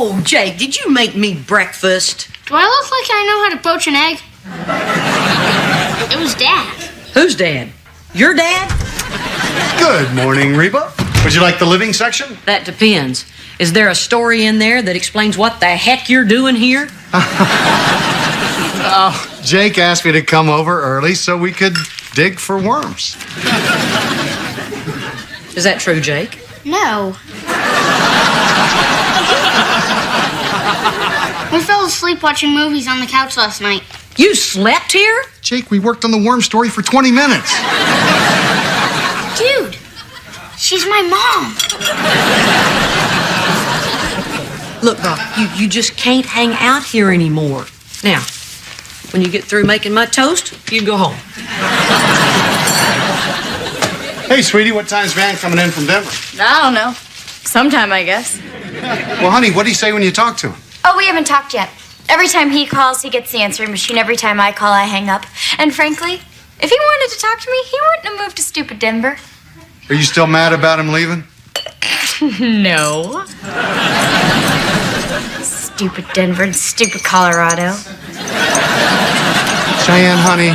Oh, Jake, did you make me breakfast? Do I look like I know how to poach an egg? It was Dad. Who's Dad? Your dad? Good morning, Reba. Would you like the living section? That depends. Is there a story in there that explains what the heck you're doing here? Oh, Jake asked me to come over early so we could dig for worms. Is that true, Jake? No. We fell asleep watching movies on the couch last night. You slept here? Jake, we worked on the worm story for 20 minutes. Dude, she's my mom. Look, Brock, you just can't hang out here anymore. Now, when you get through making my toast, you go home. Hey, sweetie, what time's Van coming in from Denver? I don't know. Sometime, I guess. Well, honey, what do you say when you talk to him? Oh, we haven't talked yet. Every time he calls, he gets the answering machine. Every time I call, I hang up. And frankly, if he wanted to talk to me, he wouldn't have moved to stupid Denver. Are you still mad about him leaving? No. Stupid Denver and stupid Colorado. Cheyenne, honey,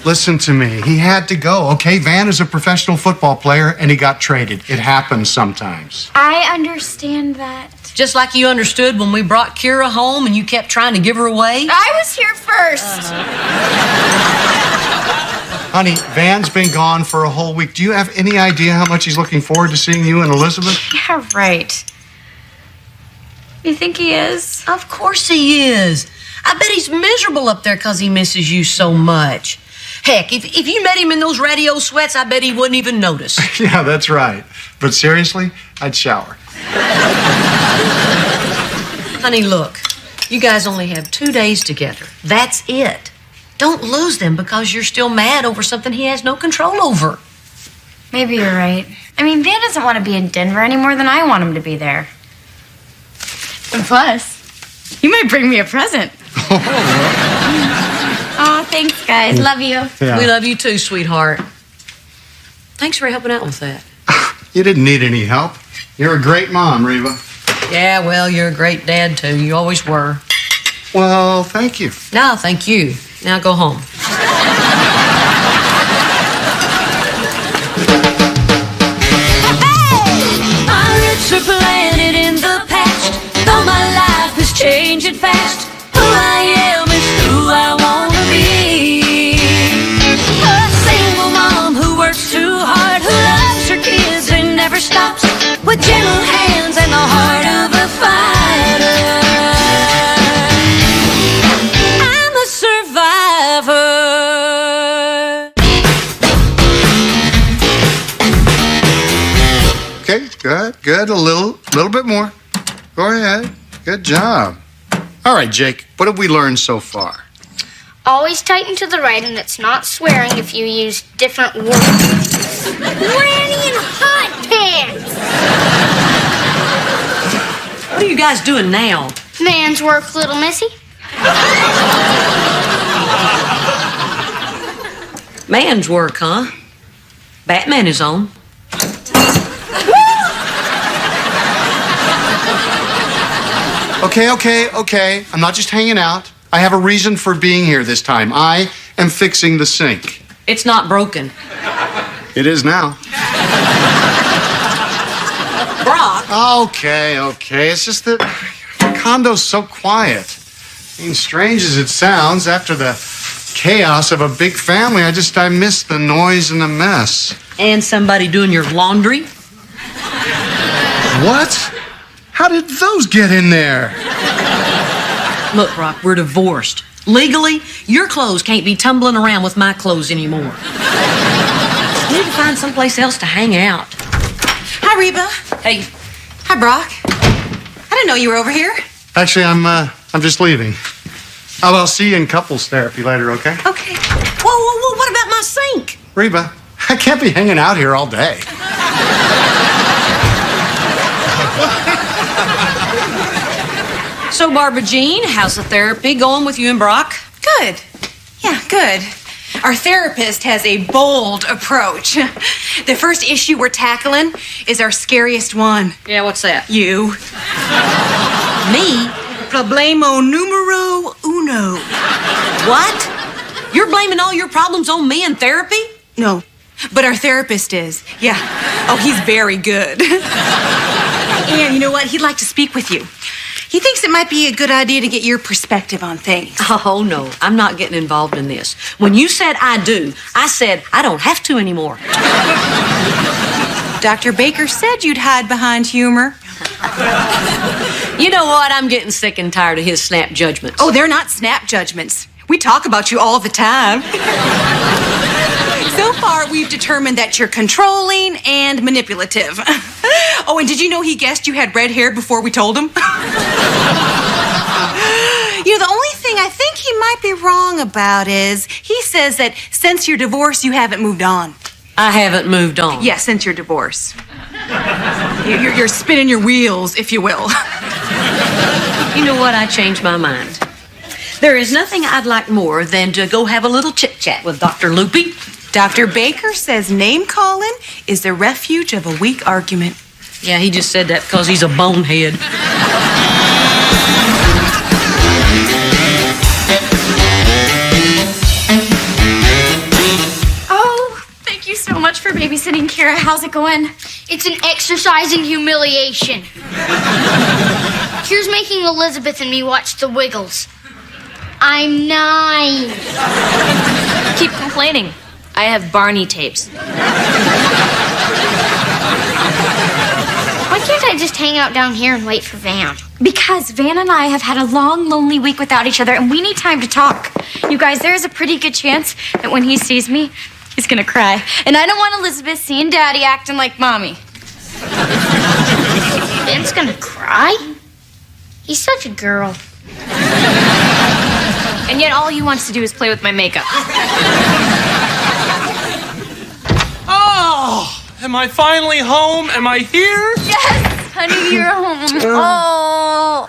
listen to me. He had to go, okay? Van is a professional football player, and he got traded. It happens sometimes. I understand that. Just like you understood when we brought Kira home and you kept trying to give her away. I was here first. Honey, Van's been gone for a whole week. Do you have any idea how much he's looking forward to seeing you and Elizabeth? Yeah, right. You think he is? Of course he is. I bet he's miserable up there because he misses you so much. Heck, if you met him in those radio sweats, I bet he wouldn't even notice. Yeah, that's right. But seriously, I'd shower. Honey, look, you guys only have 2 days together. That's it. Don't lose them because you're still mad over something he has no control over. Maybe you're right. I mean, Van doesn't want to be in Denver any more than I want him to be there. And plus, you might bring me a present. Oh, thanks, guys. Love you. Yeah. We love you too, sweetheart. Thanks for helping out with that. You didn't need any help. You're a great mom, Reba. Yeah, well, you're a great dad too. You always were. Well, thank you. No, thank you. Now go home. Our roots are planted in the past, though my life is changing fast. Who I am is who I wanna be. A single mom who works too hard, who loves her kids and never stops, with gentle hands and the heart of a fighter. I'm a survivor. Okay, good. A little bit more. Go ahead. Good job. All right, Jake, what have we learned so far? Always tighten to the right, and it's not swearing if you use different words. Granny and hot pants. What are you guys doing now? Man's work, little missy. Man's work, huh? Batman is on. Okay. I'm not just hanging out. I have a reason for being here this time. I am fixing the sink. It's not broken. It is now. Brock. Okay. It's just that the condo's so quiet. I mean, strange as it sounds, after the chaos of a big family, I miss the noise and the mess. And somebody doing your laundry. What? How did those get in there? Look, Brock, we're divorced. Legally, your clothes can't be tumbling around with my clothes anymore. You need to find someplace else to hang out. Hi, Reba. Hey, Hi, Brock. I didn't know you were over here. Actually, I'm just leaving. I'll see you in couples therapy later, okay? Okay. Whoa, what about my sink? Reba, I can't be hanging out here all day. so Barbara Jean, how's the therapy going with you and Brock? Good. Yeah, good. Our therapist has a bold approach. The first issue we're tackling is our scariest one. Yeah, what's that? You. Me? Problemo numero uno. What? You're blaming all your problems on me in therapy? No, but our therapist is. Yeah. Oh, he's very good. And you know what? He'd like to speak with you. He thinks it might be a good idea to get your perspective on things. Oh, no, I'm not getting involved in this. When you said I do, I said I don't have to anymore. Dr. Baker said you'd hide behind humor. You know what? I'm getting sick and tired of his snap judgments. Oh, they're not snap judgments. We talk about you all the time. So far, we've determined that you're controlling and manipulative. Oh, and did you know he guessed you had red hair before we told him? You know, the only thing I think he might be wrong about is he says that since your divorce, you haven't moved on. I haven't moved on. Yeah, since your divorce. You're spinning your wheels, if you will. You know what? I changed my mind. There is nothing I'd like more than to go have a little chit-chat with Dr. Loopy. Dr. Baker says name-calling is the refuge of a weak argument. Yeah, he just said that because he's a bonehead. Oh, thank you so much for babysitting Kira. How's it going? It's an exercise in humiliation. Here's making Elizabeth and me watch The Wiggles. I'm 9. Keep complaining. I have Barney tapes. Why can't I just hang out down here and wait for Van? Because Van and I have had a long, lonely week without each other, and we need time to talk. You guys, there's a pretty good chance that when he sees me, he's gonna cry. And I don't want Elizabeth seeing Daddy acting like Mommy. Van's gonna cry? He's such a girl. And yet all he wants to do is play with my makeup. Oh, am I finally home? Am I here? Yes, honey, you're home. Oh,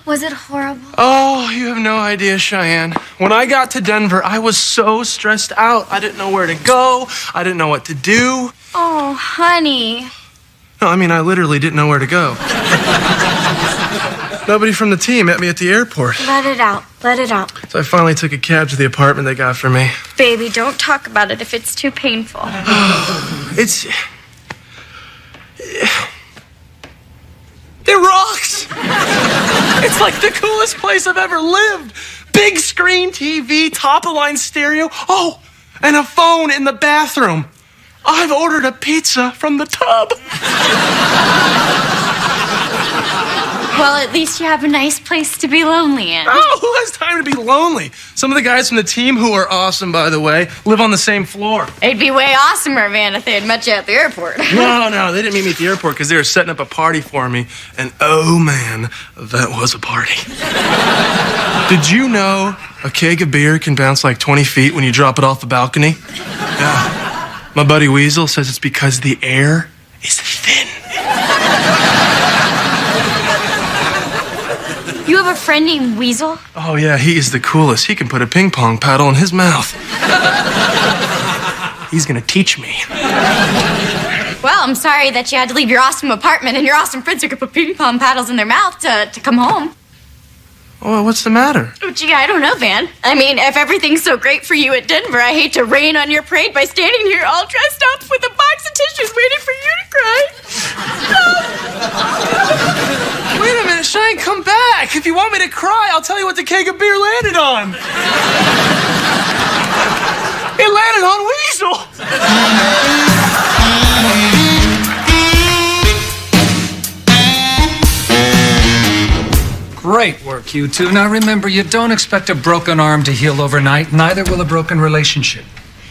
was it horrible? Oh, you have no idea, Cheyenne. When I got to Denver, I was so stressed out. I didn't know where to go. I didn't know what to do. Oh, honey. No, I mean, I literally didn't know where to go. Nobody from the team met me at the airport. Let it out. Let it out. So I finally took a cab to the apartment they got for me. Baby, don't talk about it if it's too painful. It rocks! It's like the coolest place I've ever lived. Big screen TV, top-of-line stereo. Oh, and a phone in the bathroom. I've ordered a pizza from the tub. Well, at least you have a nice place to be lonely in. Oh, who has time to be lonely? Some of the guys from the team, who are awesome, by the way, live on the same floor. It'd be way awesomer, Van, if they had met you at the airport. No, they didn't meet me at the airport because they were setting up a party for me. And oh, man, that was a party. Did you know a keg of beer can bounce like 20 feet when you drop it off the balcony? Yeah. My buddy Weasel says it's because the air is thin. You have a friend named Weasel? Oh, yeah, he is the coolest. He can put a ping pong paddle in his mouth. He's gonna teach me. Well, I'm sorry that you had to leave your awesome apartment and your awesome friends who could put ping pong paddles in their mouth to come home. Oh, what's the matter? Oh, gee, I don't know, Van. I mean, if everything's so great for you at Denver, I hate to rain on your parade by standing here all dressed up with a box of tissues waiting for you to cry. Wait a minute, Shane, come back. If you want me to cry, I'll tell you what the keg of beer landed on. It landed on Weasel. Great work, you two. Now remember, you don't expect a broken arm to heal overnight. Neither will a broken relationship.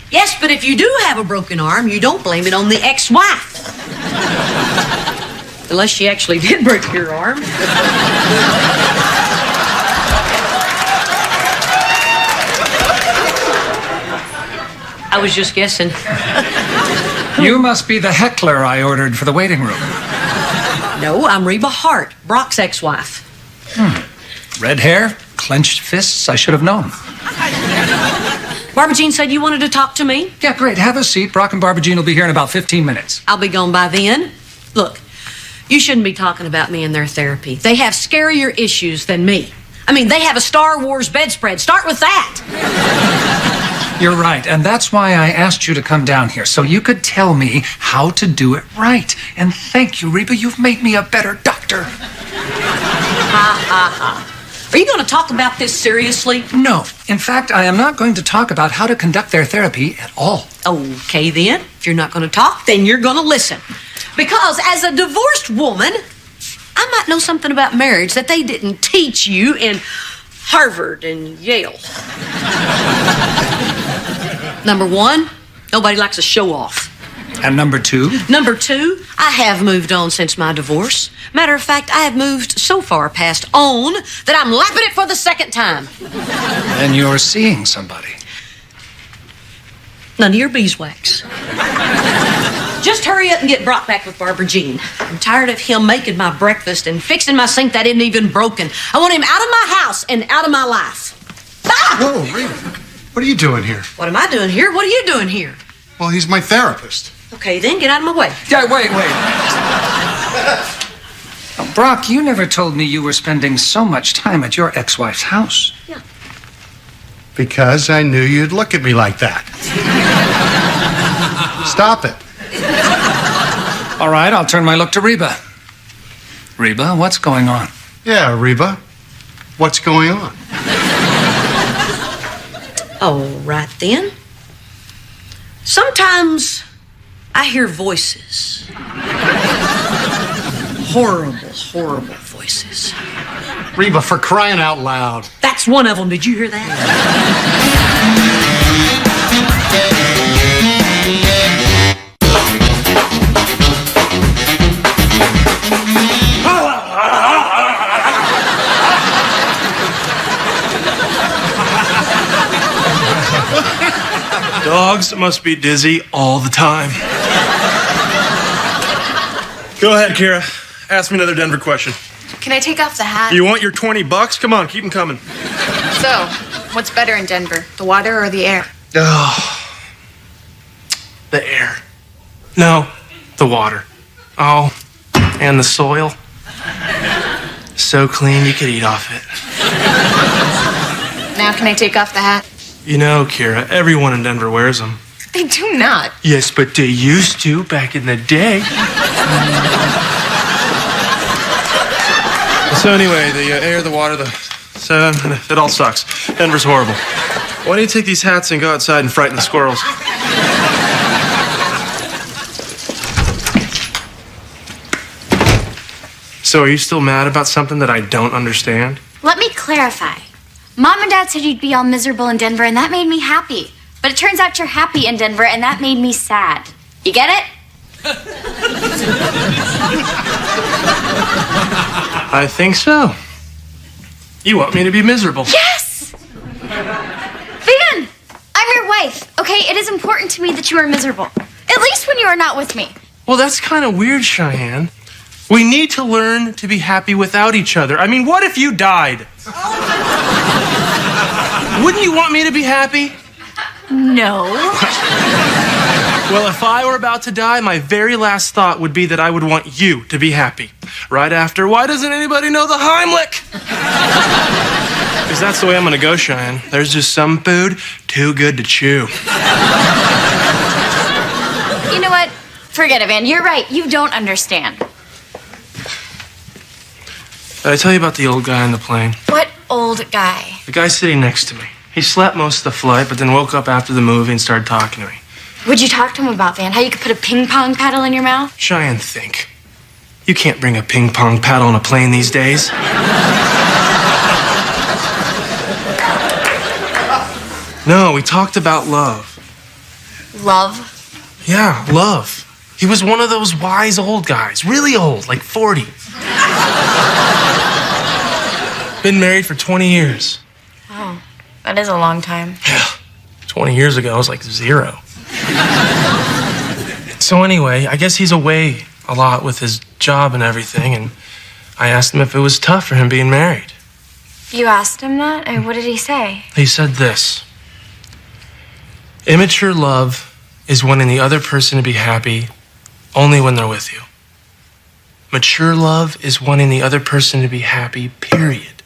Yes, but if you do have a broken arm, you don't blame it on the ex-wife. Unless she actually did break your arm. I was just guessing. You must be the heckler I ordered for the waiting room. No, I'm Reba Hart, Brock's ex-wife. Red hair, clenched fists. I should have known. Barbara Jean said you wanted to talk to me. Yeah, great. Have a seat. Brock and Barbara Jean will be here in about 15 minutes. I'll be gone by then. Look, You shouldn't be talking about me in their therapy. They have scarier issues than me. I mean, they have a Star Wars bedspread. Start with that. You're right, and that's why I asked you to come down here, so you could tell me how to do it right. And thank you, Reba. You've made me a better doctor. Ha, ha, ha. Are you going to talk about this seriously? No. In fact, I am not going to talk about how to conduct their therapy at all. Okay, then. If you're not going to talk, then you're going to listen. Because as a divorced woman, I might know something about marriage that they didn't teach you in Harvard and Yale. Number one, nobody likes a show-off. And number two? Number two, I have moved on since my divorce. Matter of fact, I have moved so far past on that I'm lapping it for the second time. And you're seeing somebody. None of your beeswax. Just hurry up and get Brock back with Barbara Jean. I'm tired of him making my breakfast and fixing my sink that isn't even broken. I want him out of my house and out of my life. Ah! Whoa, Reba. What are you doing here? What am I doing here? What are you doing here? Well, he's my therapist. Okay, then get out of my way. Yeah, wait. Now, Brock, you never told me you were spending so much time at your ex-wife's house. Yeah. Because I knew you'd look at me like that. Stop it. All right, I'll turn my look to Reba. Reba, what's going on? Yeah, Reba. What's going on? All right, then. Sometimes I hear voices. Horrible voices. Reba, for crying out loud. That's one of them. Did you hear that? Dogs must be dizzy all the time. Go ahead, Kira. Ask me another Denver question. Can I take off the hat? You want your $20? Come on, keep them coming. So, what's better in Denver, the water or the air? Oh, the air. No, the water. Oh, and the soil. So clean you could eat off it. Now can I take off the hat? You know, Kira, everyone in Denver wears them. They do not. Yes, but they used to back in the day. So anyway, the air, the water, it all sucks. Denver's horrible. Why don't you take these hats and go outside and frighten the squirrels? So are you still mad about something that I don't understand? Let me clarify. Mom and Dad said you'd be all miserable in Denver, and that made me happy. But it turns out you're happy in Denver, and that made me sad. You get it? I think so. You want me to be miserable? Yes! Van, I'm your wife, okay? It is important to me that you are miserable. At least when you are not with me. Well, that's kind of weird, Cheyenne. We need to learn to be happy without each other. I mean, what if you died? Wouldn't you want me to be happy? No. Well, if I were about to die, my very last thought would be that I would want you to be happy. Right after, why doesn't anybody know the Heimlich? Because that's the way I'm going to go, Cheyenne. There's just some food too good to chew. You know what? Forget it, Van. You're right. You don't understand. Did I tell you about the old guy on the plane? What old guy? The guy sitting next to me. He slept most of the flight, but then woke up after the movie and started talking to me. What'd you talk to him about, Van? How you could put a ping pong paddle in your mouth? Cheyenne, think. You can't bring a ping pong paddle on a plane these days. No, we talked about love. Love? Yeah, love. He was one of those wise old guys, really old, like 40. Been married for 20 years. Oh, that is a long time. Yeah, 20 years ago, I was like 0. So anyway, I guess he's away a lot with his job and everything, and I asked him if it was tough for him being married. You asked him that? And what did he say? He said this: immature love is wanting the other person to be happy only when they're with you. Mature love is wanting the other person to be happy, period.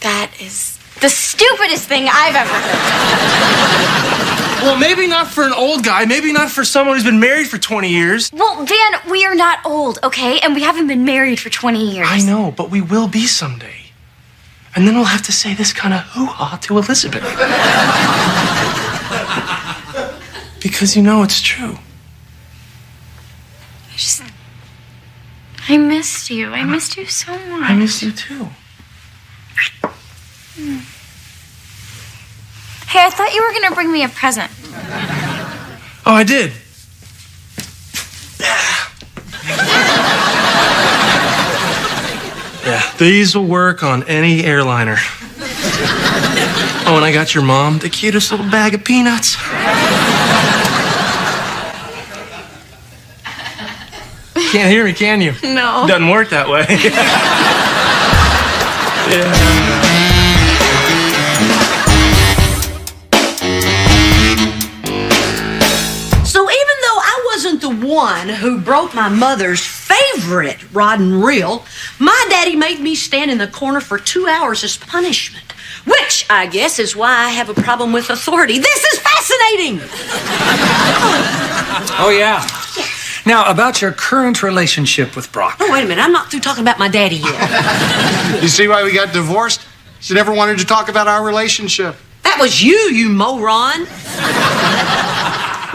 That is the stupidest thing I've ever heard. Well, maybe not for an old guy. Maybe not for someone who's been married for 20 years. Well, Dan, we are not old, okay? And we haven't been married for 20 years. I know, but we will be someday. And then we'll have to say this kind of hoo-ha to Elizabeth. Because you know it's true. I missed you. I missed you so much. I missed you too. Hey, I thought you were gonna bring me a present. Oh, I did. Yeah, these will work on any airliner. Oh, and I got your mom the cutest little bag of peanuts. Can't hear me, can you? No. Doesn't work that way. Yeah. So even though I wasn't the one who broke my mother's favorite rod and reel, my daddy made me stand in the corner for 2 hours as punishment, which I guess is why I have a problem with authority. This is fascinating! Oh, yeah. Now, about your current relationship with Brock. Oh, wait a minute. I'm not through talking about my daddy yet. You see why we got divorced? She never wanted to talk about our relationship. That was you moron.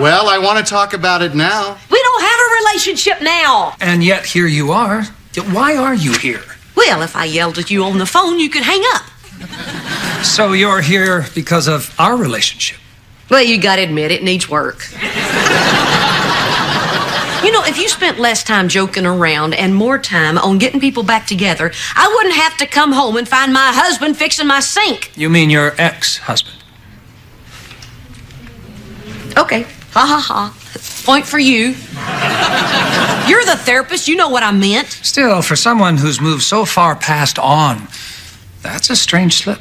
Well, I want to talk about it now. We don't have a relationship now. And yet, here you are. Why are you here? Well, if I yelled at you on the phone, you could hang up. So you're here because of our relationship? Well, you gotta admit, it needs work. You know, if you spent less time joking around and more time on getting people back together, I wouldn't have to come home and find my husband fixing my sink. You mean your ex-husband? Okay, ha ha ha. Point for you. You're the therapist, you know what I meant. Still, for someone who's moved so far past on, that's a strange slip.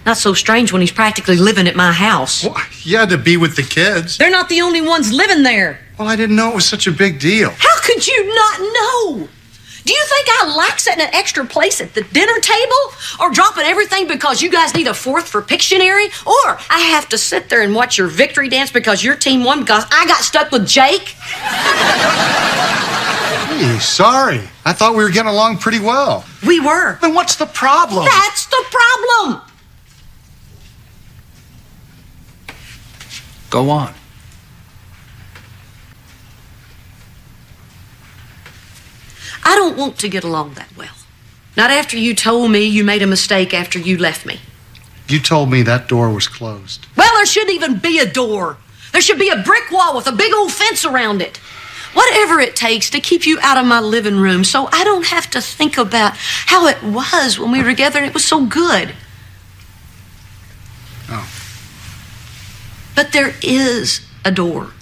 Not so strange when he's practically living at my house. Well, you had to be with the kids. They're not the only ones living there. Well, I didn't know it was such a big deal. How could you not know? Do you think I like setting an extra place at the dinner table? Or dropping everything because you guys need a fourth for Pictionary? Or I have to sit there and watch your victory dance because your team won because I got stuck with Jake? Hey, sorry. I thought we were getting along pretty well. We were. Then what's the problem? That's the problem. Go on. I don't want to get along that well. Not after you told me you made a mistake after you left me. You told me that door was closed. Well, there shouldn't even be a door. There should be a brick wall with a big old fence around it. Whatever it takes to keep you out of my living room so I don't have to think about how it was when we were together and it was so good. Oh. But there is a door.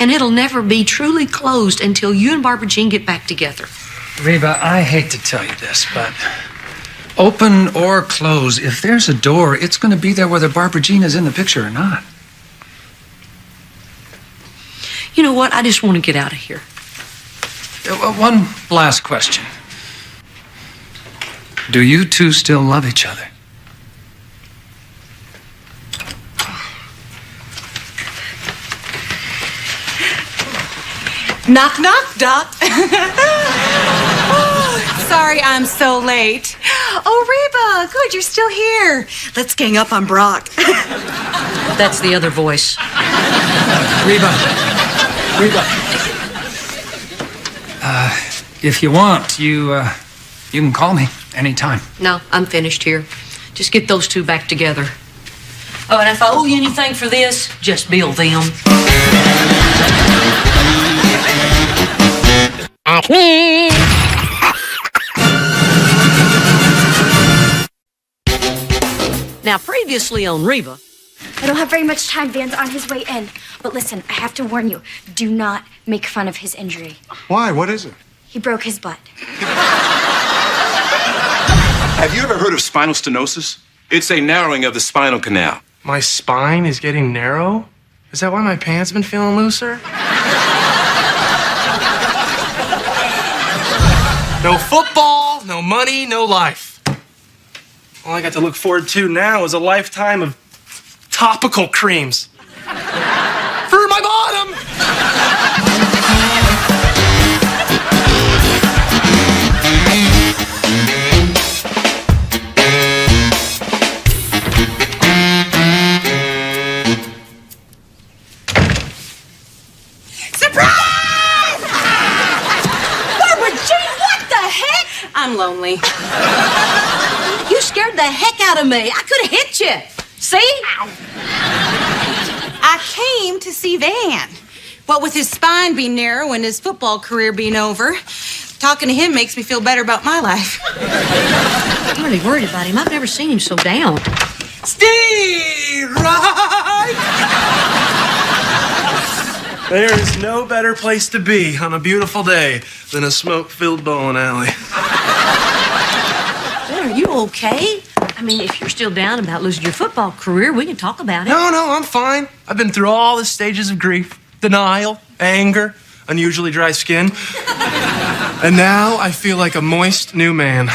And it'll never be truly closed until you and Barbara Jean get back together. Reba, I hate to tell you this, but open or close, if there's a door, it's going to be there whether Barbara Jean is in the picture or not. You know what? I just want to get out of here. One last question. Do you two still love each other? Knock, knock, Doc. Oh, sorry I'm so late. Oh, Reba, good, you're still here. Let's gang up on Brock. That's the other voice. Reba. If you want, you can call me anytime. No, I'm finished here. Just get those two back together. Oh, and if I owe you anything for this, just bill them. Now, previously on Reba. I don't have very much time. Van's on his way in. But listen, I have to warn you. Do not make fun of his injury. Why? What is it? He broke his butt. Have you ever heard of spinal stenosis? It's a narrowing of the spinal canal. My spine is getting narrow? Is that why my pants have been feeling looser? No football, no money, no life. All I got to look forward to now is a lifetime of topical creams. For my bottom! I'm lonely. You scared the heck out of me. I could have hit you. See? I came to see Van. What with his spine being narrow and his football career being over, talking to him makes me feel better about my life. I'm really worried about him. I've never seen him so down. Stay right! There is no better place to be on a beautiful day than a smoke-filled bowling alley. Are you okay? I mean, if you're still down about losing your football career, we can talk about it. No, I'm fine. I've been through all the stages of grief. Denial, anger, unusually dry skin. And now I feel like a moist new man.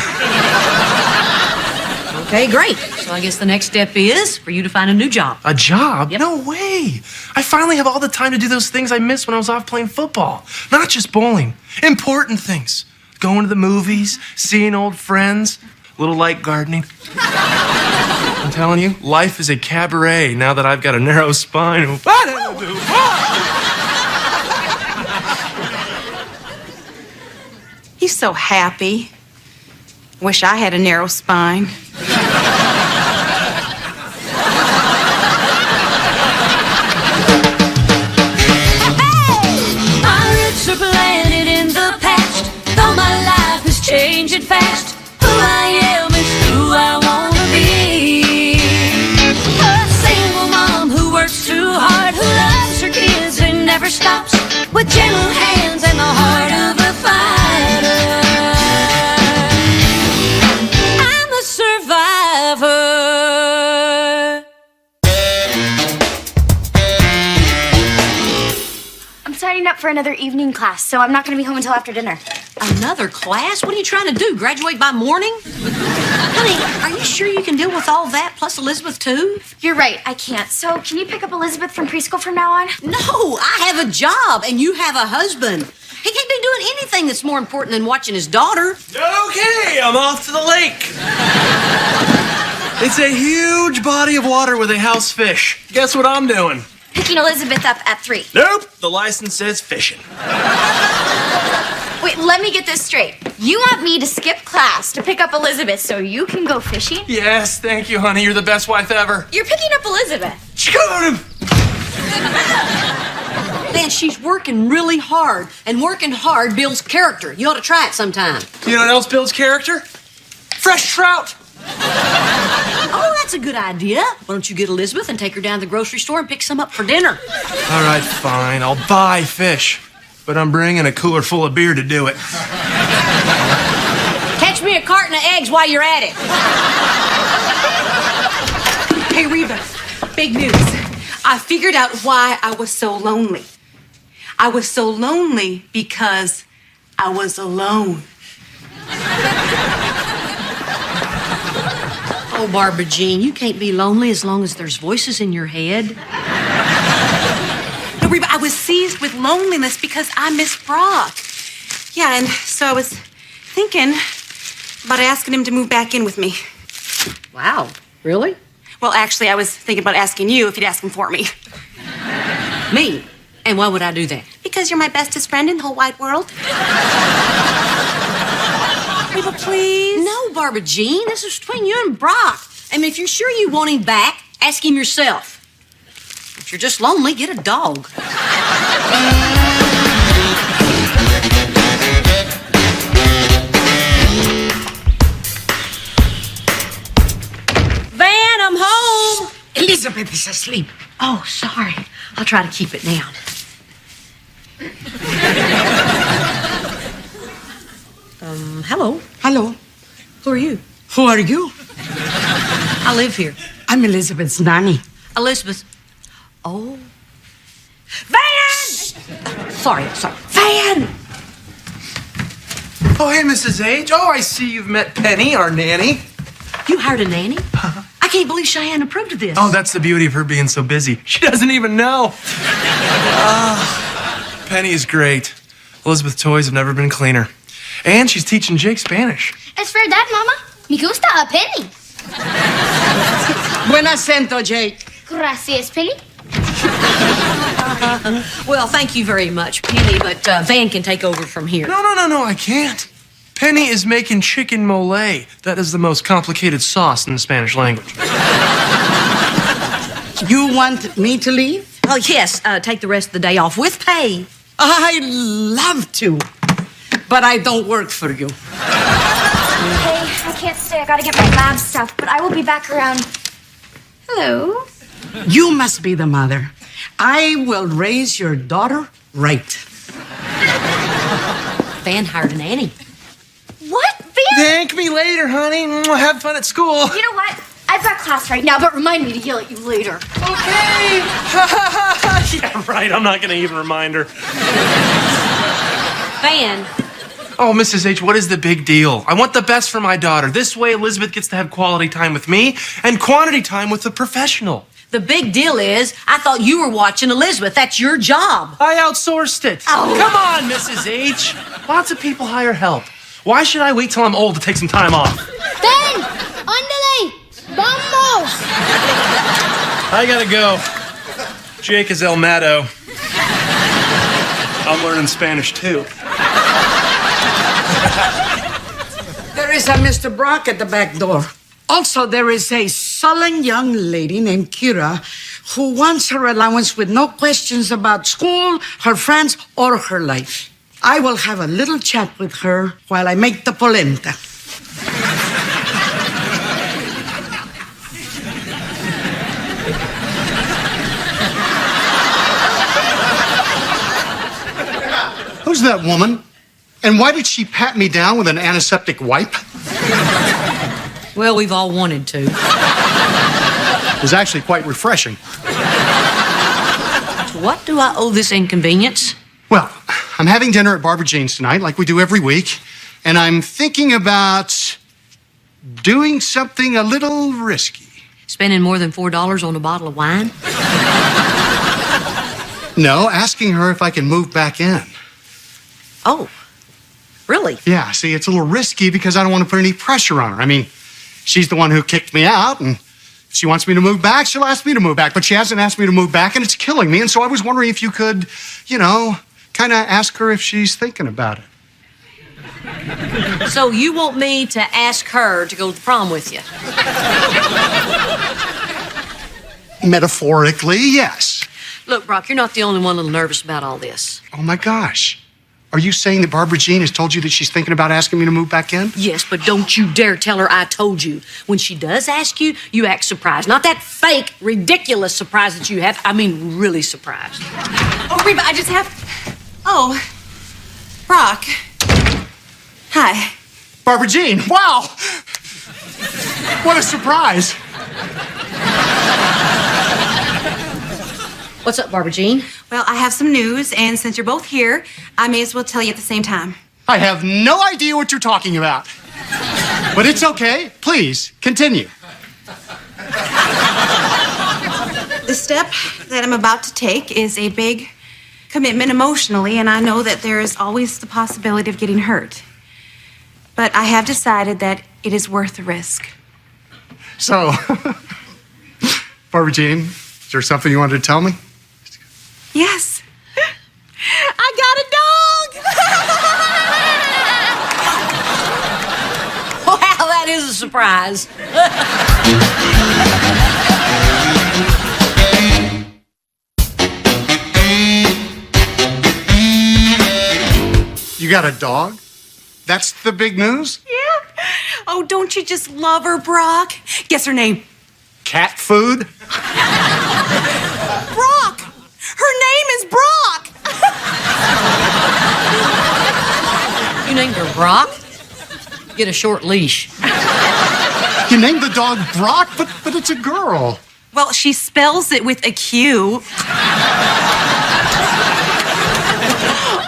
Okay, great. So I guess the next step is for you to find a new job. A job? Yep. No way. I finally have all the time to do those things I missed when I was off playing football. Not just bowling. Important things. Going to the movies, seeing old friends, a little light gardening. I'm telling you, life is a cabaret now that I've got a narrow spine. He's so happy. Wish I had a narrow spine. Changing fast. Who I am is who I wanna be. A single mom who works too hard, who loves her kids and never stops, with gentle hands and the heart of a fighter. I'm a survivor. I'm signing up for another evening class, so I'm not going to be home until after dinner. Another class? What are you trying to do? Graduate by morning? Honey, are you sure you can deal with all that, plus Elizabeth, too? You're right, I can't. So can you pick up Elizabeth from preschool from now on? No, I have a job, and you have a husband. He can't be doing anything that's more important than watching his daughter. Okay, I'm off to the lake. It's a huge body of water with a house fish. Guess what I'm doing? Picking Elizabeth up at 3. Nope, the license says fishing. Wait, let me get this straight. You want me to skip class to pick up Elizabeth so you can go fishing? Yes, thank you, honey. You're the best wife ever. You're picking up Elizabeth. Man, she's working really hard, and working hard builds character. You ought to try it sometime. You know what else builds character? Fresh trout. Oh, that's a good idea. Why don't you get Elizabeth and take her down to the grocery store and pick some up for dinner? All right, fine. I'll buy fish. But I'm bringing a cooler full of beer to do it. Catch me a carton of eggs while you're at it. Hey, Reba, big news. I figured out why I was so lonely. I was so lonely because I was alone. Oh, Barbara Jean, you can't be lonely as long as there's voices in your head. No, Reba, I was seized with loneliness because I miss Brock. Yeah, and so I was thinking about asking him to move back in with me. Wow, really? Well, actually, I was thinking about asking you if you'd ask him for me. Me? And why would I do that? Because you're my bestest friend in the whole wide world. Reba, please. No, Barbara Jean, this is between you and Brock. I mean, if you're sure you want him back, ask him yourself. If you're just lonely, get a dog. Van, I'm home. Elizabeth is asleep. Oh, sorry. I'll try to keep it down. Hello. Hello. Who are you? Who are you? I live here. I'm Elizabeth's nanny. Elizabeth. Oh. Van! Sorry. Van! Oh, hey, Mrs. H. Oh, I see you've met Penny, our nanny. You hired a nanny? I can't believe Cheyenne approved of this. Oh, that's the beauty of her being so busy. She doesn't even know. Penny is great. Elizabeth's toys have never been cleaner. And she's teaching Jake Spanish. Es verdad, Mama. Me gusta a Penny. Buen acento, Jake. Gracias, Penny. Well, thank you very much, Penny, but Van can take over from here. No, I can't. Penny is making chicken mole. That is the most complicated sauce in the Spanish language. You want me to leave? Oh, yes, take the rest of the day off with pay. I love to, but I don't work for you. Hey, I can't stay. I gotta get my lab stuff, but I will be back around. Hello. You must be the mother. I will raise your daughter right. Van hired a nanny. What, Van? Thank me later, honey. Have fun at school. You know what? I've got class right now, but remind me to yell at you later. Okay. Yeah, right. I'm not going to even remind her. Van. Oh, Mrs. H, what is the big deal? I want the best for my daughter. This way, Elizabeth gets to have quality time with me and quantity time with a professional. The big deal is, I thought you were watching Elizabeth. That's your job. I outsourced it. Oh. Come on, Mrs. H. Lots of people hire help. Why should I wait till I'm old to take some time off? Ten, ándale, vamos. I gotta go. Jake is El Mato. I'm learning Spanish, too. There is a Mr. Brock at the back door. Also, there is a sullen young lady named Kira who wants her allowance with no questions about school, her friends, or her life. I will have a little chat with her while I make the polenta. Who's that woman? And why did she pat me down with an antiseptic wipe? Well, we've all wanted to. It was actually quite refreshing. To what do I owe this inconvenience? Well, I'm having dinner at Barbara Jean's tonight, like we do every week, and I'm thinking about doing something a little risky. Spending more than $4 on a bottle of wine? No, asking her if I can move back in. Oh, really? Yeah, see, it's a little risky because I don't want to put any pressure on her. I mean, she's the one who kicked me out, and if she wants me to move back, she'll ask me to move back. But she hasn't asked me to move back, and it's killing me. And so I was wondering if you could, kind of ask her if she's thinking about it. So you want me to ask her to go to the prom with you? Metaphorically, yes. Look, Brock, you're not the only one a little nervous about all this. Oh, my gosh. Are you saying that Barbara Jean has told you that she's thinking about asking me to move back in? Yes, but don't you dare tell her I told you. When she does ask you, you act surprised. Not that fake, ridiculous surprise that you have. I mean, really surprised. Oh, Reba, I just have... Oh, Brock. Hi. Barbara Jean, wow! What a surprise. What's up, Barbara Jean? Well, I have some news, and since you're both here, I may as well tell you at the same time. I have no idea what you're talking about. But it's okay. Please, continue. The step that I'm about to take is a big commitment emotionally, and I know that there is always the possibility of getting hurt. But I have decided that it is worth the risk. So, Barbara Jean, is there something you wanted to tell me? Yes. I got a dog! Wow, that is a surprise. You got a dog? That's the big news? Yeah. Oh, don't you just love her, Brock? Guess her name. Cat food? Brock! Her name is Brock! You named her Brock? Get a short leash. You named the dog Brock, but it's a girl. Well, she spells it with a Q.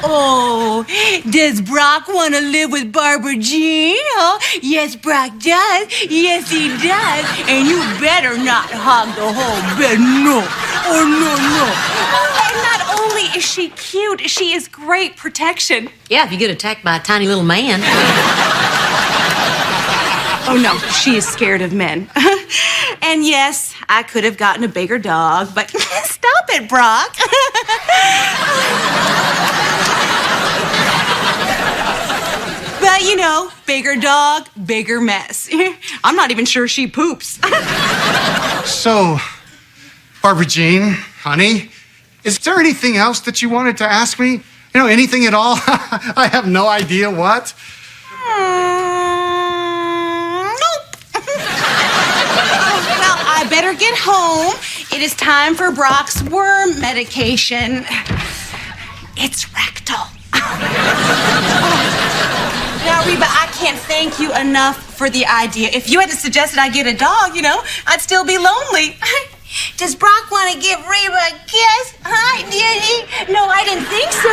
Oh. Oh, does Brock want to live with Barbara Jean? Huh? Yes, Brock does. Yes, he does. And you better not hog the whole bed. No. Oh, no. Oh, and not only is she cute, she is great protection. Yeah, if you get attacked by a tiny little man. Oh, no, she is scared of men. And yes, I could have gotten a bigger dog, but stop it, Brock. But, you know, bigger dog, bigger mess. I'm not even sure she poops. So, Barbara Jean, honey, is there anything else that you wanted to ask me? You know, anything at all? I have no idea what. Well, I better get home. It is time for Brock's worm medication. It's rectal. Now, Reba, I can't thank you enough for the idea. If you hadn't suggested I get a dog, you know, I'd still be lonely. Does Brock want to give Reba a kiss? Hi, did he? No, I didn't think so.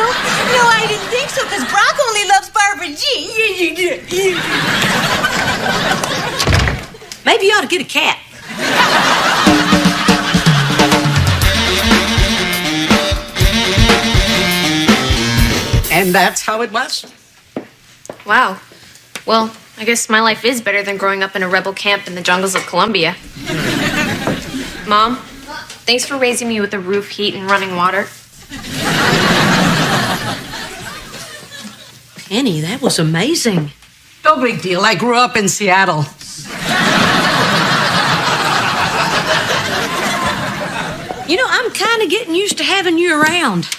Because Brock only loves Barbara Jean. Yes, you do. Maybe you ought to get a cat. And that's how it was. Wow. Well, I guess my life is better than growing up in a rebel camp in the jungles of Colombia. Mom, thanks for raising me with a roof, heat, and running water. Penny, that was amazing. No big deal. I grew up in Seattle. You know, I'm kind of getting used to having you around.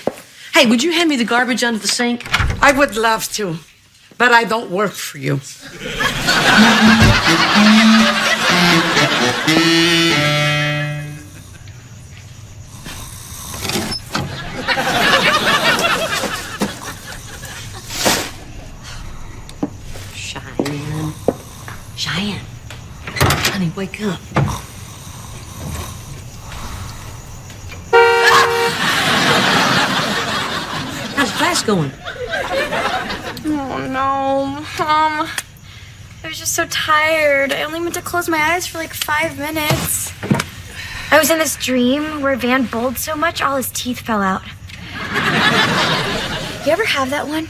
Hey, would you hand me the garbage under the sink? I would love to, but I don't work for you. Cheyenne. Honey, wake up. How's class going? Oh, no. Mom. I was just so tired. I only meant to close my eyes for like 5 minutes. I was in this dream where Van bowled so much all his teeth fell out. You ever have that one?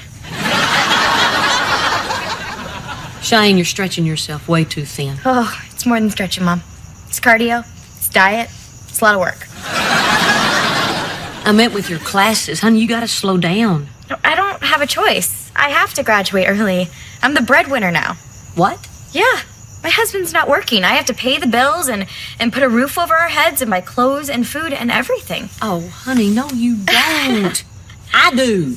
Cheyenne, you're stretching yourself way too thin. Oh, it's more than stretching, Mom. It's cardio, it's diet, it's a lot of work. I meant with your classes. Honey, you gotta slow down. No, I don't have a choice. I have to graduate early. I'm the breadwinner now. What? Yeah. My husband's not working. I have to pay the bills and put a roof over our heads and buy clothes and food and everything. Oh, honey, no, you don't. I do.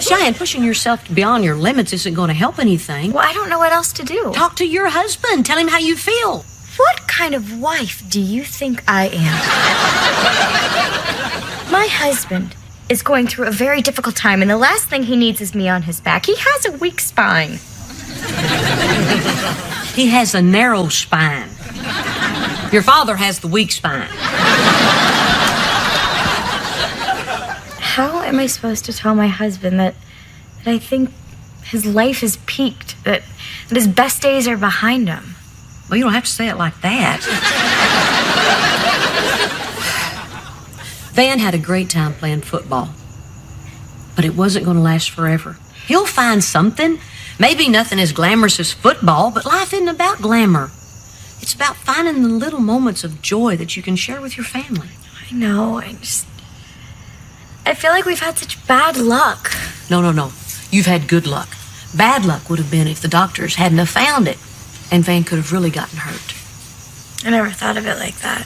Cheyenne, pushing yourself beyond your limits isn't going to help anything. Well, I don't know what else to do. Talk to your husband. Tell him how you feel. What kind of wife do you think I am? My husband is going through a very difficult time, and the last thing he needs is me on his back. He has a weak spine. He has a narrow spine. Your father has the weak spine. How am I supposed to tell my husband that I think his life is peaked, that his best days are behind him? Well, you don't have to say it like that. Van had a great time playing football, but it wasn't going to last forever. He'll find something. Maybe nothing as glamorous as football, but life isn't about glamour. It's about finding the little moments of joy that you can share with your family. I know. I feel like we've had such bad luck. No. You've had good luck. Bad luck would have been if the doctors hadn't have found it, and Van could have really gotten hurt. I never thought of it like that.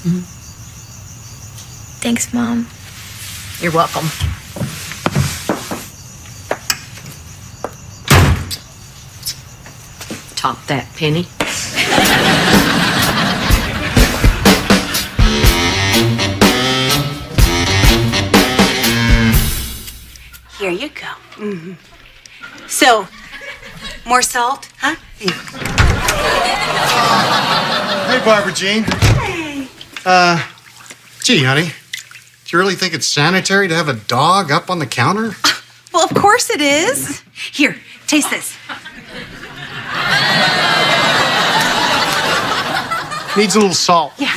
Mm-hmm. Thanks, Mom. You're welcome. Top that, Penny. Here you go. Mm-hmm. So, more salt, huh? Hey, Barbara Jean. Hey. Gee, honey, Do you really think it's sanitary to have a dog up on the counter? Well, of course it is. Here, taste this. Needs a little salt. Yeah.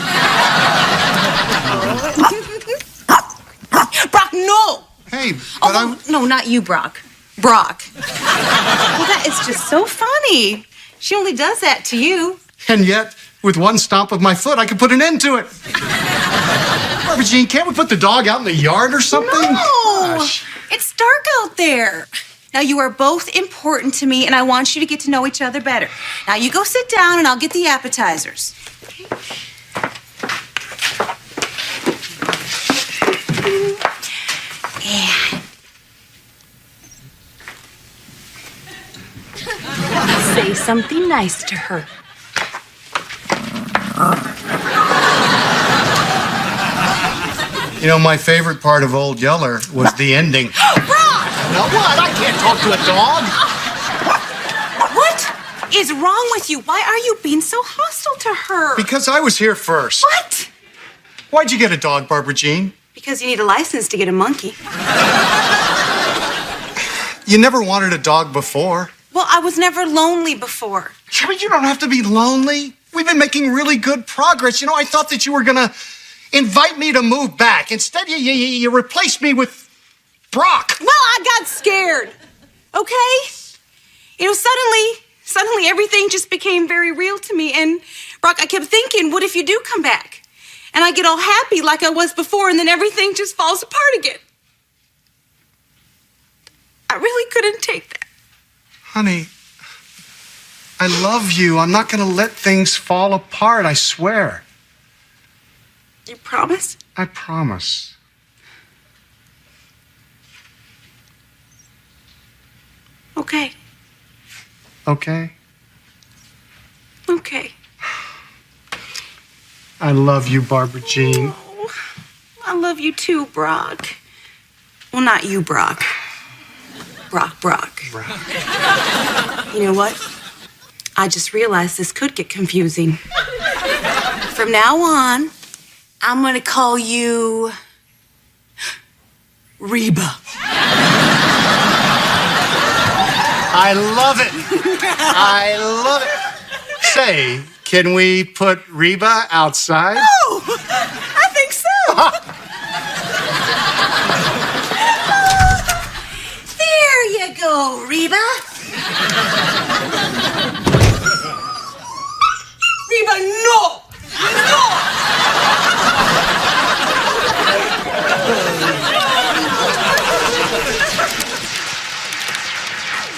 Brock, no! Hey, but No, not you, Brock. Brock. Well, that is just so funny. She only does that to you. And yet, with one stomp of my foot, I could put an end to it. Barbara Jean, can't we put the dog out in the yard or something? No! Gosh. It's dark out there. Now, you are both important to me, and I want you to get to know each other better. Now, you go sit down, and I'll get the appetizers. Yeah. Say something nice to her. You know, my favorite part of Old Yeller was the ending. Brock! Now what? I can't talk to a dog. What is wrong with you? Why are you being so hostile to her? Because I was here first. What? Why'd you get a dog, Barbara Jean? Because you need a license to get a monkey. You never wanted a dog before. Well, I was never lonely before. Yeah, but you don't have to be lonely. We've been making really good progress. You know, I thought that you were gonna invite me to move back. Instead, you replaced me with Brock. Well, I got scared. Okay? You know, suddenly everything just became very real to me. And Brock, I kept thinking, what if you do come back? And I get all happy like I was before, and then everything just falls apart again. I really couldn't take that. Honey, I love you. I'm not gonna let things fall apart, I swear. You promise? I promise. Okay. Okay? Okay. I love you, Barbara Jean. Oh, I love you too, Brock. Well, not you, Brock. Brock. You know what? I just realized this could get confusing. From now on, I'm gonna call you Reba. I love it. I love it. Say, can we put Reba outside? Oh, I think so. There you go, Reba. Reba, no!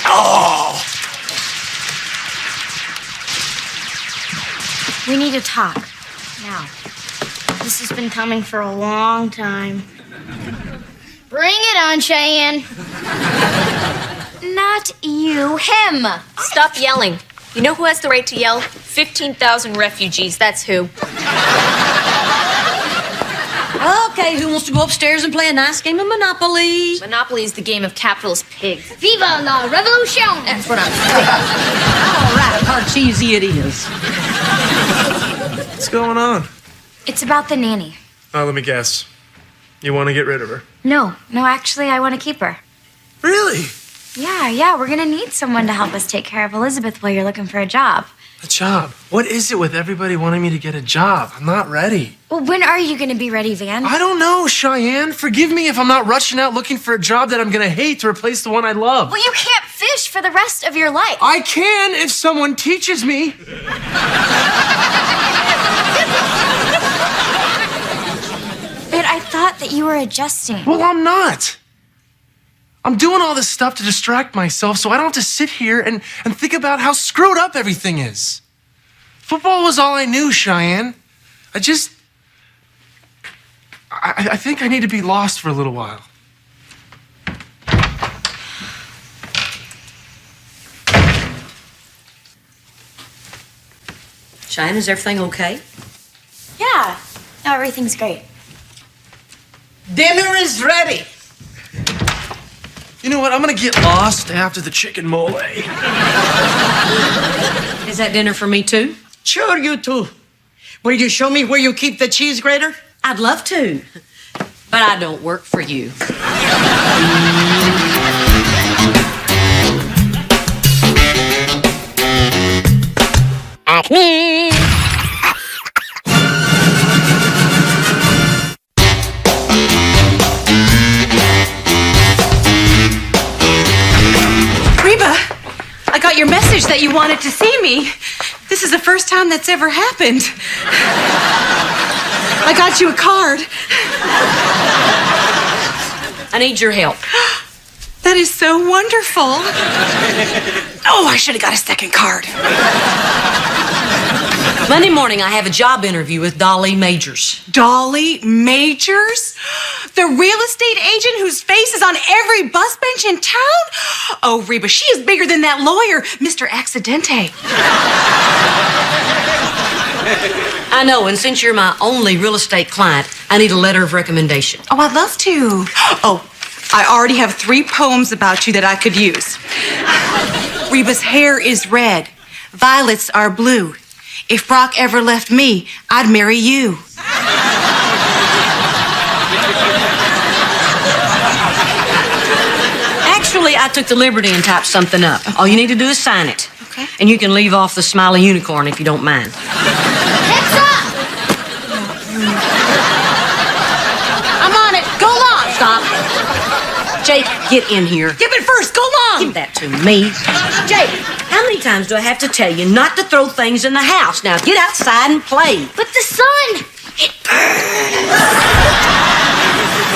Oh! We need to talk. Now. This has been coming for a long time. Bring it on, Cheyenne. Not you, him. Stop yelling. You know who has the right to yell? 15,000 refugees, that's who. Okay, who wants to go upstairs and play a nice game of Monopoly? Monopoly is the game of capitalist pigs. Viva la revolution! That's what I'm saying. All right, Parcheesi it is. What's going on? It's about the nanny. Oh, let me guess. You want to get rid of her? No, actually, I want to keep her. Really? Yeah, we're gonna need someone to help us take care of Elizabeth while you're looking for a job. A job? What is it with everybody wanting me to get a job? I'm not ready. Well, when are you gonna be ready, Van? I don't know, Cheyenne. Forgive me if I'm not rushing out looking for a job that I'm gonna hate to replace the one I love. Well, you can't fish for the rest of your life. I can if someone teaches me. But I thought that you were adjusting. Well, I'm not. I'm doing all this stuff to distract myself so I don't have to sit here and think about how screwed up everything is. Football was all I knew, Cheyenne. I think I need to be lost for a little while. Cheyenne, is everything okay? Yeah, no, everything's great. Dinner is ready. You know what? I'm gonna get lost after the chicken mole. Is that dinner for me too? Sure, you too. Will you show me where you keep the cheese grater? I'd love to. But I don't work for you. Acme. Reba, I got your message that you wanted to see me. This is the first time that's ever happened. I got you a card. I need your help. That is so wonderful. Oh, I should have got a second card. Monday morning, I have a job interview with Dolly Majors. Dolly Majors? The real estate agent whose face is on every bus bench in town? Oh, Reba, she is bigger than that lawyer, Mr. Accidente. I know, and since you're my only real estate client, I need a letter of recommendation. Oh, I'd love to. Oh, I already have 3 poems about you that I could use. Reba's hair is red. Violets are blue. If Brock ever left me, I'd marry you. Actually, I took the liberty and typed something up. All you need to do is sign it. Okay. And you can leave off the smiley unicorn if you don't mind. Heads up! I'm on it. Go long. Stop. Jake, get in here. Give it first. Go long. Give that to me. Jake, how many times do I have to tell you not to throw things in the house? Now get outside and play. But the sun, it burns.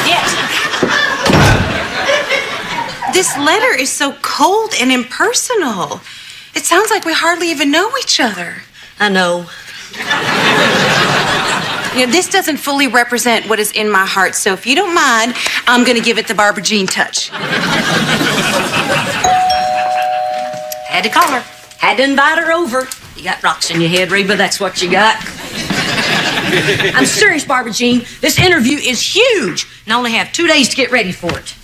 Yes. This letter is so cold and impersonal. It sounds like we hardly even know each other. I know. You know, this doesn't fully represent what is in my heart, so if you don't mind, I'm going to give it the Barbara Jean touch. Had to call her. Had to invite her over. You got rocks in your head, Reba. That's what you got. I'm serious, Barbara Jean. This interview is huge, and I only have 2 days to get ready for it.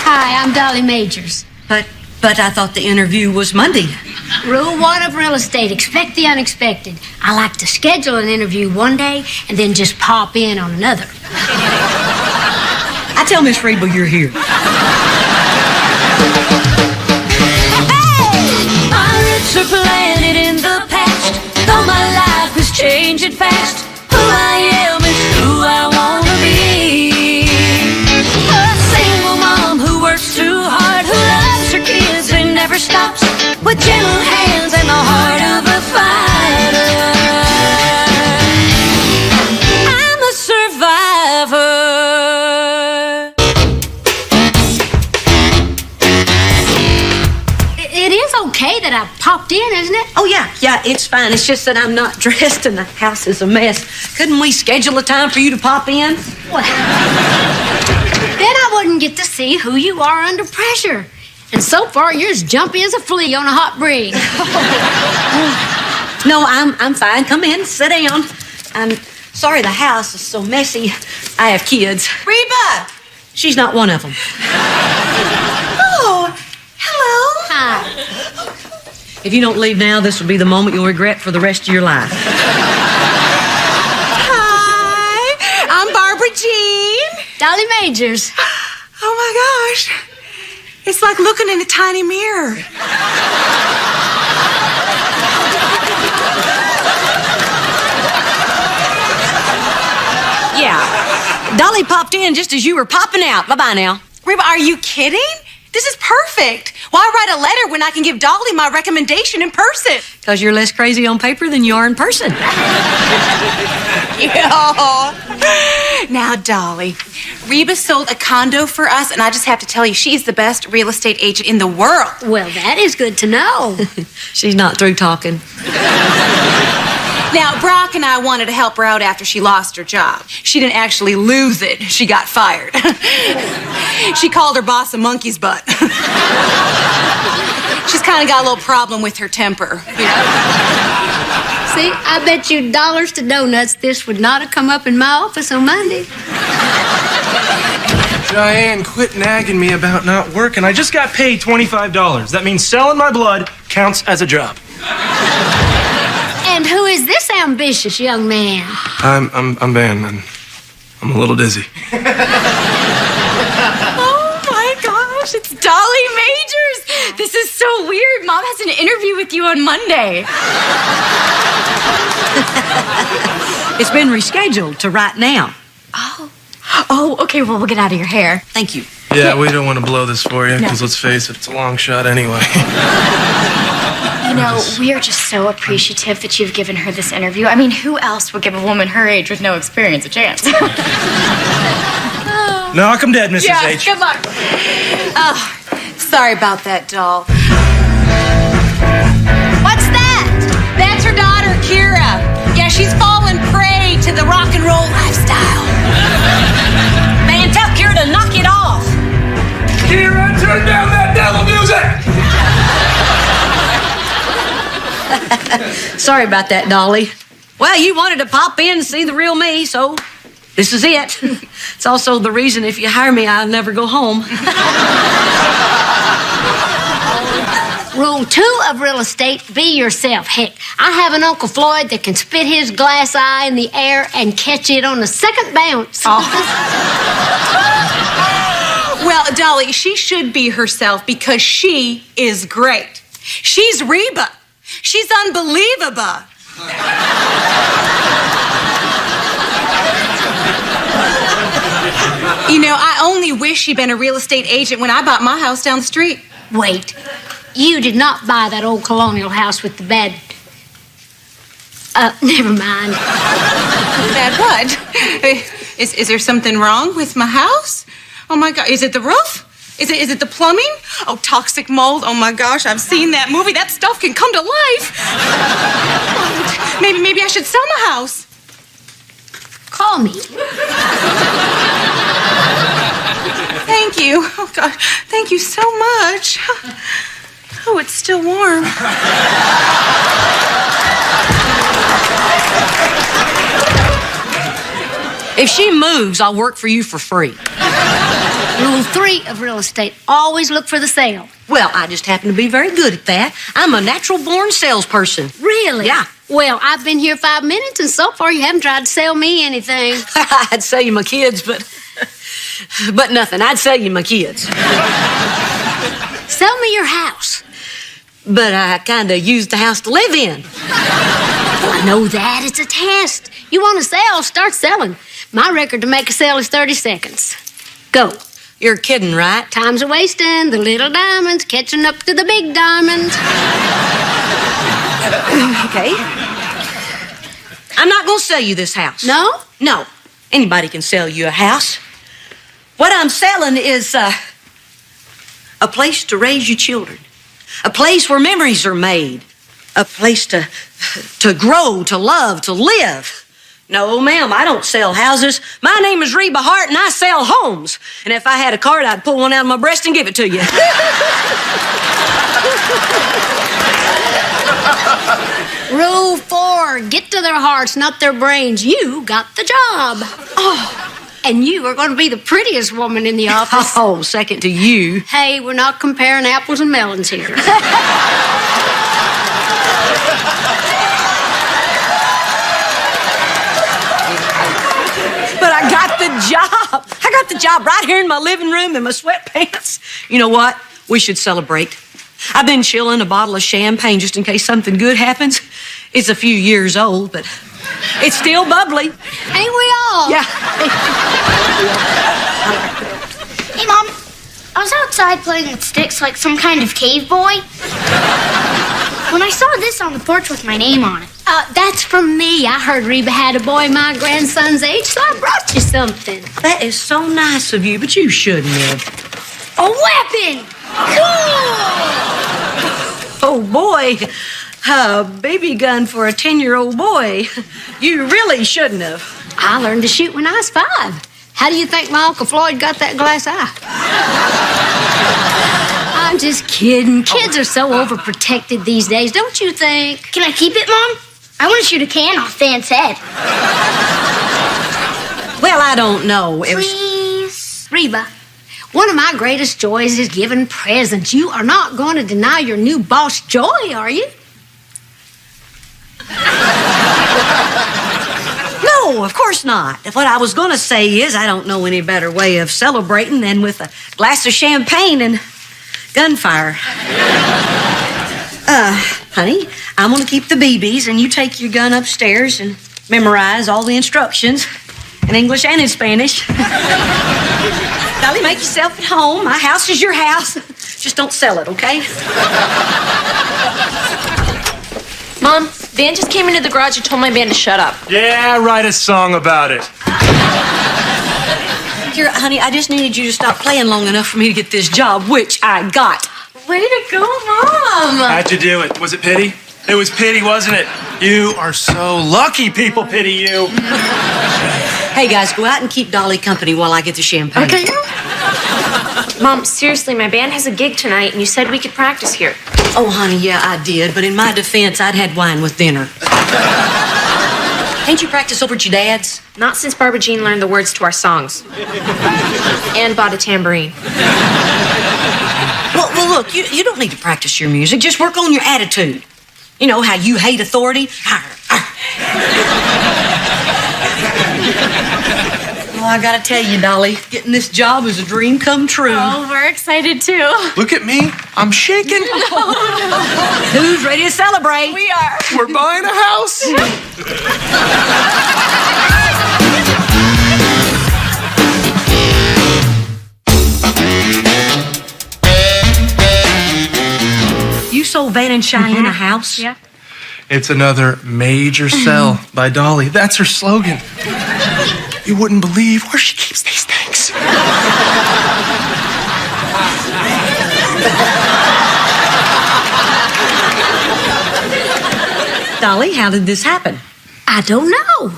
Hi, I'm Dolly Majors. But I thought the interview was Monday. Rule 1 of real estate, expect the unexpected. I like to schedule an interview one day and then just pop in on another. I tell Miss Reba you're here. My roots are planted in the past, though my life is changing fast. Who I am is who I wanna be. A single mom who works too hard, who loves her kids and never stops, with gentle hands and the heart of a fighter. I'm a survivor. It is okay that I popped in, isn't it? Oh, yeah, it's fine. It's just that I'm not dressed and the house is a mess. Couldn't we schedule a time for you to pop in? Well, then I wouldn't get to see who you are under pressure. And so far, you're as jumpy as a flea on a hot breeze. No, I'm fine. Come in, sit down. I'm sorry the house is so messy. I have kids. Reba! She's not one of them. Oh, hello. Hi. If you don't leave now, this will be the moment you'll regret for the rest of your life. Hi, I'm Barbara Jean. Dolly Majors. Oh my gosh. It's like looking in a tiny mirror. Yeah. Dolly popped in just as you were popping out. Bye-bye now. Reba, are you kidding? This is perfect. Why write a letter when I can give Dolly my recommendation in person? Because you're less crazy on paper than you are in person. Now, Dolly, Reba sold a condo for us, and I just have to tell you, she is the best real estate agent in the world. Well, that is good to know. She's not through talking. Now, Brock and I wanted to help her out after she lost her job. She didn't actually lose it. She got fired. She called her boss a monkey's butt. She's kind of got a little problem with her temper, you know? See, I bet you dollars to donuts this would not have come up in my office on Monday. Cheyenne, quit nagging me about not working. I just got paid $25. That means selling my blood counts as a job. And who is this ambitious young man? I'm Ben, and I'm a little dizzy. Oh my gosh, it's Dolly Majors. This is so weird. Mom has an interview with you on Monday. It's been rescheduled to right now. Oh, okay, well, we'll get out of your hair. Thank you. Yeah, we don't want to blow this for you, because let's face it, it's a long shot anyway. You know, we are just so appreciative that you've given her this interview. I mean, who else would give a woman her age with no experience a chance? Knock 'em dead, Mrs. H. Good luck. Oh, sorry about that, doll. What's that? That's her daughter, Kira. Yeah, she's fallen prey to the rock and roll lifestyle. Man, tell Kira to knock it off. Kira, turn down that devil music! Sorry about that, Dolly. Well, you wanted to pop in and see the real me, so this is it. It's also the reason if you hire me, I'll never go home. Rule 2 of real estate, be yourself. Heck, I have an Uncle Floyd that can spit his glass eye in the air and catch it on the second bounce. Well, Dolly, she should be herself because she is great. She's Reba. She's unbelievable. You know, I only wish she'd been a real estate agent when I bought my house down the street. Wait, you did not buy that old colonial house with the bad... never mind. Bad what? Is there something wrong with my house? Oh my God, is it the roof? Is it the plumbing? Oh, toxic mold. Oh my gosh, I've seen that movie. That stuff can come to life. Maybe I should sell my house. Call me. Thank you. Oh God, thank you so much. Oh, it's still warm. If she moves, I'll work for you for free. Rule 3 of real estate, always look for the sale. Well, I just happen to be very good at that. I'm a natural-born salesperson. Really? Yeah. Well, I've been here 5 minutes, and so far you haven't tried to sell me anything. I'd sell you my kids, but nothing. I'd sell you my kids. Sell me your house. But I kind of used the house to live in. I know that. It's a test. You want to sell, start selling. My record to make a sale is 30 seconds. Go. You're kidding, right? Time's a wasting. The little diamond's catching up to the big diamond. Okay. I'm not going to sell you this house. No? No. Anybody can sell you a house. What I'm selling is a place to raise your children. A place where memories are made. A place to grow, to love, to live. No, ma'am, I don't sell houses. My name is Reba Hart, and I sell homes. And if I had a card, I'd pull one out of my breast and give it to you. Rule 4, get to their hearts, not their brains. You got the job. Oh, and you are going to be the prettiest woman in the office. Oh, second to you. Hey, we're not comparing apples and melons here. But I got the job. I got the job right here in my living room in my sweatpants. You know what? We should celebrate. I've been chilling a bottle of champagne just in case something good happens. It's a few years old, but it's still bubbly. Ain't we all? Yeah. Hey, Mom. I was outside playing with sticks like some kind of cave boy. When I saw this on the porch with my name on it. That's from me. I heard Reba had a boy my grandson's age, so I brought you something. That is so nice of you, but you shouldn't have. A weapon! Oh, boy. A BB gun for a 10-year-old boy. You really shouldn't have. I learned to shoot when I was 5. How do you think my Uncle Floyd got that glass eye? I'm just kidding. Kids are so overprotected these days, don't you think? Can I keep it, Mom? I want to shoot a can off Dan's head. Well, I don't know. Please? Reba, One of my greatest joys is giving presents. You are not going to deny your new boss joy, are you? No, of course not. What I was going to say is I don't know any better way of celebrating than with a glass of champagne and gunfire. Honey, I'm going to keep the BBs, and you take your gun upstairs and memorize all the instructions in English and in Spanish. Dolly, make yourself at home. My house is your house. Just don't sell it, okay? Mom, Van just came into the garage and told my band to shut up. Yeah, write a song about it. Here, honey, I just needed you to stop playing long enough for me to get this job, which I got. Way to go, Mom! How'd you do it? Was it pity? It was pity, wasn't it? You are so lucky people pity you. Hey, guys, go out and keep Dolly company while I get the champagne. Okay. Mom, seriously, my band has a gig tonight, and you said we could practice here. Oh, honey, yeah, I did. But in my defense, I'd had wine with dinner. Can't you practice over at your dad's? Not since Barbara Jean learned the words to our songs. And bought a tambourine. Well, look, you don't need to practice your music. Just work on your attitude. You know how you hate authority? Well, I gotta tell you, Dolly, getting this job is a dream come true. Oh, we're excited too. Look at me. I'm shaking. Who's ready to celebrate? We are. We're buying a house. You sold Van and Cheyenne a house? Yeah. It's another major sell by Dolly. That's her slogan. You wouldn't believe where she keeps these things. Dolly, how did this happen? I don't know.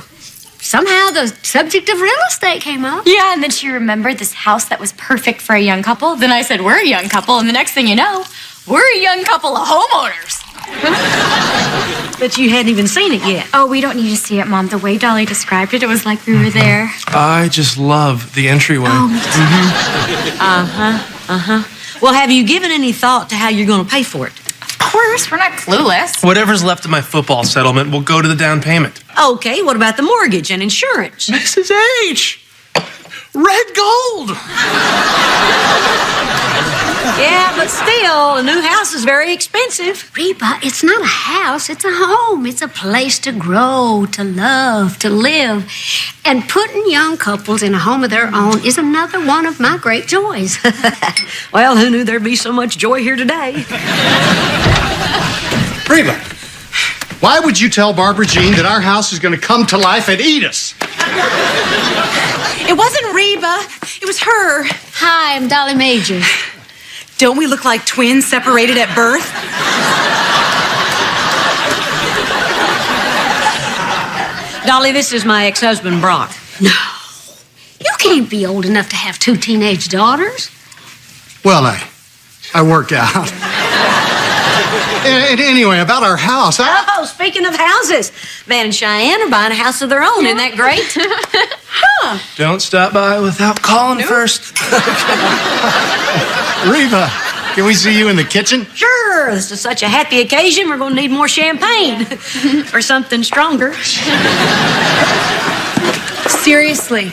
Somehow the subject of real estate came up. Yeah, and then she remembered this house that was perfect for a young couple. Then I said, we're a young couple, and the next thing you know, we're a young couple of homeowners. But you hadn't even seen it yet. Oh, we don't need to see it, Mom. The way Dolly described it, it was like we were there. I just love the entryway. Oh, me too. Well, have you given any thought to how you're going to pay for it? Of course, we're not clueless. Whatever's left of my football settlement will go to the down payment. Okay, what about the mortgage and insurance? Mrs. H! Red gold! Yeah, but still, a new house is very expensive. Reba, it's not a house, it's a home. It's a place to grow, to love, to live. And putting young couples in a home of their own is another one of my great joys. Well, who knew there'd be so much joy here today? Reba, why would you tell Barbara Jean that our house is going to come to life and eat us? It wasn't Reba. It was her. Hi, I'm Dolly Major. Don't we look like twins separated at birth? Dolly, this is my ex-husband, Brock. No, you can't be old enough to have 2 teenage daughters. Well, I work out. Anyway, about our house. Oh, speaking of houses, Van and Cheyenne are buying a house of their own. Isn't that great? Don't stop by without calling first. Reba, can we see you in the kitchen? Sure. This is such a happy occasion. We're going to need more champagne or something stronger. Seriously,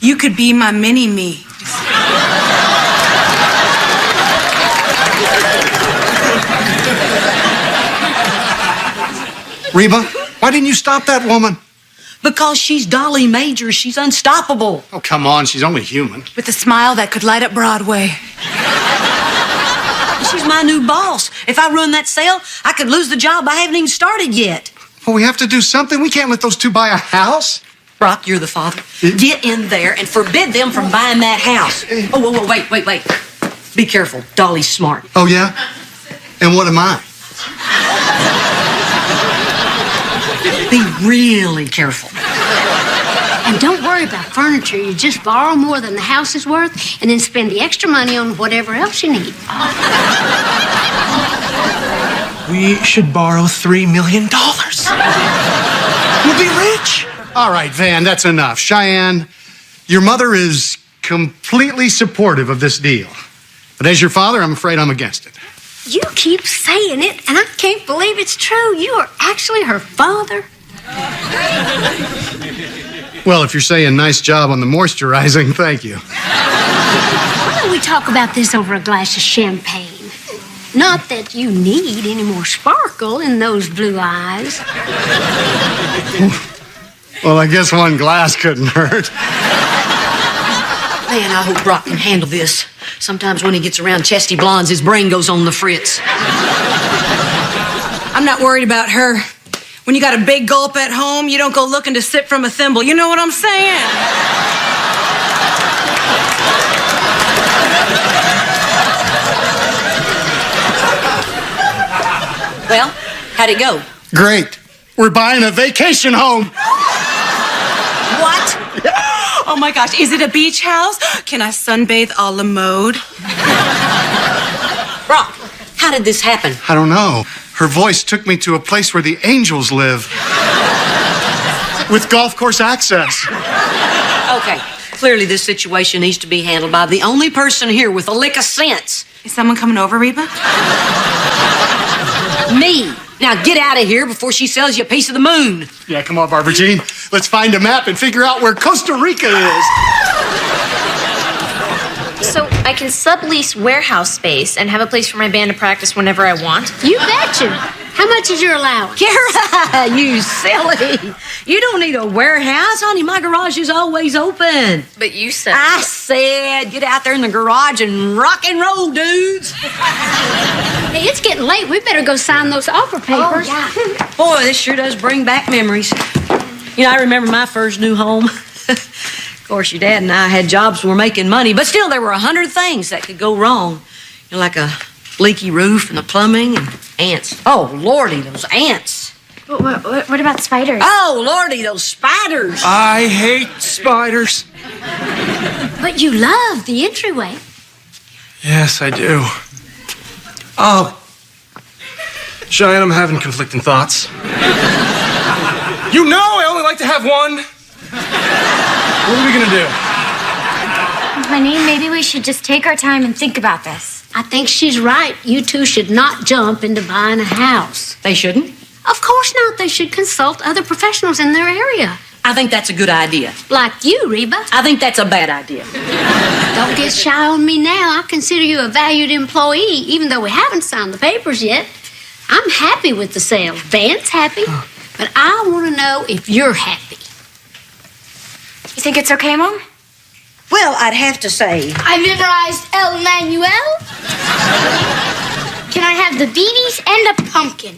you could be my mini-me. Reba, why didn't you stop that woman? Because she's Dolly Major. She's unstoppable. Oh, come on. She's only human. With a smile that could light up Broadway. She's my new boss. If I run that sale, I could lose the job I haven't even started yet. Well, we have to do something. We can't let those two buy a house. Brock, you're the father. Get in there and forbid them from buying that house. Oh, whoa, wait. Be careful. Dolly's smart. Oh, yeah? And what am I? Be really careful. And don't worry about furniture. You just borrow more than the house is worth and then spend the extra money on whatever else you need. We should borrow $3 million. We'll be rich. All right, Van, that's enough. Cheyenne, your mother is completely supportive of this deal. But as your father, I'm afraid I'm against it. You keep saying it, and I can't believe it's true. You are actually her father. Well, if you're saying nice job on the moisturizing, thank you. Why don't we talk about this over a glass of champagne? Not that you need any more sparkle in those blue eyes. Well, I guess one glass couldn't hurt. Man, I hope Brock can handle this. Sometimes when he gets around chesty blondes, his brain goes on the fritz. I'm not worried about her. When you got a big gulp at home, you don't go looking to sip from a thimble. You know what I'm saying? Well, how'd it go? Great. We're buying a vacation home. What? Oh my gosh, is it a beach house? Can I sunbathe a la mode? Brock, how did this happen? I don't know. Her voice took me to a place where the angels live. With golf course access. Okay, clearly this situation needs to be handled by the only person here with a lick of sense. Is someone coming over, Reba? Me. Now get out of here before she sells you a piece of the moon. Yeah, come on, Barbara Jean. Let's find a map and figure out where Costa Rica is. So I can sublease warehouse space and have a place for my band to practice whenever I want. You betcha. How much is your allowance? Kara, you silly. You don't need a warehouse, honey. My garage is always open. But you said... I said get out there in the garage and rock and roll, dudes. Hey, it's getting late. We better go sign those offer papers. Oh, yeah. Boy, this sure does bring back memories. You know, I remember my first new home. Of course, your dad and I had jobs who were making money, but still there were 100 things that could go wrong. You know, like a leaky roof and the plumbing and ants. Oh, Lordy, those ants. What about spiders? Oh, Lordy, those spiders. I hate spiders. But you love the entryway. Yes, I do. Oh, Cheyenne, I'm having conflicting thoughts. You know I only like to have one. What are we gonna do? Honey, maybe we should just take our time and think about this. I think she's right. You two should not jump into buying a house. They shouldn't? Of course not. They should consult other professionals in their area. I think that's a good idea. Like you, Reba. I think that's a bad idea. Don't get shy on me now. I consider you a valued employee, even though we haven't signed the papers yet. I'm happy with the sale. Van's happy. But I want to know if you're happy. You think it's okay, Mom? Well, I'd have to say... I memorized El Manuel. Can I have the beanies and a pumpkin?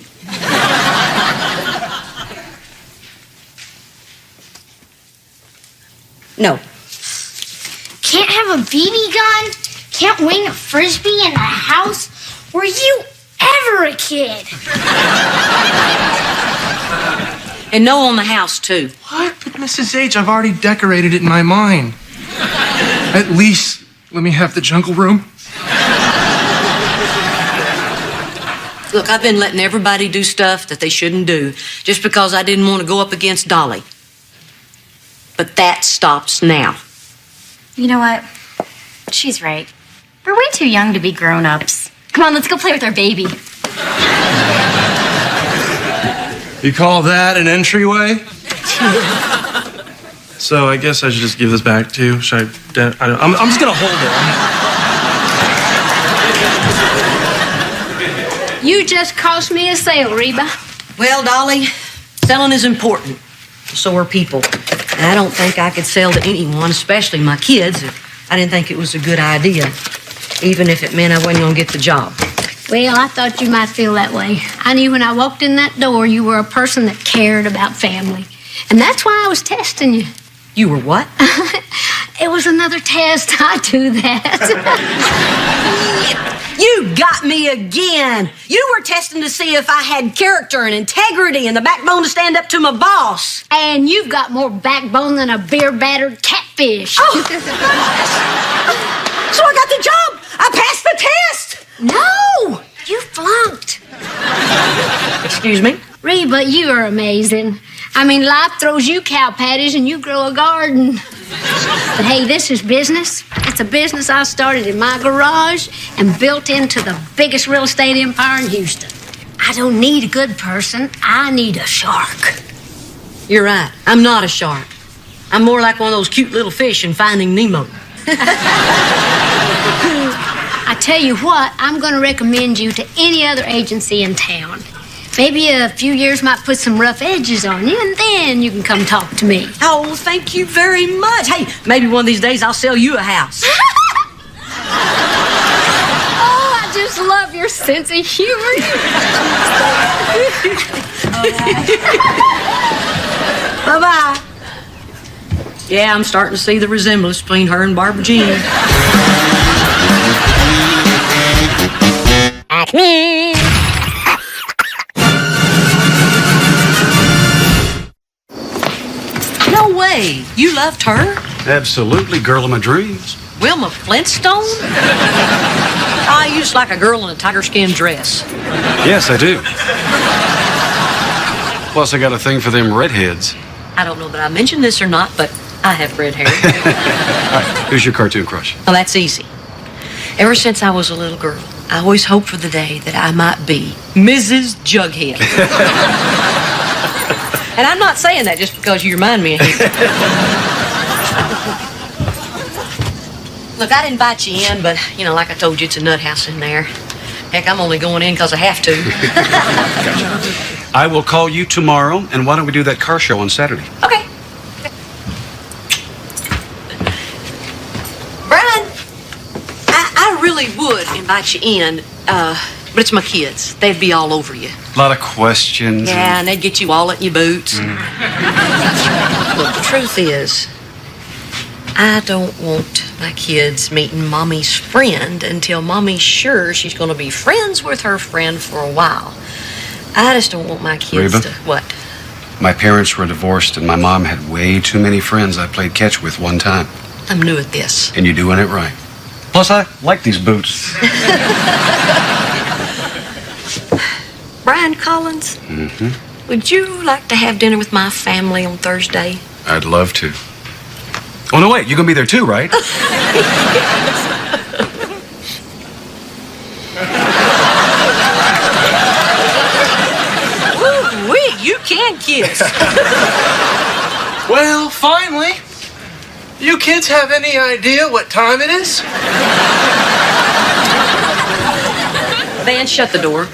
No. Can't have a BB gun? Can't wing a frisbee in the house? Were you ever a kid? And no on the house, too. What? But Mrs. H, I've already decorated it in my mind. At least let me have the jungle room. Look, I've been letting everybody do stuff that they shouldn't do just because I didn't want to go up against Dolly. But that stops now. You know what? She's right. We're way too young to be grown-ups. Come on, let's go play with our baby. You call that an entryway? So I guess I should just give this back to you. Should I'm just gonna hold it. You just cost me a sale, Reba. Well, Dolly, selling is important. So are people. And I don't think I could sell to anyone, especially my kids, if I didn't think it was a good idea, even if it meant I wasn't going to get the job. Well, I thought you might feel that way. I knew when I walked in that door you were a person that cared about family. And that's why I was testing you. You were what? It was another test. I do that. You got me again. You were testing to see if I had character and integrity and the backbone to stand up to my boss. And you've got more backbone than a beer-battered catfish. Oh. So I got the job. I passed the test. No, you flunked. Excuse me? Reba, you are amazing. I mean, life throws you cow patties and you grow a garden. But hey, this is business. It's a business I started in my garage and built into the biggest real estate empire in Houston. I don't need a good person. I need a shark. You're right. I'm not a shark. I'm more like one of those cute little fish in Finding Nemo. I tell you what, I'm going to recommend you to any other agency in town. Maybe a few years might put some rough edges on you, and then you can come talk to me. Oh, thank you very much. Hey, maybe one of these days I'll sell you a house. Oh, I just love your sense of humor. Bye-bye. Yeah, I'm starting to see the resemblance between her and Barbara Jean. No way. You loved her? Absolutely, girl of my dreams. Wilma Flintstone? I used like a girl in a tiger skin dress. Yes, I do. Plus, I got a thing for them redheads. I don't know that I mentioned this or not, but I have red hair. All right, who's your cartoon crush? Well, that's easy. Ever since I was a little girl, I always hoped for the day that I might be Mrs. Jughead. And I'm not saying that just because you remind me of him. Look, I'd invite you in, but, you know, like I told you, it's a nut house in there. Heck, I'm only going in because I have to. Gotcha. I will call you tomorrow, and why don't we do that car show on Saturday? Okay. Brian, I really would invite you in, but it's my kids. They'd be all over you. A lot of questions. Yeah, and they'd get you all in your boots. Look, the truth is, I don't want my kids meeting Mommy's friend until Mommy's sure she's going to be friends with her friend for a while. I just don't want my kids Reba? to... What? My parents were divorced, and my mom had way too many friends I played catch with one time. I'm new at this. And you're doing it right. Plus, I like these boots. Brian Collins, would you like to have dinner with my family on Thursday? I'd love to. Oh, no, wait. You're going to be there too, right? Woo-wee, you can kiss. Well, finally. You kids have any idea what time it is? Van, shut the door.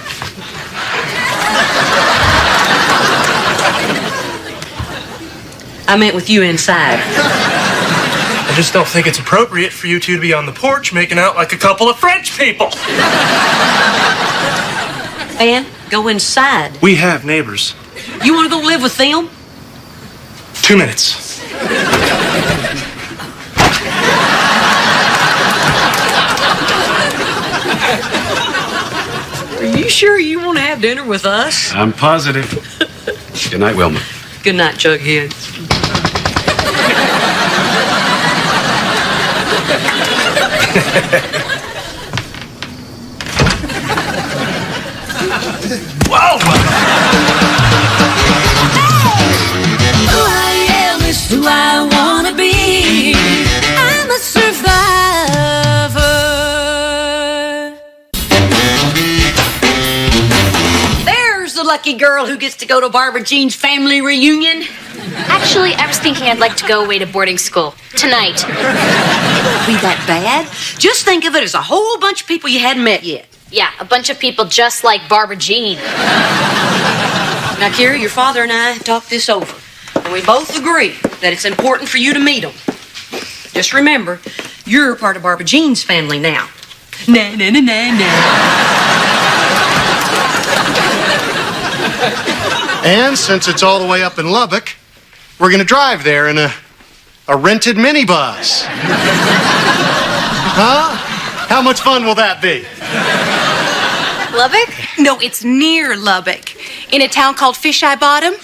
I meant with you inside. I just don't think it's appropriate for you two to be on the porch making out like a couple of French people. Van, go inside. We have neighbors. You want to go live with them? 2 minutes. Are you sure you want to have dinner with us? I'm positive. Good night, Wilma. Good night, Jughead. Whoa! Who I am is who I wanna be. I'm a survivor. There's the lucky girl who gets to go to Barbara Jean's family reunion. Actually, I was thinking I'd like to go away to boarding school tonight. It won't be that bad. Just think of it as a whole bunch of people you hadn't met yet. Yeah, a bunch of people just like Barbara Jean. Now, Kira, your father and I talked this over, and we both agree that it's important for you to meet them. Just remember, you're part of Barbara Jean's family now. Na na na na na. And since it's all the way up in Lubbock, we're going to drive there in a rented minibus. Huh? How much fun will that be? Lubbock? No, it's near Lubbock, in a town called Fisheye Bottom.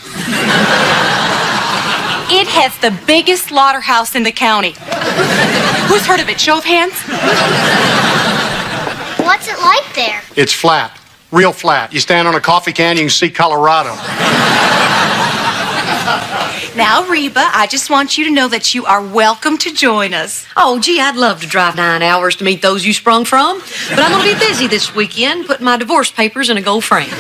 It has the biggest slaughterhouse in the county. Who's heard of it? Show of hands. What's it like there? It's flat. Real flat. You stand on a coffee can, you can see Colorado. Now, Reba, I just want you to know that you are welcome to join us. Oh, gee, I'd love to drive 9 hours to meet those you sprung from. But I'm going to be busy this weekend putting my divorce papers in a gold frame.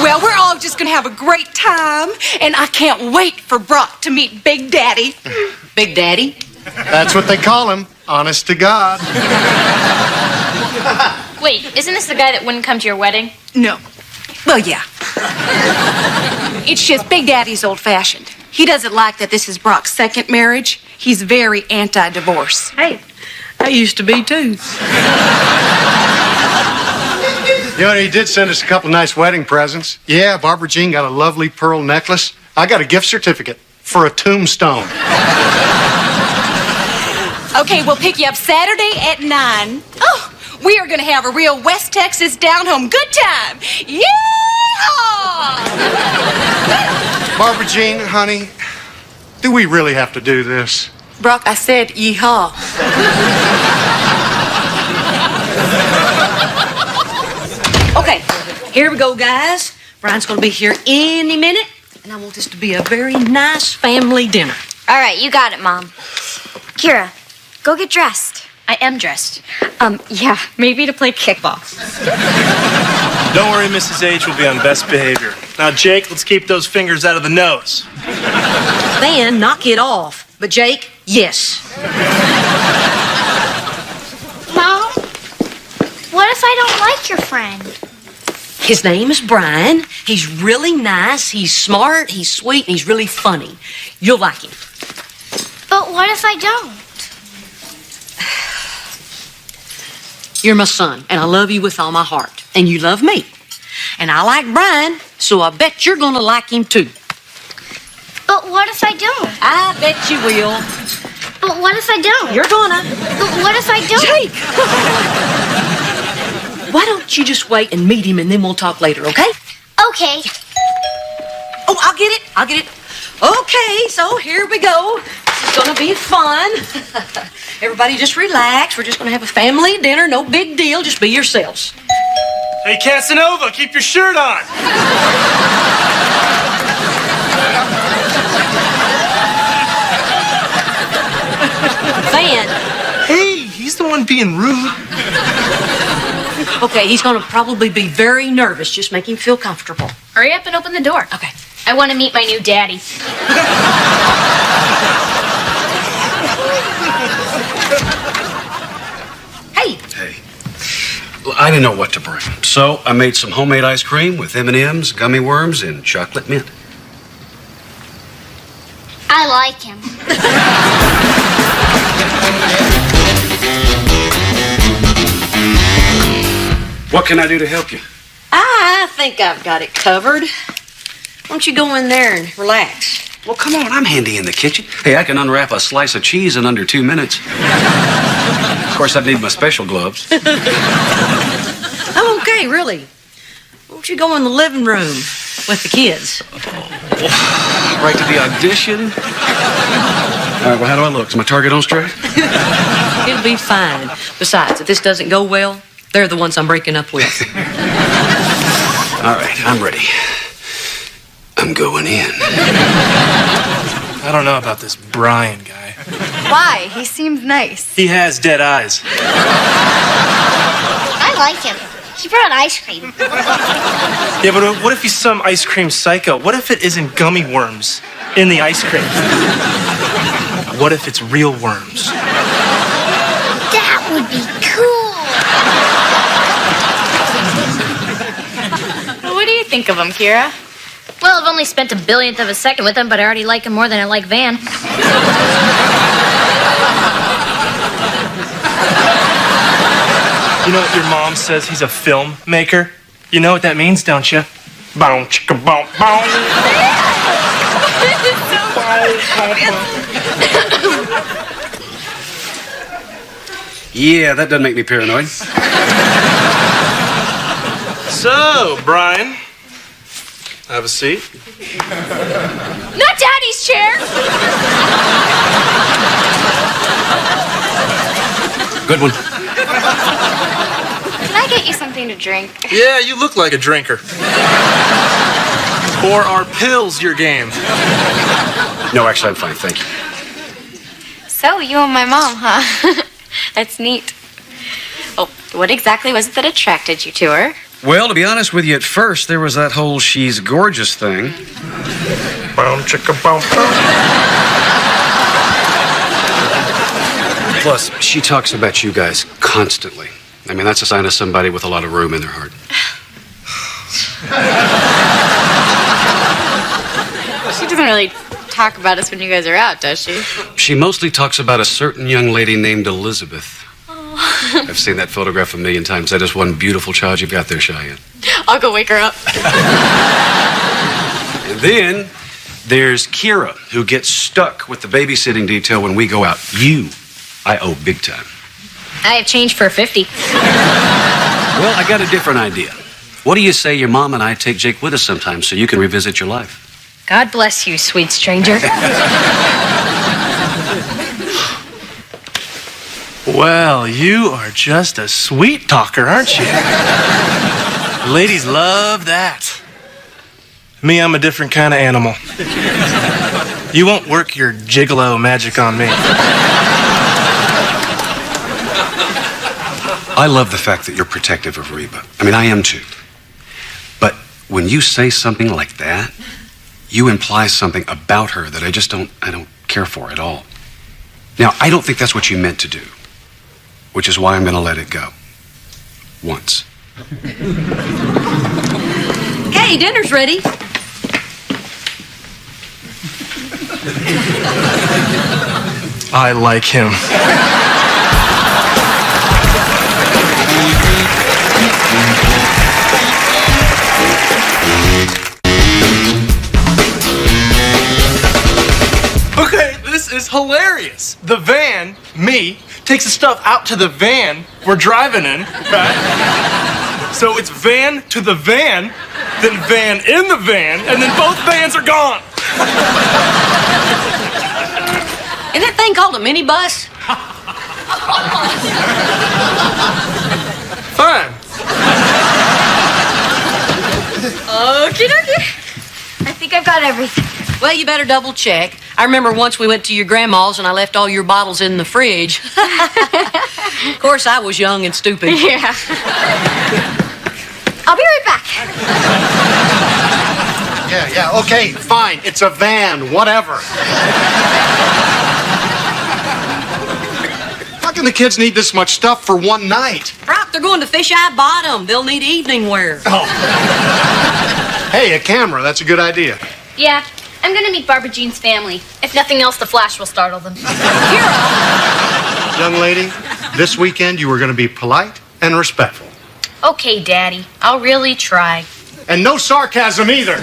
Well, we're all just going to have a great time, and I can't wait for Brock to meet Big Daddy. Big Daddy? That's what they call him, honest to God. Wait, isn't this the guy that wouldn't come to your wedding? No. Well, yeah. It's just Big Daddy's old-fashioned. He doesn't like that this is Brock's second marriage. He's very anti-divorce. Hey, I used to be too. You know, he did send us a couple nice wedding presents. Yeah, Barbara Jean got a lovely pearl necklace. I got a gift certificate for a tombstone. Okay, we'll pick you up Saturday at 9. Oh, we are going to have a real West Texas down-home good time. Yeehaw! Barbara Jean, honey, do we really have to do this? Brock, I said yeehaw. Okay, here we go, guys. Brian's going to be here any minute, and I want this to be a very nice family dinner. All right, you got it, Mom. Kira, go get dressed. I am dressed. Yeah, maybe to play kickball. Don't worry, Mrs. H will be on best behavior. Now, Jake, let's keep those fingers out of the nose. Van, knock it off. But Jake, yes. Mom, what if I don't like your friend? His name is Brian. He's really nice. He's smart. He's sweet. And he's really funny. You'll like him. But what if I don't? You're my son, and I love you with all my heart. And you love me. And I like Brian, so I bet you're going to like him too. But what if I don't? I bet you will. But what if I don't? You're gonna. But what if I don't? Jake! Why don't you just wait and meet him, and then we'll talk later, okay? Okay. Oh, I'll get it. Okay, so here we go. This is gonna be fun. Everybody just relax. We're just gonna have a family dinner. No big deal. Just be yourselves. Hey, Casanova, keep your shirt on. Van. Hey, he's the one being rude. Okay, he's gonna probably be very nervous. Just make him feel comfortable. Hurry up and open the door. Okay. I want to meet my new daddy. Hey. Hey. Well, I didn't know what to bring, so I made some homemade ice cream with M&Ms, gummy worms, and chocolate mint. I like him. What can I do to help you? I think I've got it covered. Why don't you go in there and relax? Well, come on, I'm handy in the kitchen. Hey, I can unwrap a slice of cheese in under 2 minutes. Of course, I'd need my special gloves. I'm okay, really. Why don't you go in the living room with the kids? Right to the audition? All right, well, how do I look? Is my target on straight? It'll be fine. Besides, if this doesn't go well, they're the ones I'm breaking up with. All right, I'm ready. I'm going in. I don't know about this Brian guy. Why? He seems nice. He has dead eyes. I like him. He brought ice cream. Yeah, but what if he's some ice cream psycho? What if it isn't gummy worms in the ice cream? What if it's real worms? That would be cool. What do you think of him, Kira? Well, I've only spent a billionth of a second with him, but I already like him more than I like Van. You know what your mom says he's a filmmaker? You know what that means, don't you? Bow, chicka, bow, bow. Yeah, that doesn't make me paranoid. So, Brian, have a seat. Not Daddy's chair! Good one. Can I get you something to drink? Yeah, you look like a drinker. Or are pills your game? No, actually, I'm fine, thank you. So, you and my mom, huh? That's neat. Oh, what exactly was it that attracted you to her? Well, to be honest with you, at first, there was that whole she's gorgeous thing. Boom, chicka, boom, boom. Plus, she talks about you guys constantly. I mean, that's a sign of somebody with a lot of room in their heart. She doesn't really talk about us when you guys are out, does she? She mostly talks about a certain young lady named Elizabeth. I've seen that photograph a million times. That is one beautiful child you've got there, Cheyenne. I'll go wake her up. And then there's Kira, who gets stuck with the babysitting detail when we go out. You, I owe big time. I have change for 50. Well, I got a different idea. What do you say your mom and I take Jake with us sometime so you can revisit your life? God bless you, sweet stranger. Well, you are just a sweet talker, aren't you? Ladies love that. Me, I'm a different kind of animal. You won't work your gigolo magic on me. I love the fact that you're protective of Reba. I mean, I am too. But when you say something like that, you imply something about her that I don't care for at all. Now, I don't think that's what you meant to do, which is why I'm going to let it go. Once. Okay, dinner's ready. I like him. Okay, this is hilarious. The van, me, takes the stuff out to the van we're driving in, right? So it's van to the van, then van in the van, and then both vans are gone. Isn't that thing called a minibus? Fine. Okie dokie. I think I've got everything. Well, you better double check. I remember once we went to your grandma's and I left all your bottles in the fridge. Of course, I was young and stupid. Yeah. I'll be right back. Yeah, okay, fine. It's a van, whatever. How can the kids need this much stuff for one night? Brock, they're going to Fish Eye Bottom. They'll need evening wear. Oh. Hey, a camera. That's a good idea. Yeah, I'm gonna meet Barbara Jean's family. If nothing else, the flash will startle them. Young lady, this weekend you are going to be polite and respectful. Okay, Daddy, I'll really try. And no sarcasm either.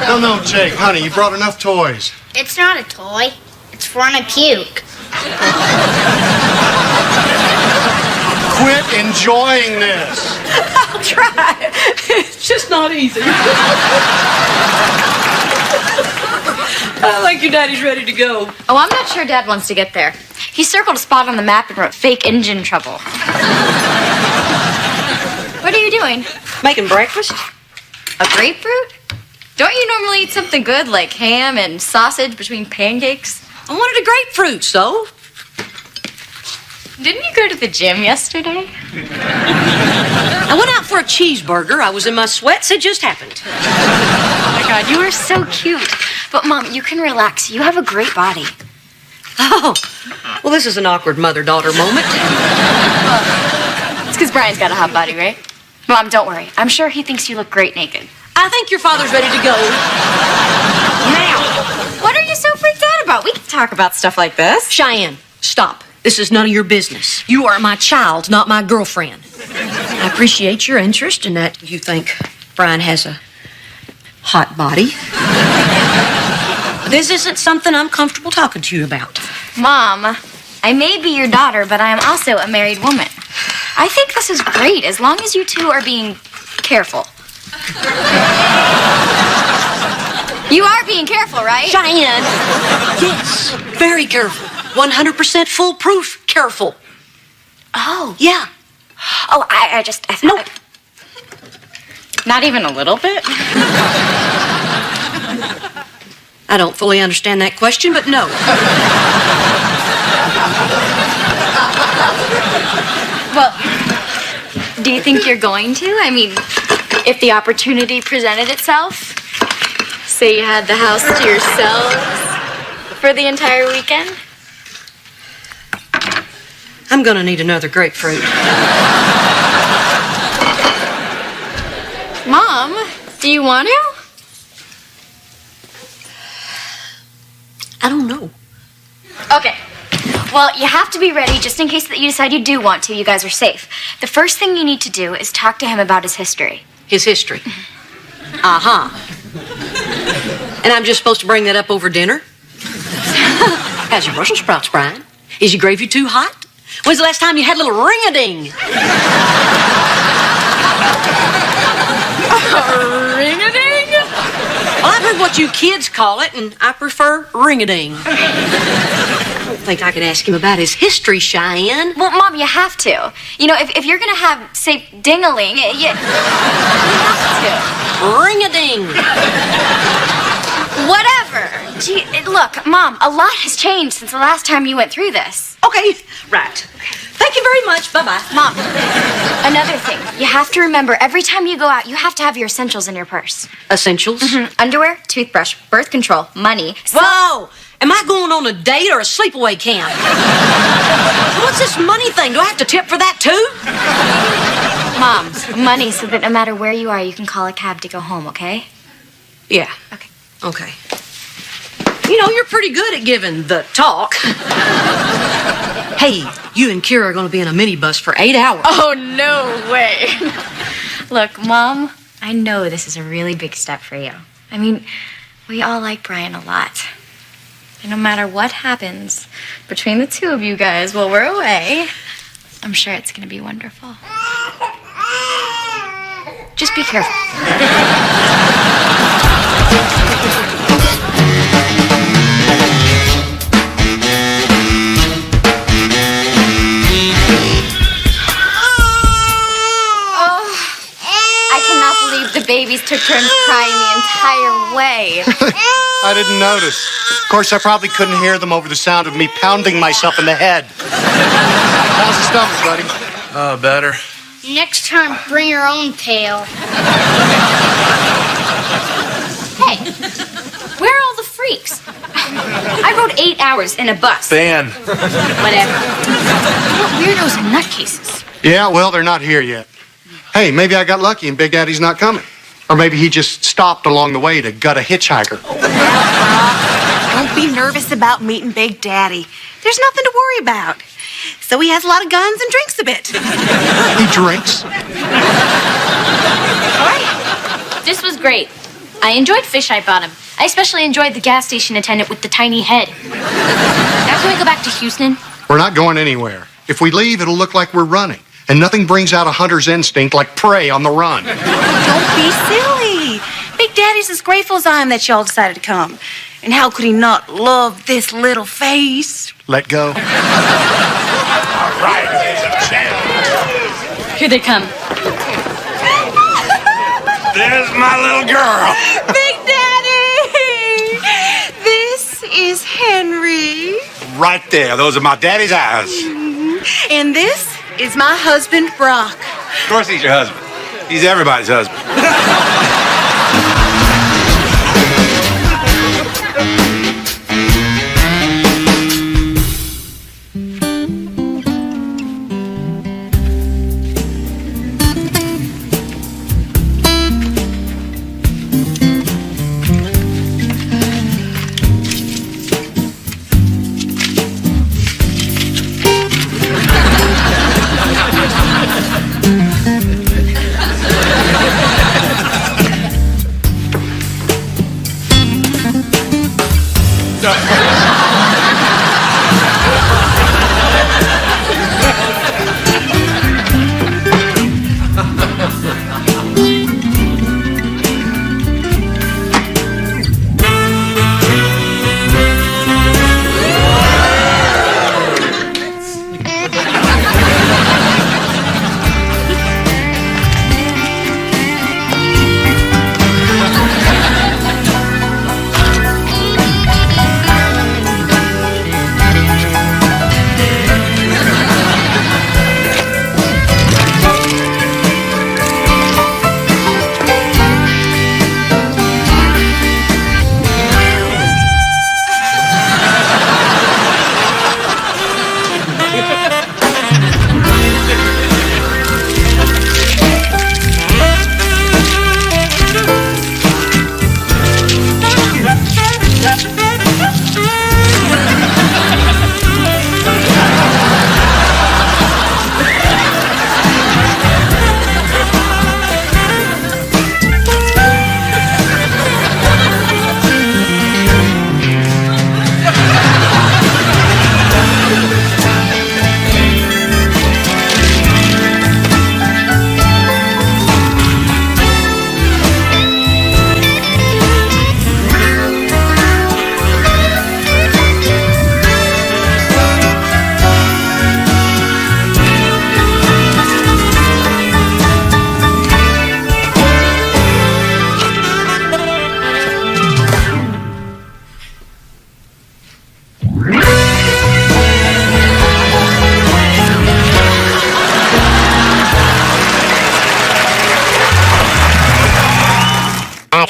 No, Jake, honey, you brought enough toys. It's not a toy. It's for when I puke. Quit enjoying this. I'll try. It's just not easy. I think your daddy's ready to go. Oh, I'm not sure Dad wants to get there. He circled a spot on the map and wrote fake engine trouble. What are you doing? Making breakfast? A grapefruit? Don't you normally eat something good like ham and sausage between pancakes? I wanted a grapefruit, so. Didn't you go to the gym yesterday? I went out for a cheeseburger. I was in my sweats. It just happened. Oh my God, you are so cute. But Mom, you can relax. You have a great body. Oh, well, this is an awkward mother-daughter moment. It's because Brian's got a hot body, right? Mom, don't worry. I'm sure he thinks you look great naked. I think your father's ready to go. Now, what are you so freaked out about? We can talk about stuff like this. Cheyenne, stop. This is none of your business. You are my child, not my girlfriend. I appreciate your interest in that you think Brian has a hot body. This isn't something I'm comfortable talking to you about. Mom, I may be your daughter, but I am also a married woman. I think this is great as long as you two are being careful. You are being careful, right? Cheyenne, yes, very careful. 100% foolproof careful. Oh. Yeah. Oh, I thought... Nope. Not even a little bit? I don't fully understand that question, but no. Well, do you think you're going to? I mean, if the opportunity presented itself, say you had the house to yourselves for the entire weekend? I'm gonna need another grapefruit. Mom, do you want to? I don't know. Okay. Well, you have to be ready just in case that you decide you do want to. You guys are safe. The first thing you need to do is talk to him about his history. His history? Uh-huh. And I'm just supposed to bring that up over dinner? How's your Brussels sprouts, Brian? Is your gravy too hot? When's the last time you had a little ring-a-ding? Ring-a-ding? Well, I've heard what you kids call it, and I prefer ring-a-ding. I don't think I could ask him about his history, Cheyenne. Well, Mom, you have to. You know, if you're going to have, say, ding-a-ling, you have to. Ring-a-ding. Whatever. Gee, look, Mom, a lot has changed since the last time you went through this. Okay, right. Thank you very much. Bye-bye. Mom, another thing. You have to remember, every time you go out, you have to have your essentials in your purse. Essentials? Mm-hmm. Underwear, toothbrush, birth control, money. Whoa! Am I going on a date or a sleepaway camp? What's this money thing? Do I have to tip for that, too? Mom, money so that no matter where you are, you can call a cab to go home, okay? Yeah. Okay. Okay. You know, you're pretty good at giving the talk. Hey, you and Kira are going to be in a minibus for 8 hours. Oh, no way. Look, Mom, I know this is a really big step for you. I mean, we all like Brian a lot. And no matter what happens between the two of you guys while we're away, I'm sure it's going to be wonderful. Just be careful. The babies took turns crying the entire way. I didn't notice. Of course, I probably couldn't hear them over the sound of me pounding myself in the head. How's the stomach, buddy? Oh, better. Next time, bring your own tail. Hey, where are all the freaks? I rode 8 hours in a bus. Van. Whatever. What weirdos and nutcases. Yeah, well, they're not here yet. Hey, maybe I got lucky and Big Daddy's not coming. Or maybe he just stopped along the way to gut a hitchhiker. Don't be nervous about meeting Big Daddy. There's nothing to worry about. So he has a lot of guns and drinks a bit. He drinks? All right. This was great. I enjoyed fish I bought him. I especially enjoyed the gas station attendant with the tiny head. Now can we go back to Houston? We're not going anywhere. If we leave, it'll look like we're running. And nothing brings out a hunter's instinct like prey on the run. Don't be silly. Big Daddy's as grateful as I am that y'all decided to come. And how could he not love this little face? Let go. All right, Here they come. there's my little girl. Big Daddy! This is Henry. Right there. Those are my daddy's eyes. And this is my husband, Brock. Of course he's your husband. He's everybody's husband.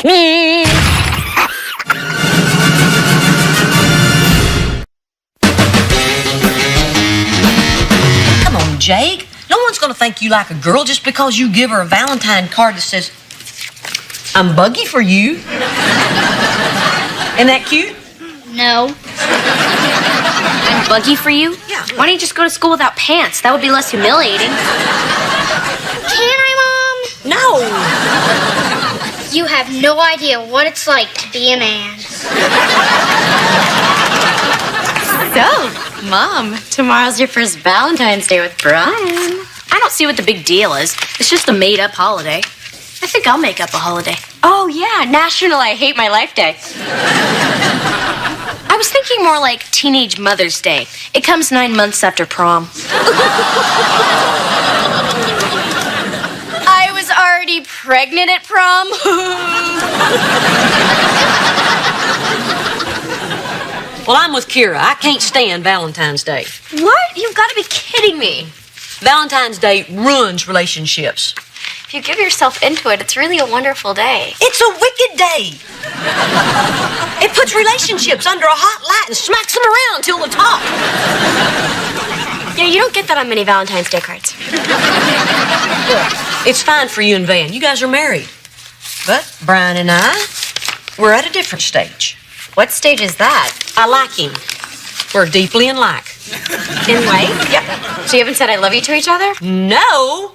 Come on, Jake. No one's gonna think you like a girl just because you give her a Valentine card that says, "I'm buggy for you." Isn't that cute? No. I'm buggy for you? Yeah. Why don't you just go to school without pants? That would be less humiliating. Can I, Mom? No. You have no idea what it's like to be a man. So, Mom, tomorrow's your first Valentine's Day with Brian. I don't see what the big deal is. It's just a made-up holiday. I think I'll make up a holiday. Oh, yeah, National I Hate My Life Day. I was thinking more like Teenage Mother's Day. It comes 9 months after prom. I was already pregnant at prom. Well, I'm with Kira. I can't stand Valentine's Day. What? You've got to be kidding me. Valentine's Day ruins relationships. If you give yourself into it, it's really a wonderful day. It's a wicked day. It puts relationships under a hot light and smacks them around till the top. Yeah, you don't get that on many Valentine's Day cards. Look, it's fine for you and Van. You guys are married. But Brian and I, we're at a different stage. What stage is that? I like him. We're deeply in like. In like? Yep. So you haven't said I love you to each other? No.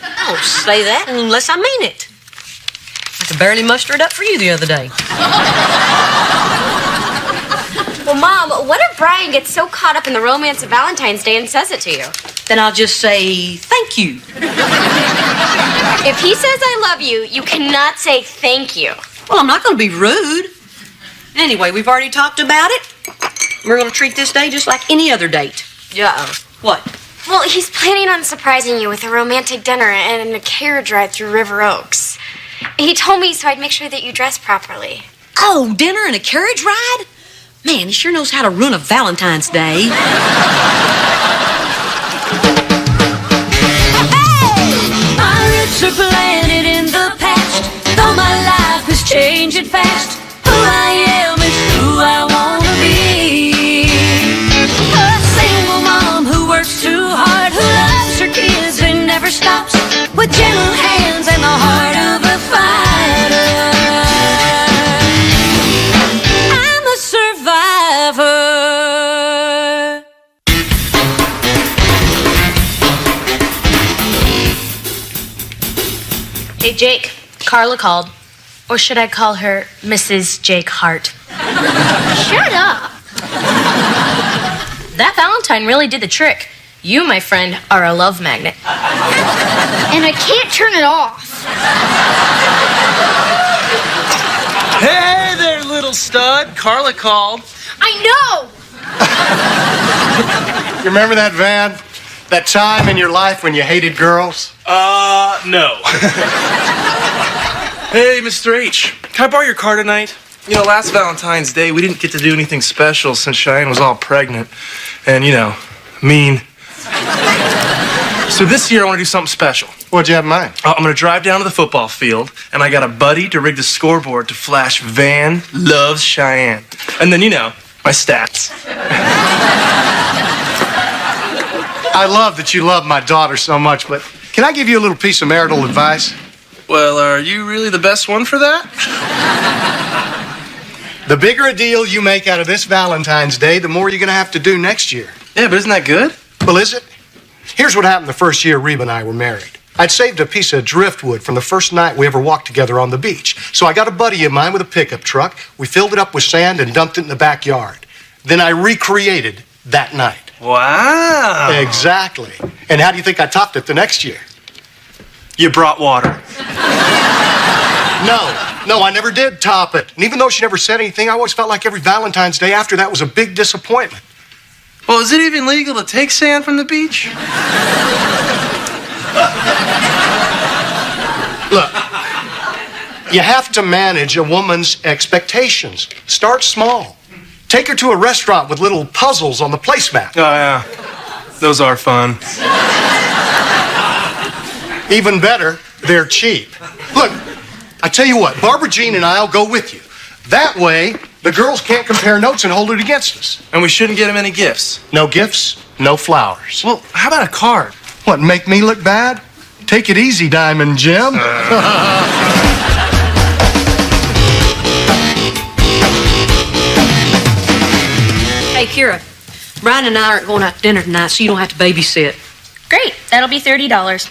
I don't say that unless I mean it. I could barely muster it up for you the other day. Well, Mom, what if Brian gets so caught up in the romance of Valentine's Day and says it to you? Then I'll just say thank you. If he says I love you, you cannot say thank you. Well, I'm not going to be rude. Anyway, we've already talked about it. We're going to treat this day just like any other date. Uh-oh. What? Well, he's planning on surprising you with a romantic dinner and a carriage ride through River Oaks. He told me so I'd make sure that you dress properly. Oh, dinner and a carriage ride? Man, he sure knows how to ruin a Valentine's Day. My roots are planted in the past, though my life is changing fast. Who I am is who I wanna be. A single mom who works too hard, who loves her kids and never stops, with gentle hands and the heart of a fighter. I'm a survivor. Hey, Jake. Carla called. Or should I call her Mrs. Jake Hart? Shut up. That Valentine really did the trick. You, my friend, are a love magnet. And I can't turn it off. Hey there, little stud. Carla called. I know. You remember that, Van? That time in your life when you hated girls? No. Hey, Mr. H, can I borrow your car tonight? You know, last Valentine's Day, we didn't get to do anything special since Cheyenne was all pregnant. And, you know, mean. So this year, I want to do something special. What'd you have in mind? I'm going to drive down to the football field, and I got a buddy to rig the scoreboard to flash Van loves Cheyenne. And then, you know, my stats. I love that you love my daughter so much, but can I give you a little piece of marital advice? Well, are you really the best one for that? The bigger a deal you make out of this Valentine's Day, the more you're going to have to do next year. Yeah, but isn't that good? Well, is it? Here's what happened the first year Reba and I were married. I'd saved a piece of driftwood from the first night we ever walked together on the beach. So I got a buddy of mine with a pickup truck. We filled it up with sand and dumped it in the backyard. Then I recreated that night. Wow. Exactly. And how do you think I topped it the next year? You brought water. No, I never did top it. And even though she never said anything, I always felt like every Valentine's Day after that was a big disappointment. Well, is it even legal to take sand from the beach? Look, you have to manage a woman's expectations. Start small. Take her to a restaurant with little puzzles on the placemat. Oh, yeah. Those are fun. Even better, they're cheap. Look, I tell you what, Barbara Jean and I'll go with you. That way, the girls can't compare notes and hold it against us. And we shouldn't get them any gifts. No gifts, no flowers. Well, how about a card? What, make me look bad? Take it easy, Diamond Jim. Hey, Kira, Brian and I aren't going out to dinner tonight, so you don't have to babysit. Great. That'll be $30.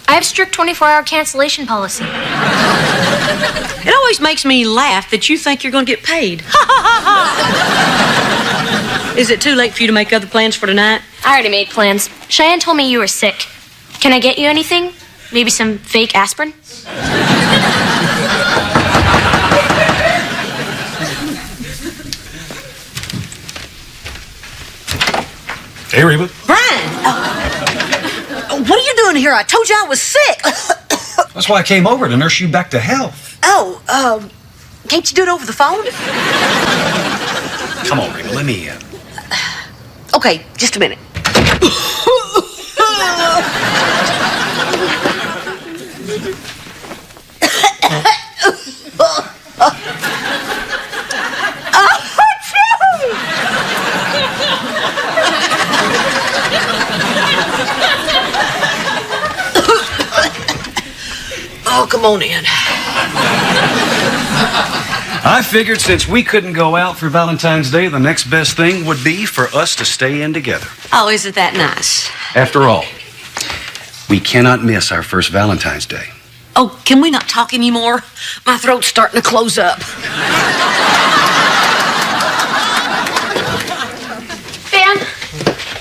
I have strict 24-hour cancellation policy. It always makes me laugh that you think you're going to get paid. Is it too late for you to make other plans for tonight? I already made plans. Cheyenne told me you were sick. Can I get you anything? Maybe some fake aspirin? Hey, Reba. Brian! What are you doing here? I told you I was sick. That's why I came over, to nurse you back to health. Can't you do it over the phone? Come on, Reba, let me in. Okay, just a minute. Oh, come on in. I figured since we couldn't go out for Valentine's Day, the next best thing would be for us to stay in together. Oh, isn't that nice? After all, we cannot miss our first Valentine's Day. Oh, can we not talk anymore? My throat's starting to close up. Ben,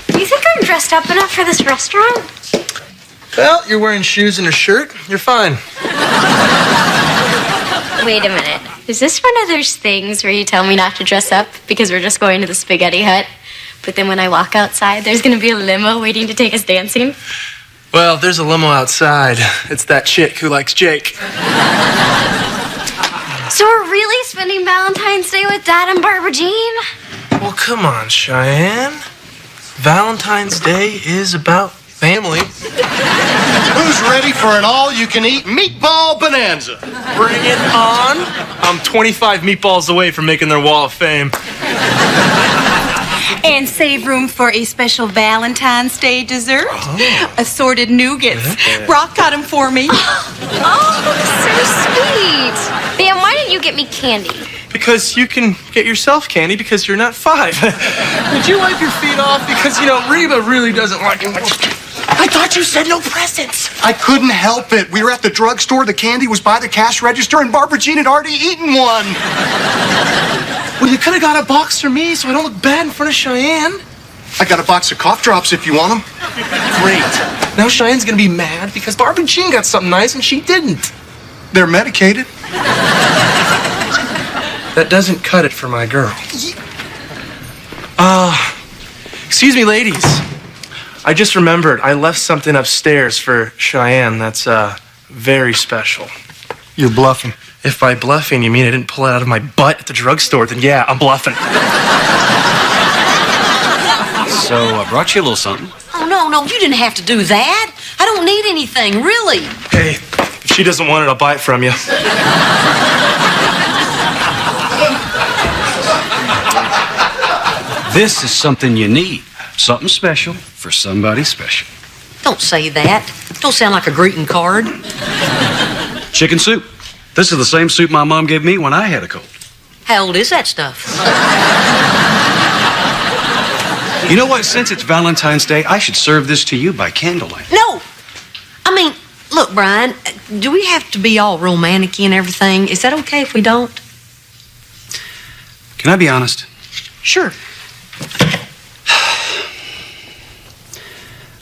do you think I'm dressed up enough for this restaurant? Well, you're wearing shoes and a shirt. You're fine. Wait a minute. Is this one of those things where you tell me not to dress up because we're just going to the spaghetti hut, but then when I walk outside, there's going to be a limo waiting to take us dancing? Well, if there's a limo outside, it's that chick who likes Jake. So we're really spending Valentine's Day with Dad and Barbara Jean? Well, come on, Cheyenne. Valentine's Day is about family. Who's ready for an all-you-can-eat meatball bonanza? Bring it on. I'm 25 meatballs away from making their wall of fame. And save room for a special Valentine's Day dessert. Oh. Assorted nougats. Yeah. Brock got them for me. Oh, so sweet. Ben, why didn't you get me candy? Because you can get yourself candy because you're not 5. Would you wipe your feet off? Because, Reba really doesn't like it. I thought you said no presents. I couldn't help it. We were at the drugstore, the candy was by the cash register, and Barbara Jean had already eaten one. Well, you could have got a box for me so I don't look bad in front of Cheyenne. I got a box of cough drops if you want them. Great. Now Cheyenne's gonna be mad because Barbara Jean got something nice and she didn't. They're medicated. That doesn't cut it for my girl. Excuse me, ladies. I just remembered I left something upstairs for Cheyenne that's very special. You're bluffing. If by bluffing you mean I didn't pull it out of my butt at the drugstore, then yeah, I'm bluffing. So I brought you a little something. Oh, no, you didn't have to do that. I don't need anything, really. Hey, if she doesn't want it, I'll buy it from you. This is something you need. Something special for somebody special. Don't say that. Don't sound like a greeting card. Chicken soup. This is the same soup my mom gave me when I had a cold. How old is that stuff? You know what? Since it's Valentine's Day, I should serve this to you by candlelight. No. I mean, look, Brian, do we have to be all romantic and everything? Is that okay if we don't? Can I be honest? Sure.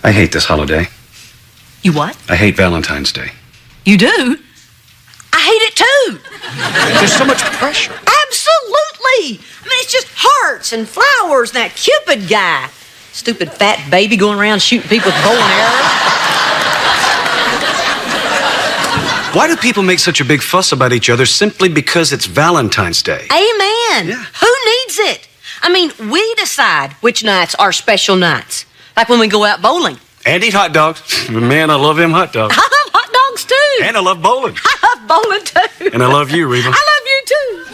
I hate this holiday. You what? I hate Valentine's Day. You do? I hate it too. There's so much pressure. Absolutely. I mean, it's just hearts and flowers and that Cupid guy. Stupid fat baby going around shooting people with bow and arrows. Why do people make such a big fuss about each other simply because it's Valentine's Day? Amen. Yeah. Who needs it? I mean, we decide which nights are special nights. Like when we go out bowling. And eat hot dogs. Man, I love them hot dogs. I love hot dogs too. And I love bowling. I love bowling too. And I love you, Reba. I love you too.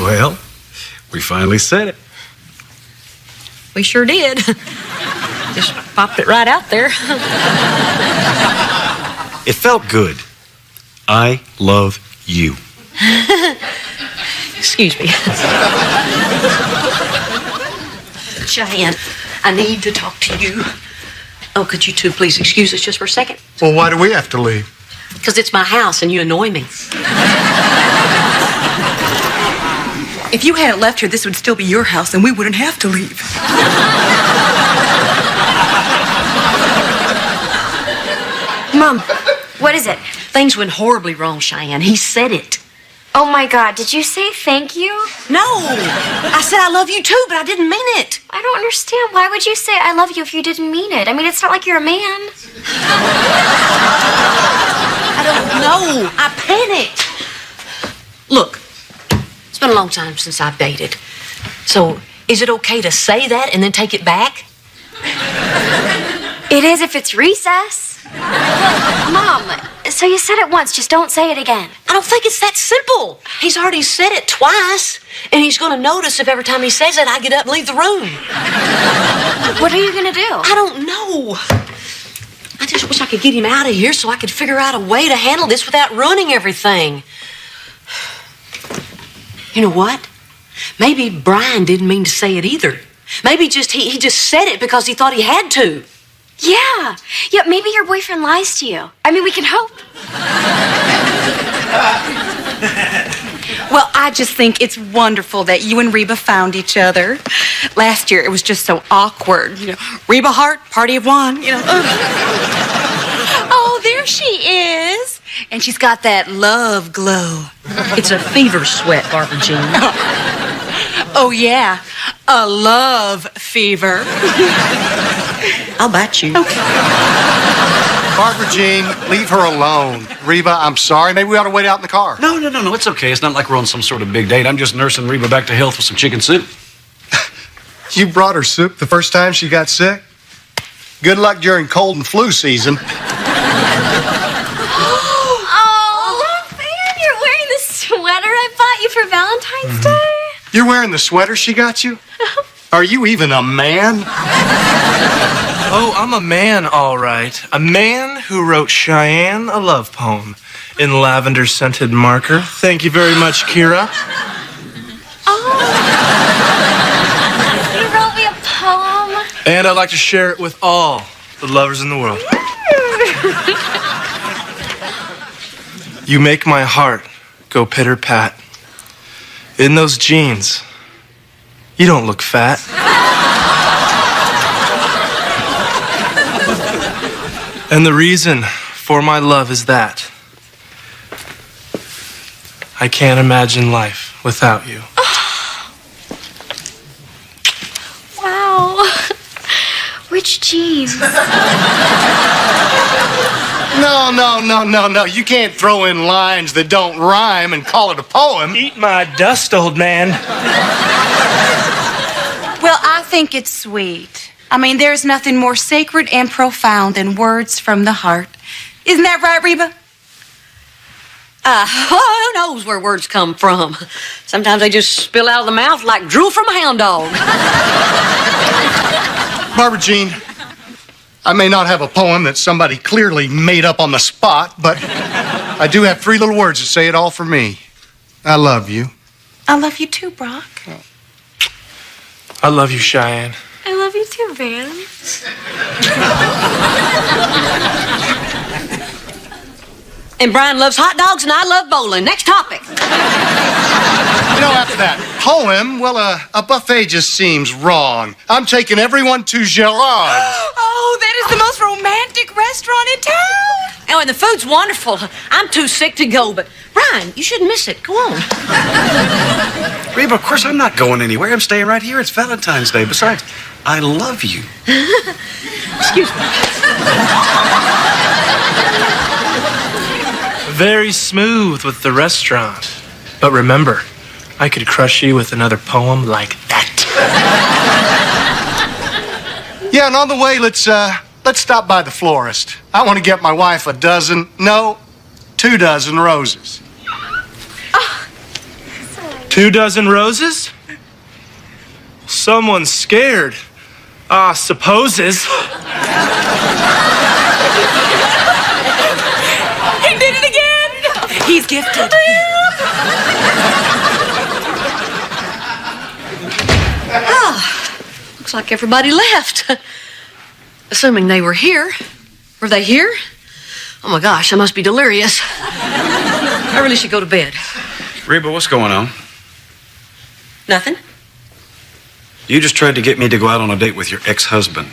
Well, we finally said it. We sure did. Just popped it right out there. It felt good. I love you. Excuse me. Cheyenne, I need to talk to you. Oh, could you two please excuse us just for a second? Well, why do we have to leave? Because it's my house and you annoy me. If you hadn't left here, this would still be your house, and we wouldn't have to leave. Mom, what is it? Things went horribly wrong, Cheyenne. He said it. Oh my God, did you say thank you? No, I said I love you too, but I didn't mean it. I don't understand. Why would you say I love you if you didn't mean it? I mean, it's not like you're a man. I don't know. I panicked. Look, it's been a long time since I've dated. So, is it okay to say that and then take it back? It is if it's recess. Mom, so you said it once, just don't say it again. I don't think it's that simple. He's already said it twice, and he's going to notice if every time he says it, I get up and leave the room. What are you going to do? I don't know. I just wish I could get him out of here so I could figure out a way to handle this without ruining everything. You know what? Maybe Brian didn't mean to say it either. Maybe he just said it because he thought he had to. Yeah, maybe your boyfriend lies to you. I mean, we can hope. Well, I just think it's wonderful that you and Reba found each other. Last year, it was just so awkward. You know, Reba Hart, party of one, you know. Oh, there she is. And she's got that love glow. It's a fever sweat, Barbara Jean. Oh, yeah, a love fever. I'll bite you. Okay. Barbara Jean, leave her alone. Reba, I'm sorry. Maybe we ought to wait out in the car. No, it's okay. It's not like we're on some sort of big date. I'm just nursing Reba back to health with some chicken soup. You brought her soup the first time she got sick? Good luck during cold and flu season. Oh, man, you're wearing the sweater I bought you for Valentine's Day? You're wearing the sweater she got you? Are you even a man? Oh, I'm a man, all right. A man who wrote Cheyenne a love poem in lavender-scented marker. Thank you very much, Kira. Oh. You wrote me a poem? And I'd like to share it with all the lovers in the world. You make my heart go pitter-pat. In those jeans, you don't look fat. And the reason for my love is that I can't imagine life without you. Wow. Which jeans? No. You can't throw in lines that don't rhyme and call it a poem. Eat my dust, old man. Well, I think it's sweet. I mean, there's nothing more sacred and profound than words from the heart. Isn't that right, Reba? Who knows where words come from? Sometimes they just spill out of the mouth like drool from a hound dog. Barbara Jean, I may not have a poem that somebody clearly made up on the spot, but I do have 3 little words that say it all for me. I love you. I love you too, Brock. I love you, Cheyenne. I love you too, Van. And Brian loves hot dogs and I love bowling. Next topic. You know, after that poem, well, a buffet just seems wrong. I'm taking everyone to Gerard's. Oh, that is the most romantic restaurant in town. Oh, and the food's wonderful. I'm too sick to go, but Brian, you shouldn't miss it. Go on. Reba, of course I'm not going anywhere. I'm staying right here. It's Valentine's Day. Besides, I love you. Excuse me. Very smooth with the restaurant. But remember, I could crush you with another poem like that. Yeah, and on the way, let's stop by the florist. I want to get my wife 2 dozen roses. 2 dozen roses? Someone's scared. Supposes. He did it again! He's gifted. Looks like everybody left. Assuming they were here. Were they here? Oh my gosh, I must be delirious. I really should go to bed. Reba, what's going on? Nothing? You just tried to get me to go out on a date with your ex-husband.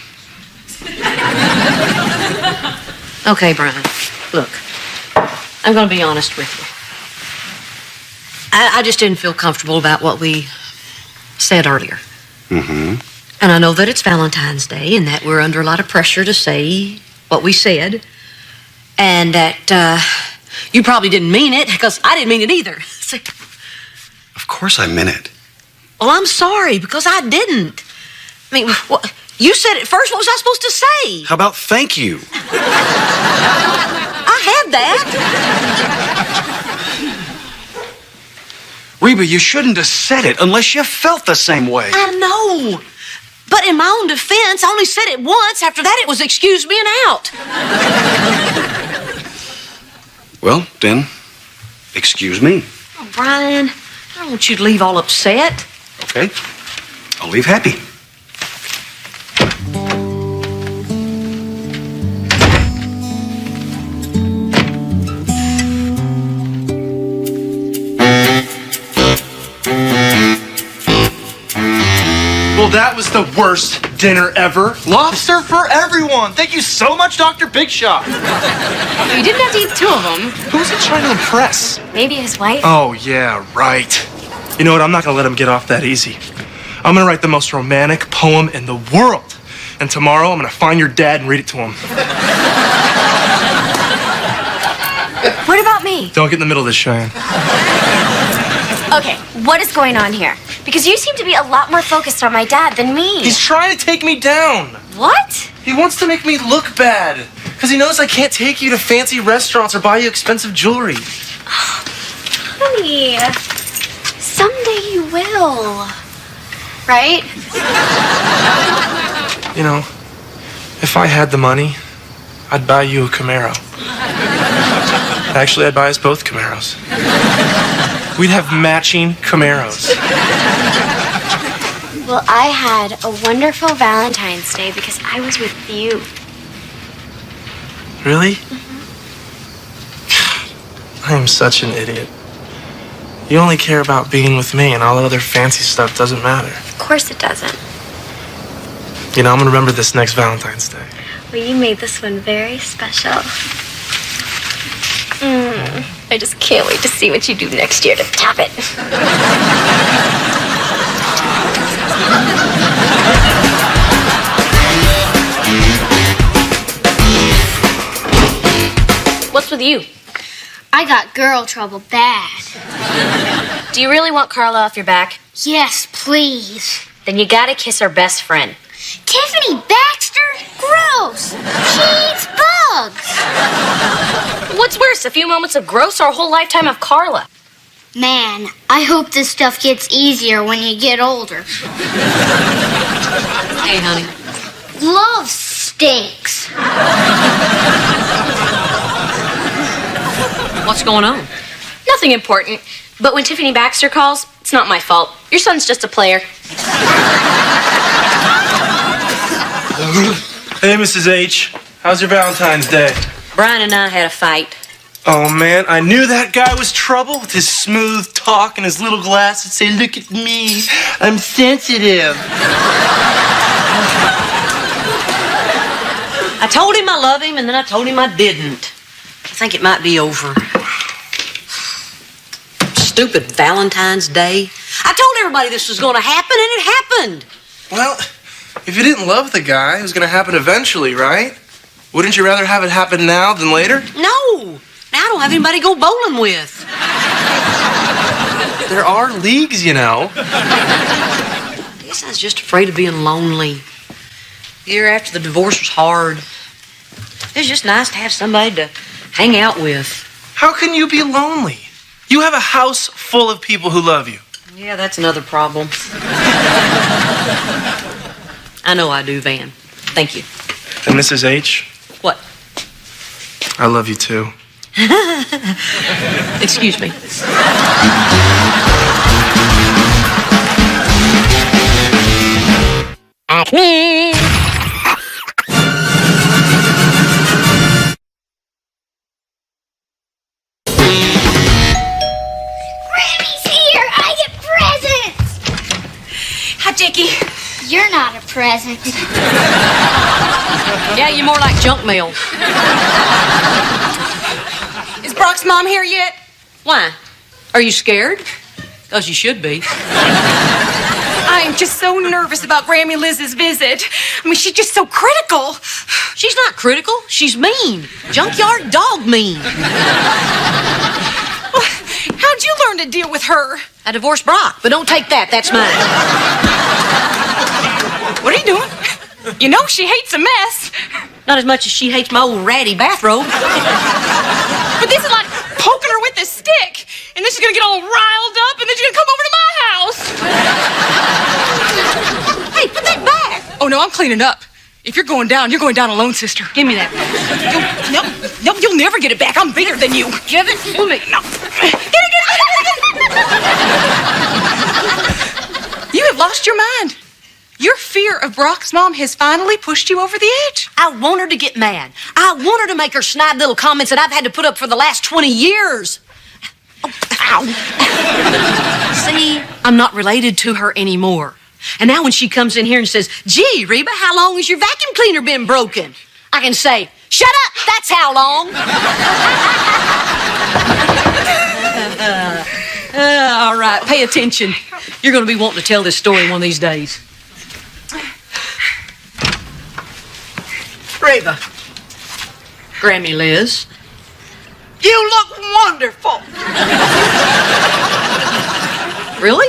Okay, Brian. Look, I'm going to be honest with you. I just didn't feel comfortable about what we said earlier. Mm-hmm. And I know that it's Valentine's Day and that we're under a lot of pressure to say what we said. And that you probably didn't mean it, because I didn't mean it either. See? Of course I meant it. Well, I'm sorry, because I didn't. I mean, you said it first. What was I supposed to say? How about thank you? I had that. Reba, you shouldn't have said it unless you felt the same way. I know. But in my own defense, I only said it once. After that, it was excuse me and out. Well, then, excuse me. Oh, Brian, I don't want you to leave all upset. Okay. I'll leave happy. Well, that was the worst dinner ever. Lobster for everyone. Thank you so much, Dr. Big Shot. You didn't have to eat 2 of them. Who's he trying to impress? Maybe his wife. Oh, yeah, right. You know what? I'm not going to let him get off that easy. I'm going to write the most romantic poem in the world. And tomorrow, I'm going to find your dad and read it to him. What about me? Don't get in the middle of this, Cheyenne. Okay, what is going on here? Because you seem to be a lot more focused on my dad than me. He's trying to take me down. What? He wants to make me look bad. Because he knows I can't take you to fancy restaurants or buy you expensive jewelry. Honey, someday you will. Right? You know, if I had the money, I'd buy you a Camaro. Actually, I'd buy us both Camaros. We'd have matching Camaros. Well, I had a wonderful Valentine's Day because I was with you. Really? I am such an idiot. You only care about being with me, and all the other fancy stuff doesn't matter. Of course it doesn't. You know, I'm gonna remember this next Valentine's Day. Well, you made this one very special. I just can't wait to see what you do next year to top it. What's with you? I got girl trouble bad. Do you really want Carla off your back? Yes, please. Then you gotta kiss her best friend. Tiffany Baxter? Gross. She eats bugs. What's worse, a few moments of gross or a whole lifetime of Carla? Man, I hope this stuff gets easier when you get older. Hey, honey. Love stinks. What's going on? Nothing important. But when Tiffany Baxter calls, it's not my fault. Your son's just a player. Hey, Mrs. H. How's your Valentine's Day? Brian and I had a fight. Oh, man, I knew that guy was trouble with his smooth talk and his little glasses. Say, look at me. I'm sensitive. I told him I love him, and then I told him I didn't. I think it might be over. Stupid Valentine's Day. I told everybody this was going to happen, and it happened. Well, if you didn't love the guy, it was going to happen eventually, right? Wouldn't you rather have it happen now than later? No. Now I don't have anybody to go bowling with. There are leagues, you know. I guess I was just afraid of being lonely. The year after the divorce was hard. It was just nice to have somebody to hang out with. How can you be lonely? You have a house full of people who love you. Yeah, that's another problem. I know I do, Van. Thank you. And Mrs. H? What? I love you too. Excuse me. Grammy's here! I get presents! Hi, Dickie. You're not a present. Yeah, you're more like junk mail. Is Brock's mom here yet? Why? Are you scared? Because you should be. I'm just so nervous about Grammy Liz's visit. I mean, she's just so critical. She's not critical. She's mean. Junkyard dog mean. Well, how'd you learn to deal with her? I divorced Brock, but don't take that. That's mine. What are you doing? You know she hates a mess. Not as much as she hates my old ratty bathrobe. But this is like poking her with a stick. And then she's gonna get all riled up, and then she's gonna come over to my house. Hey, put that back. Oh, no, I'm cleaning up. If you're going down alone, sister. Give me that. No, you'll never get it back. I'm bigger than you. Give it to me. No. Get it. You have lost your mind. Your fear of Brock's mom has finally pushed you over the edge. I want her to get mad. I want her to make her snide little comments that I've had to put up for the last 20 years. Oh, ow. See, I'm not related to her anymore. And now when she comes in here and says, "Gee, Reba, how long has your vacuum cleaner been broken?" I can say, "Shut up, that's how long." All right, pay attention. You're going to be wanting to tell this story one of these days. Reba. Grammy Liz. You look wonderful. Really?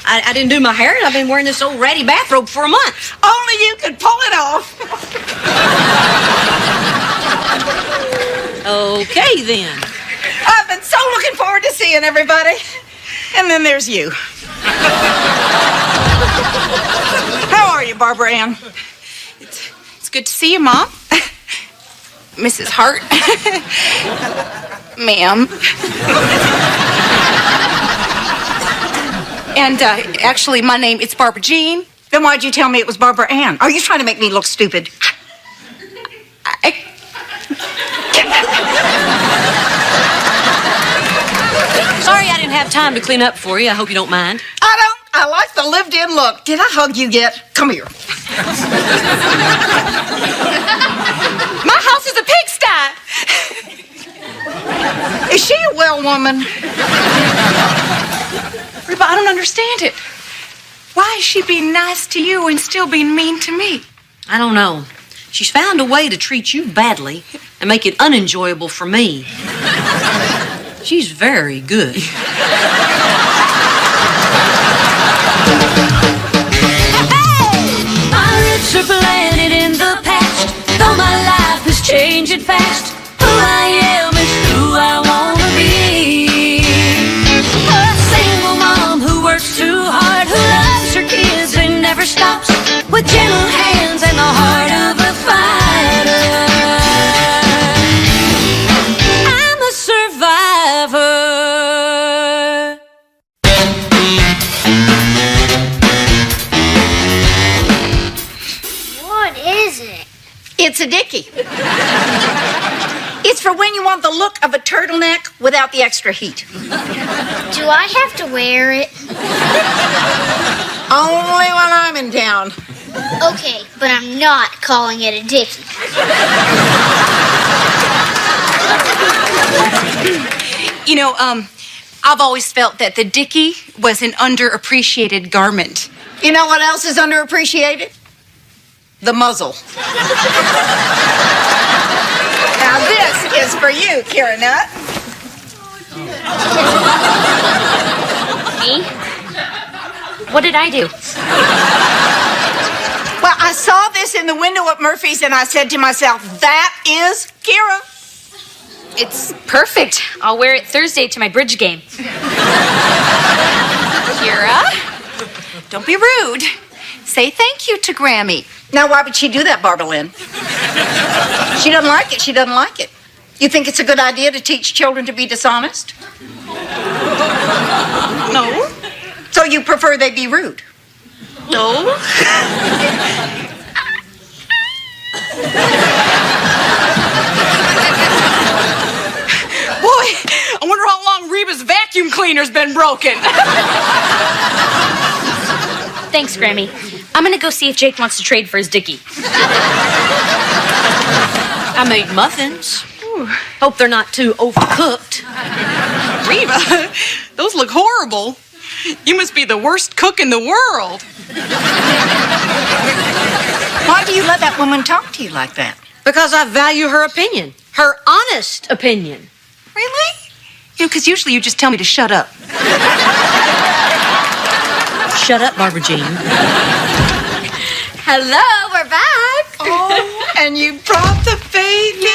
I didn't do my hair, and I've been wearing this old ratty bathrobe for a month. Only you could pull it off. Okay, then. I've been so looking forward to seeing everybody. And then there's you. How are you, Barbara Ann? It's good to see you, Mom. Mrs. Hart. Ma'am. And actually, my name is Barbara Jean. Then why'd you tell me it was Barbara Ann? Are you trying to make me look stupid? Sorry I didn't have time to clean up for you. I hope you don't mind. I don't. I like the lived-in look. Did I hug you yet? Come here. My house is a pigsty. Is she a well woman? Reba, I don't understand it. Why is she being nice to you and still being mean to me? I don't know. She's found a way to treat you badly and make it unenjoyable for me. She's very good. My roots are planted in the past, though my life is changing fast. Who I am is who I wanna be. A single mom who works too hard, who loves her kids and never stops, with gentle hands and the heart of a fighter. I'm a survivor. What is it? It's a dickie. It's for when you want the look of a turtleneck without the extra heat. Do I have to wear it? Only when I'm in town. Okay, but I'm not calling it a dickie. You know, I've always felt that the dickie was an underappreciated garment. You know what else is underappreciated? The muzzle. Now this is for you, Kira Nut. What did I do? Well, I saw this in the window at Murphy's and I said to myself, that is Kira. It's perfect. I'll wear it Thursday to my bridge game. Kira, don't be rude. Say thank you to Grammy. Now, why would she do that, Barbara Lynn? She doesn't like it. She doesn't like it. You think it's a good idea to teach children to be dishonest? No. So you prefer they be rude? No. Boy, I wonder how long Reba's vacuum cleaner's been broken. Thanks, Grammy. I'm gonna go see if Jake wants to trade for his dickie. I made muffins. Hope they're not too overcooked. Reba, those look horrible. You must be the worst cook in the world. Why do you let that woman talk to you like that? Because I value her opinion. Her honest opinion. Really? Because usually you just tell me to shut up. Shut up, Barbara Jean. Hello, we're back. Oh, and you brought the baby.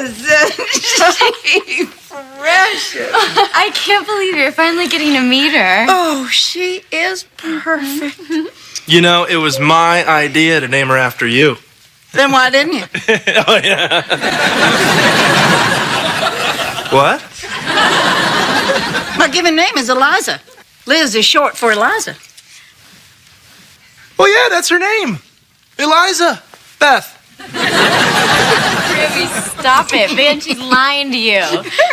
Isn't she precious? I can't believe you're finally getting to meet her. Oh, she is perfect. You know, it was my idea to name her after you. Then why didn't you? Oh, yeah. What? My given name is Eliza. Liz is short for Eliza. Well, yeah, that's her name. Eliza. Beth. Ruby, stop it, man. She's lying to you.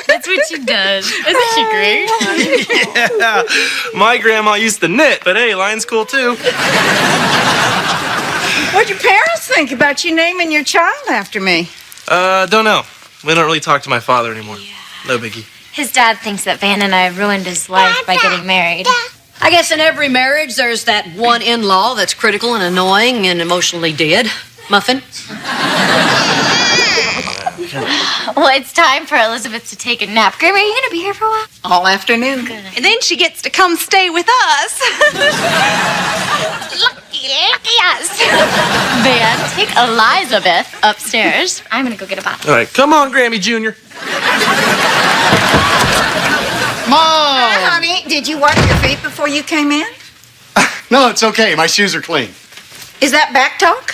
That's what she does. Isn't she great? Yeah. My grandma used to knit, but hey, lying's cool too. What'd your parents think about you naming your child after me? Don't know. We don't really talk to my father anymore. Yeah. No biggie. His dad thinks that Van and I ruined his life by getting married. I guess in every marriage, there's that one in-law that's critical and annoying and emotionally dead. Muffin? Well, it's time for Elizabeth to take a nap. Graham, are you going to be here for a while? All afternoon. Good. And then she gets to come stay with us. Lucky us. Van, take Elizabeth upstairs. I'm going to go get a bottle. All right, come on, Grammy Jr. Mom! Hi, honey. Did you wipe your feet before you came in? No, it's okay. My shoes are clean. Is that back talk?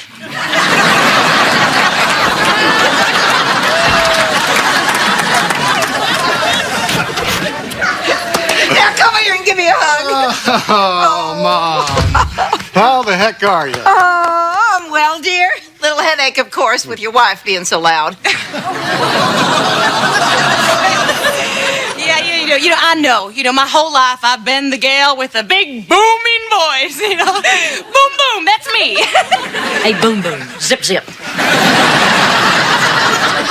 Now come here and give me a hug. Oh, Mom. How the heck are you? Oh, I'm well, dear. Little headache, of course, with your wife being so loud. Yeah, I know. My whole life I've been the gal with a big booming voice. Boom, boom, that's me. Hey, boom, boom. Zip, zip.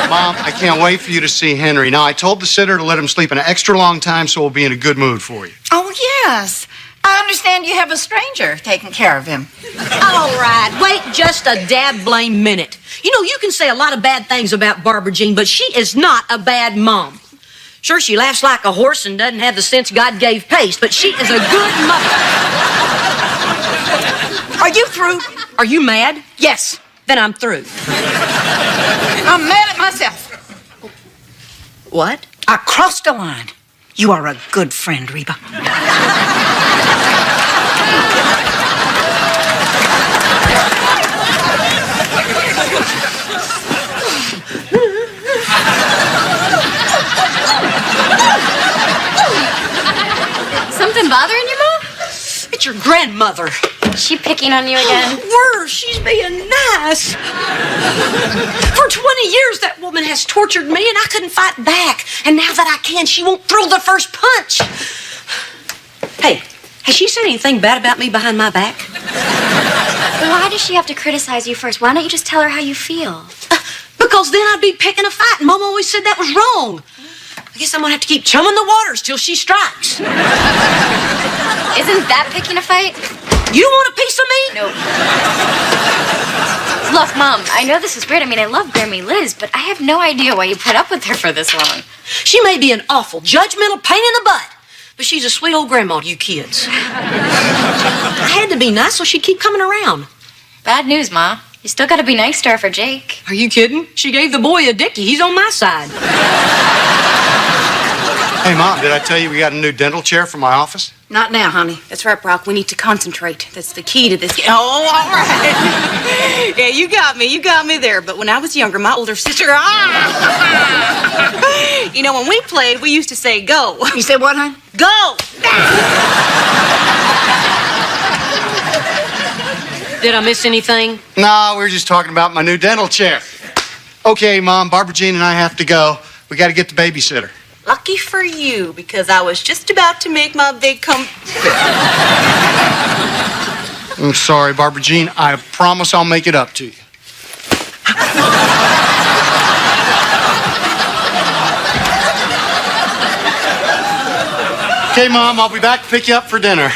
Mom, I can't wait for you to see Henry. Now, I told the sitter to let him sleep an extra long time so we'll be in a good mood for you. Oh, yes. I understand you have a stranger taking care of him. All right, wait just a dab-blame minute. You can say a lot of bad things about Barbara Jean, but she is not a bad mom. Sure, she laughs like a horse and doesn't have the sense God gave Pace, but she is a good mother. Are you through? Are you mad? Yes. Then I'm through. I'm mad at myself. What? I crossed a line. You are a good friend, Reba. Something bothering you, Mom? It's your grandmother. Is she picking on you again? Worse, she's being nice. For 20 years, that woman has tortured me, and I couldn't fight back. And now that I can, she won't throw the first punch. Hey, has she said anything bad about me behind my back? Why does she have to criticize you first? Why don't you just tell her how you feel? Because then I'd be picking a fight, and Mom always said that was wrong. I guess I'm gonna have to keep chumming the waters till she strikes. Isn't that picking a fight? You want a piece of me? No. Look, Mom, I know this is weird. I love Grammy Liz, but I have no idea why you put up with her for this long. She may be an awful, judgmental pain in the butt, But she's a sweet old grandma to you kids. I had to be nice so she'd keep coming around. Bad news, Ma. You still gotta be nice to her for Jake. Are you kidding? She gave the boy a dickie. He's on my side. Hey, Mom, did I tell you we got a new dental chair for my office? Not now, honey. That's right, Brock. We need to concentrate. That's the key to this. Oh, all right. Yeah, you got me. You got me there. But when I was younger, my older sister, you know, when we played, we used to say go. You said what, hon? Go! Did I miss anything? No, we were just talking about my new dental chair. Okay, Mom, Barbara Jean and I have to go. We got to get the babysitter. Lucky for you, because I was just about to make my big come. I'm sorry, Barbara Jean. I promise I'll make it up to you. Okay, Mom, I'll be back to pick you up for dinner.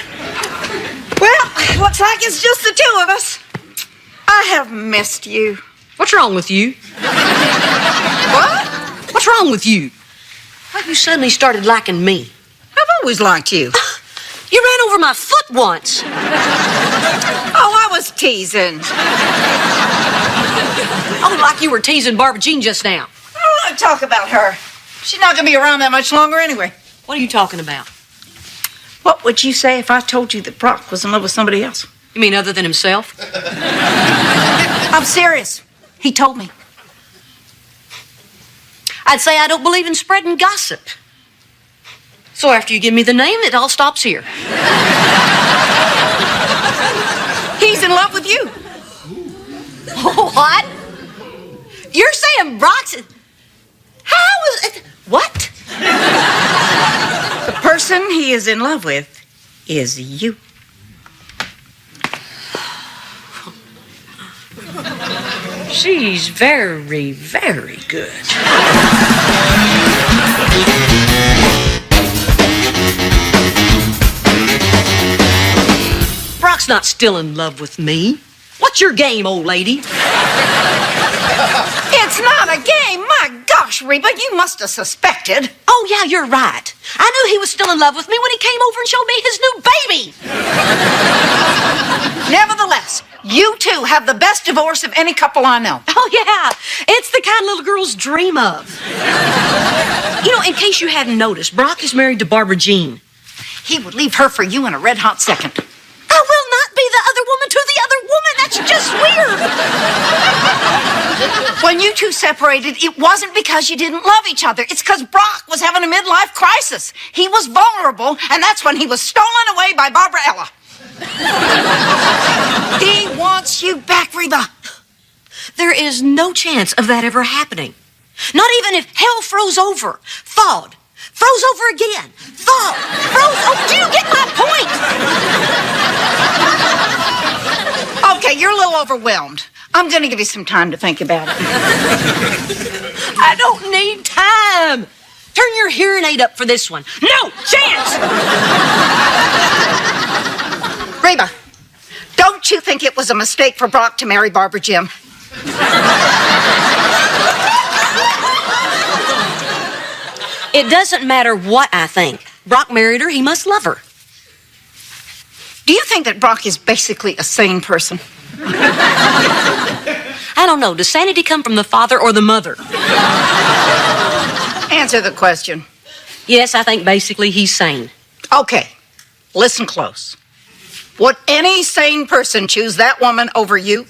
Well, looks like it's just the two of us. I have missed you. What's wrong with you? What? What's wrong with you? Why have you suddenly started liking me? I've always liked you. You ran over my foot once. Oh, I was teasing. Oh, like you were teasing Barbara Jean just now. I don't want to talk about her. She's not going to be around that much longer anyway. What are you talking about? What would you say if I told you that Brock was in love with somebody else? You mean other than himself? I'm serious. He told me. I'd say I don't believe in spreading gossip. So after you give me the name, it all stops here. He's in love with you. What? You're saying Brock's... How is it? What? The person he is in love with is you. She's very, very good. Brock's not still in love with me. What's your game, old lady? It's not a game. My gosh, Reba, you must have suspected. Oh, yeah, you're right. I knew he was still in love with me when he came over and showed me his new baby. Nevertheless, you two have the best divorce of any couple I know. Oh, yeah. It's the kind little girls dream of. You know, in case you hadn't noticed, Brock is married to Barbara Jean. He would leave her for you in a red-hot second. I will not be the other woman to the other woman. That's just weird. When you two separated, it wasn't because you didn't love each other. It's because Brock was having a midlife crisis. He was vulnerable, and that's when he was stolen away by Barbara Ella. He wants you back, Reba. There is no chance of that ever happening. Not even if hell froze over, thawed, froze over again, thawed, froze over. Do you get my point? Okay, you're a little overwhelmed. I'm going to give you some time to think about it. I don't need time. Turn your hearing aid up for this one. No chance. Reba, don't you think it was a mistake for Brock to marry Barbara Jim? It doesn't matter what I think. Brock married her. He must love her. Do you think that Brock is basically a sane person? I don't know. Does sanity come from the father or the mother? Answer the question. Yes, I think basically he's sane. Okay, listen close. Would any sane person choose that woman over you?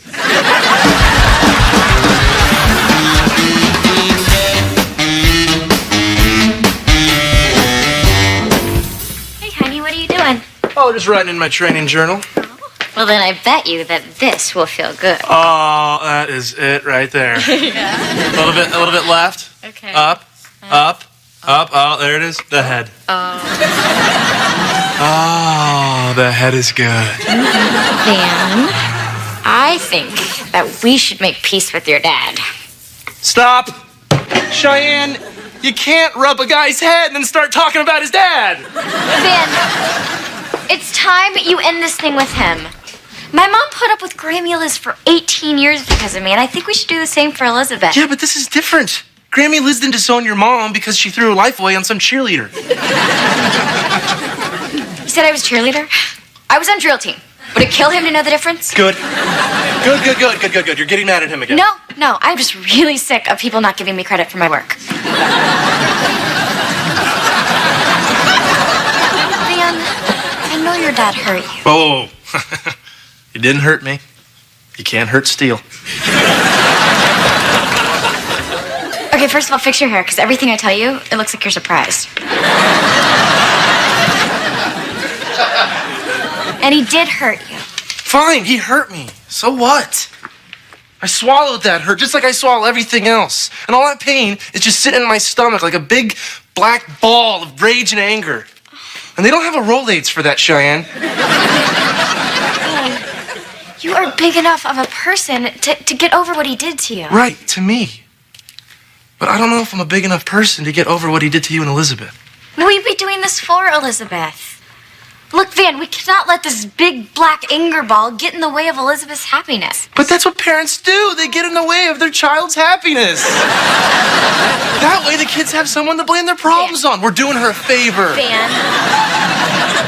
Hey, honey, what are you doing? Oh, just writing in my training journal. Well, then I bet you that this will feel good. Oh, that is it right there. Yeah. A little bit left. Okay. Up. Oh, there it is. The head. Oh. Oh, the head is good. Then I think that we should make peace with your dad. Stop. Cheyenne, you can't rub a guy's head and then start talking about his dad. Then it's time you end this thing with him. My mom put up with Grammy Liz for 18 years because of me, and I think we should do the same for Elizabeth. Yeah, but this is different. Grammy Liz didn't disown your mom because she threw her life away on some cheerleader. You said I was cheerleader? I was on drill team. Would it kill him to know the difference? Good. Good. You're getting mad at him again. No. I'm just really sick of people not giving me credit for my work. Van, I know your dad hurt you. Whoa. You didn't hurt me. You can't hurt steel. Okay, first of all, fix your hair, because everything I tell you, it looks like you're surprised. And he did hurt you. Fine, he hurt me. So what? I swallowed that hurt just like I swallow everything else. And all that pain is just sitting in my stomach like a big black ball of rage and anger. And they don't have a Rolaids for that, Cheyenne. You are big enough of a person to get over what he did to you. Right, to me. But I don't know if I'm a big enough person to get over what he did to you and Elizabeth. We'd be doing this for Elizabeth. Look, Van, we cannot let this big black anger ball get in the way of Elizabeth's happiness. But that's what parents do. They get in the way of their child's happiness. That way the kids have someone to blame their problems on. We're doing her a favor. Van,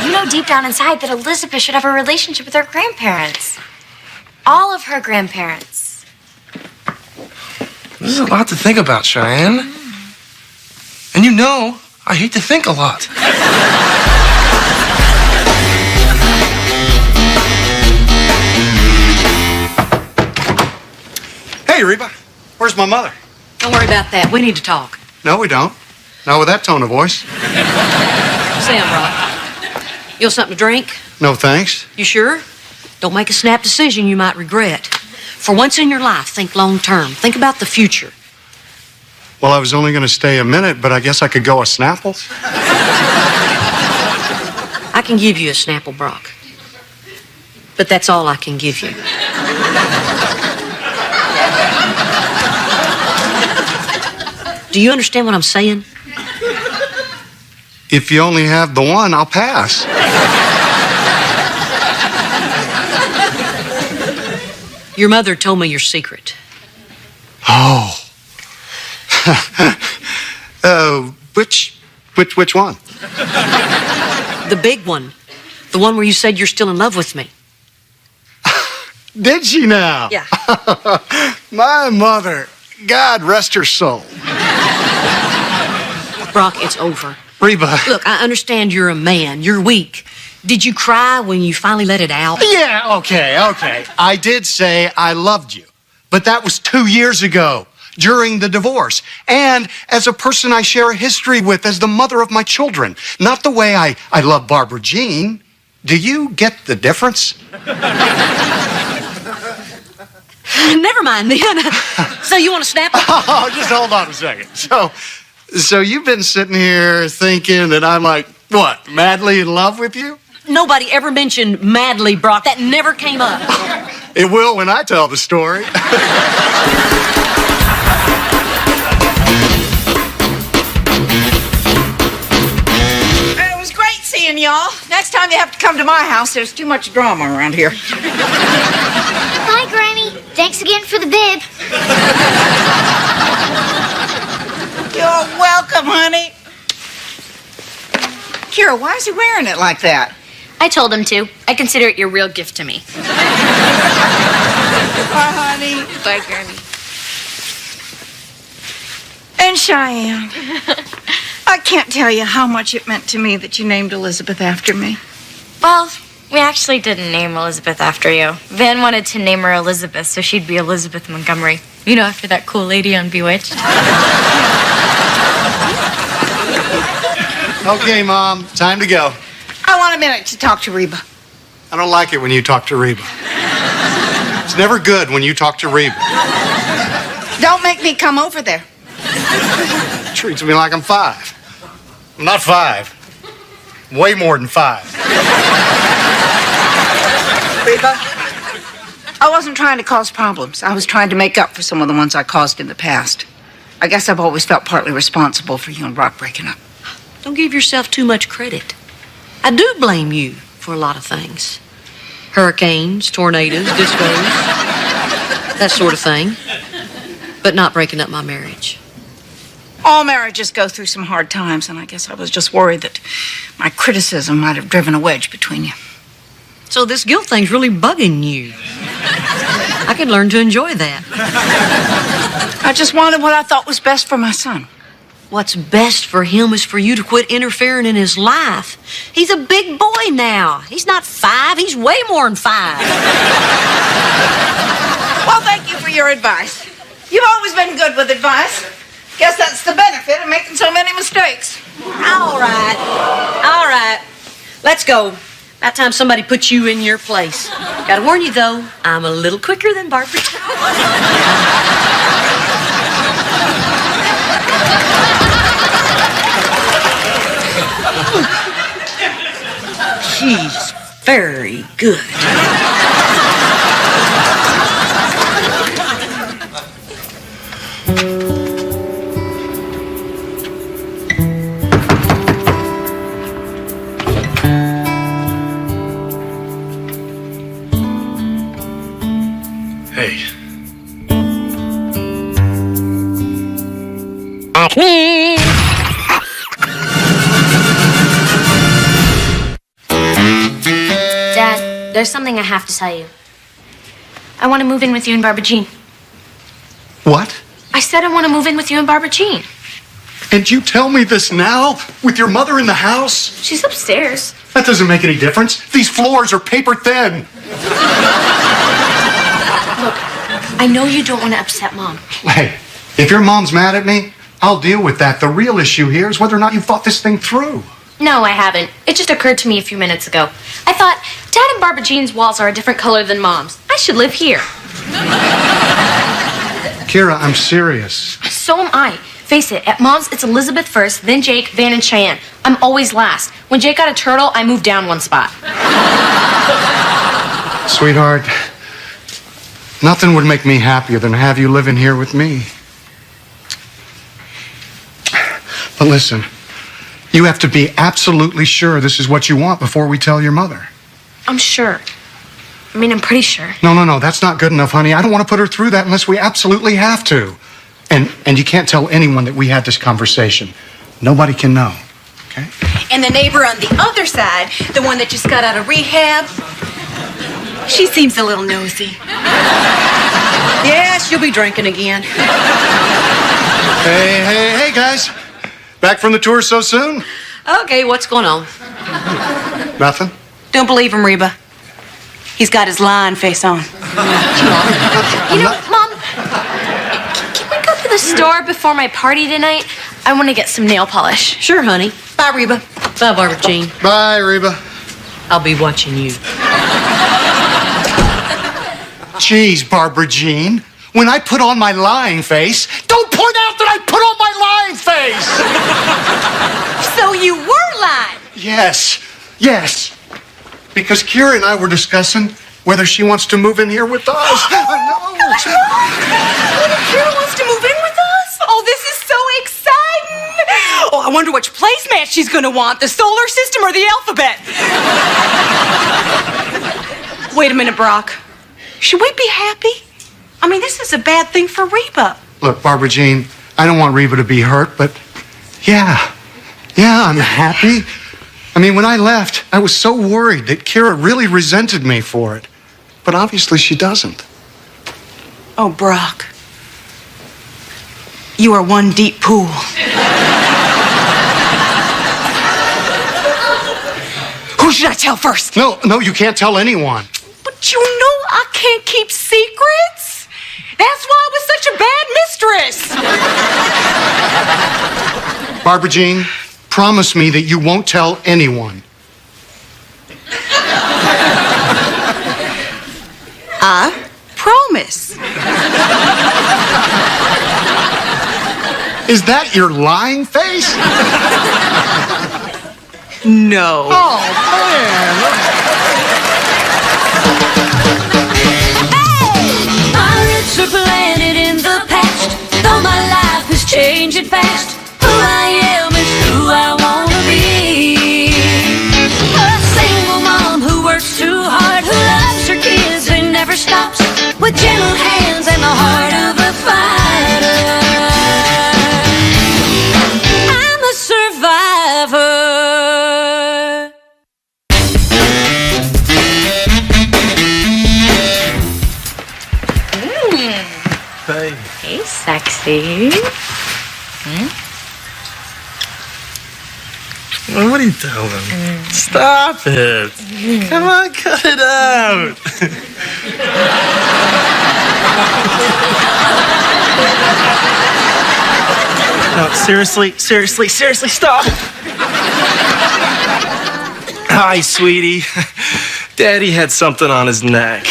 you know deep down inside that Elizabeth should have a relationship with her grandparents. All of her grandparents. This is a lot to think about, Cheyenne. And you know, I hate to think a lot. Hey, Reba, where's my mother? Don't worry about that. We need to talk. No, we don't. Not with that tone of voice. Sam, Rob. You want something to drink? No, thanks. You sure? Don't make a snap decision you might regret. For once in your life, think long term. Think about the future. Well, I was only going to stay a minute, but I guess I could go a Snapples. I can give you a Snapple Brock. But that's all I can give you. Do you understand what I'm saying? If you only have the one, I'll pass. Your mother told me your secret. Oh. Which one? The big one. The one where you said you're still in love with me. Did she now? Yeah. My mother. God rest her soul. Brock, it's over. Reba. Look, I understand you're a man. You're weak. Did you cry when you finally let it out? Yeah, okay. I did say I loved you. But that was 2 years ago, during the divorce. And as a person I share a history with, as the mother of my children. Not the way I love Barbara Jean. Do you get the difference? Never mind then. So you want to snap it? Oh, just hold on a second. So you've been sitting here thinking that I'm like, what, madly in love with you? Nobody ever mentioned madly, Brock. That never came up. It will when I tell the story. It was great seeing y'all. Next time you have to come to my house, there's too much drama around here. Hi, Granny. Thanks again for the bib. You're welcome, honey. Kira, why is he wearing it like that? I told him to. I consider it your real gift to me. Bye, honey. Bye, Granny. And Cheyenne. I can't tell you how much it meant to me that you named Elizabeth after me. Well, we actually didn't name Elizabeth after you. Van wanted to name her Elizabeth, so she'd be Elizabeth Montgomery. You know, after that cool lady on Bewitched. Okay, Mom, time to go. I want a minute to talk to Reba. I don't like it when you talk to Reba. It's never good when you talk to Reba. Don't make me come over there. Treats me like I'm 5. I'm not 5. Way more than 5. Reba, I wasn't trying to cause problems. I was trying to make up for some of the ones I caused in the past. I guess I've always felt partly responsible for you and Brock breaking up. Don't give yourself too much credit. I do blame you for a lot of things. Hurricanes, tornadoes, discos, that sort of thing. But not breaking up my marriage. All marriages go through some hard times, and I guess I was just worried that my criticism might have driven a wedge between you. So this guilt thing's really bugging you. I could learn to enjoy that. I just wanted what I thought was best for my son. What's best for him is for you to quit interfering in his life. He's a big boy now. He's not 5. He's way more than 5. Well, thank you for your advice. You've always been good with advice. Guess that's the benefit of making so many mistakes. All right. Let's go. About time somebody put you in your place. Gotta warn you, though, I'm a little quicker than Barbara. She's very good. Hey. Dad, there's something I have to tell you. I want to move in with you and Barbara Jean. What? I said I want to move in with you and Barbara Jean. And you tell me this now? With your mother in the house? She's upstairs. That doesn't make any difference. These floors are paper thin. Look, I know you don't want to upset Mom. Hey, if your mom's mad at me, I'll deal with that. The real issue here is whether or not you thought this thing through. No, I haven't. It just occurred to me a few minutes ago. I thought, Dad and Barbara Jean's walls are a different color than Mom's. I should live here. Kira, I'm serious. So am I. Face it, at Mom's, it's Elizabeth first, then Jake, Van, and Cheyenne. I'm always last. When Jake got a turtle, I moved down one spot. Sweetheart, nothing would make me happier than have you living here with me. But listen, you have to be absolutely sure this is what you want before we tell your mother. I'm sure. I mean, I'm pretty sure. No, that's not good enough, honey. I don't want to put her through that unless we absolutely have to. And you can't tell anyone that we had this conversation. Nobody can know, okay? And the neighbor on the other side, the one that just got out of rehab, she seems a little nosy. Yeah, she'll be drinking again. Hey, guys. Back from the tour so soon? Okay, what's going on? Nothing? Don't believe him, Reba. He's got his lion face on. You know, Mom, can we go to the store before my party tonight? I want to get some nail polish. Sure, honey. Bye, Reba. Bye, Barbara Jean. Bye, Reba. I'll be watching you. Geez, Barbara Jean. When I put on my lying face, don't point out that I put on my lying face! So you were lying? Yes. Because Kira and I were discussing whether she wants to move in here with us. I know. Kira wants to move in with us? Oh, this is so exciting! Oh, I wonder which placemat she's gonna want, the solar system or the alphabet. Wait a minute, Brock. Should we be happy? I mean, this is a bad thing for Reba. Look, Barbara Jean, I don't want Reba to be hurt, but yeah, I'm happy. I mean, when I left, I was so worried that Kira really resented me for it. But obviously she doesn't. Oh, Brock. You are one deep pool. Who should I tell first? No, you can't tell anyone. But you know I can't keep secrets. That's why I was such a bad mistress. Barbara Jean, promise me that you won't tell anyone. I promise. Is that your lying face? No. Oh, man. My roots are planted in the past, though my life is changing fast. Who I am is who I wanna be. A single mom who works too hard, who loves her kids and never stops, with gentle hands and the heart of a fighter. sexy. What are you doing? Stop it. Come on, cut it out. No, seriously, stop. Hi, sweetie. Daddy had something on his neck.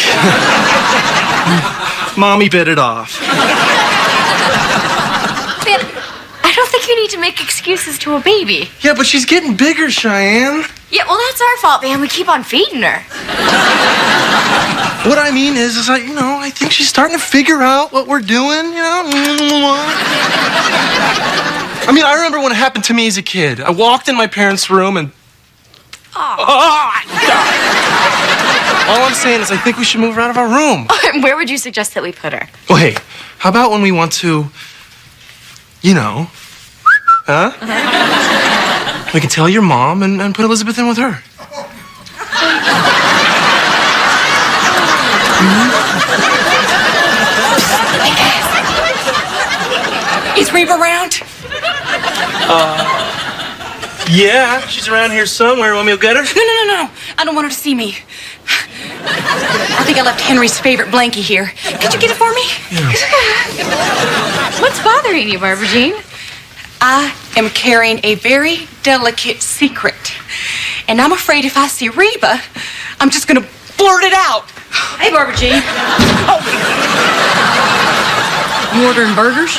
Mommy bit it off. Van, I don't think you need to make excuses to a baby. Yeah, but she's getting bigger, Cheyenne. Yeah, well, that's our fault, Van. We keep on feeding her. What I mean is I think she's starting to figure out what we're doing, I mean, I remember when it happened to me as a kid. I walked in my parents' room and... All I'm saying is I think we should move her out of our room. Where would you suggest that we put her? Well, hey, how about when we want to, huh? We can tell your mom and put Elizabeth in with her. Is Reba around? Yeah, she's around here somewhere. Want me to get her? No. I don't want her to see me. I think I left Henry's favorite blankie here. Could you get it for me? What's bothering you, Barbara Jean? I am carrying a very delicate secret. And I'm afraid if I see Reba, I'm just going to blurt it out. Hey, Barbara Jean. You ordering burgers?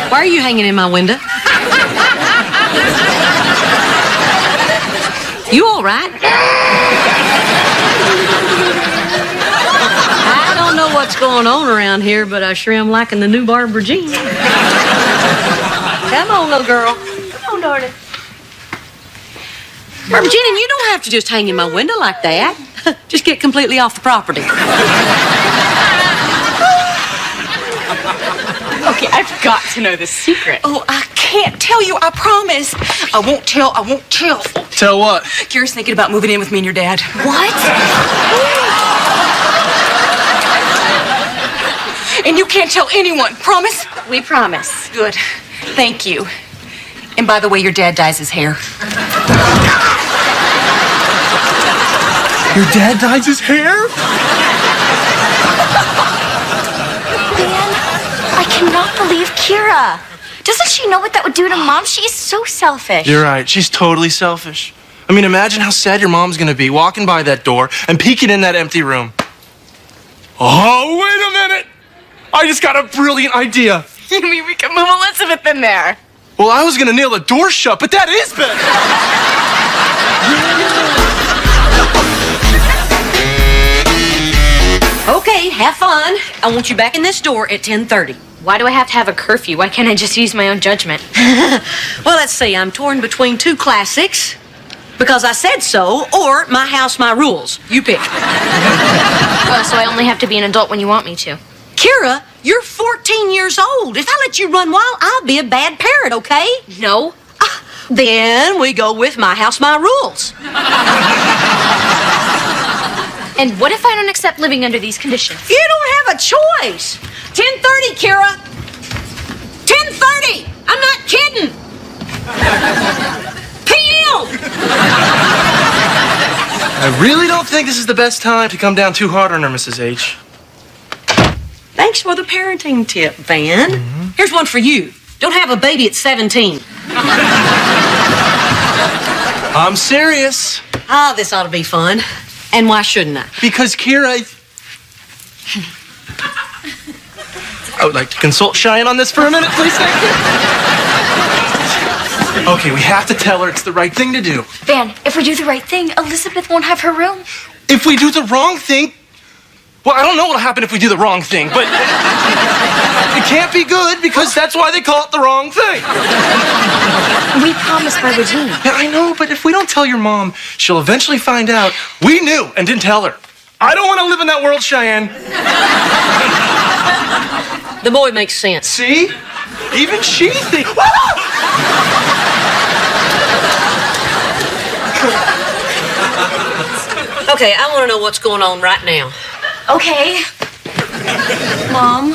Why are you hanging in my window? You all right? I don't know what's going on around here, but I sure am liking the new Barbara Jean. Come on, little girl. Come on, darling. Barbara Jean, and you don't have to just hang in my window like that. Just get completely off the property. Okay, I've got to know the secret. Oh, I can't tell you, I promise. I won't tell. Tell what? Kira's thinking about moving in with me and your dad. What? And you can't tell anyone, promise? We promise. Good, thank you. And by the way, your dad dyes his hair. Your dad dyes his hair? I cannot believe Kira. Doesn't she know what that would do to Mom? She is so selfish. You're right. She's totally selfish. I mean, imagine how sad your mom's gonna be walking by that door and peeking in that empty room. Oh, wait a minute! I just got a brilliant idea. You mean we can move Elizabeth in there? Well, I was gonna nail the door shut, but that is better. Okay, have fun. I want you back in this door at 10:30. Why do I have to have a curfew? Why can't I just use my own judgment? Well, let's see. I'm torn between two classics. Because I said so, or My House, My Rules. You pick. Oh, so I only have to be an adult when you want me to. Kira, you're 14 years old. If I let you run wild, I'll be a bad parent, okay? No. Then we go with My House, My Rules. And what if I don't accept living under these conditions? You don't have a choice. 10:30, Kira. 10:30. I'm not kidding. PM. I really don't think this is the best time to come down too hard on her, Mrs. H. Thanks for the parenting tip, Van. Here's one for you. Don't have a baby at 17. I'm serious. Ah, this ought to be fun. And why shouldn't I? Because Kira... I would like to consult Cheyenne on this for a minute, please. Thank you. Okay, we have to tell her it's the right thing to do. Van, if we do the right thing, Elizabeth won't have her room. If we do the wrong thing... Well, I don't know what'll happen if we do the wrong thing, but... It can't be good because that's why they call it the wrong thing. We promised Barbara Jean. Yeah, I know, but if we don't tell your mom, she'll eventually find out we knew and didn't tell her. I don't want to live in that world, Cheyenne. The boy makes sense. See? Even she thinks... Okay, I want to know what's going on right now. Okay. Mom.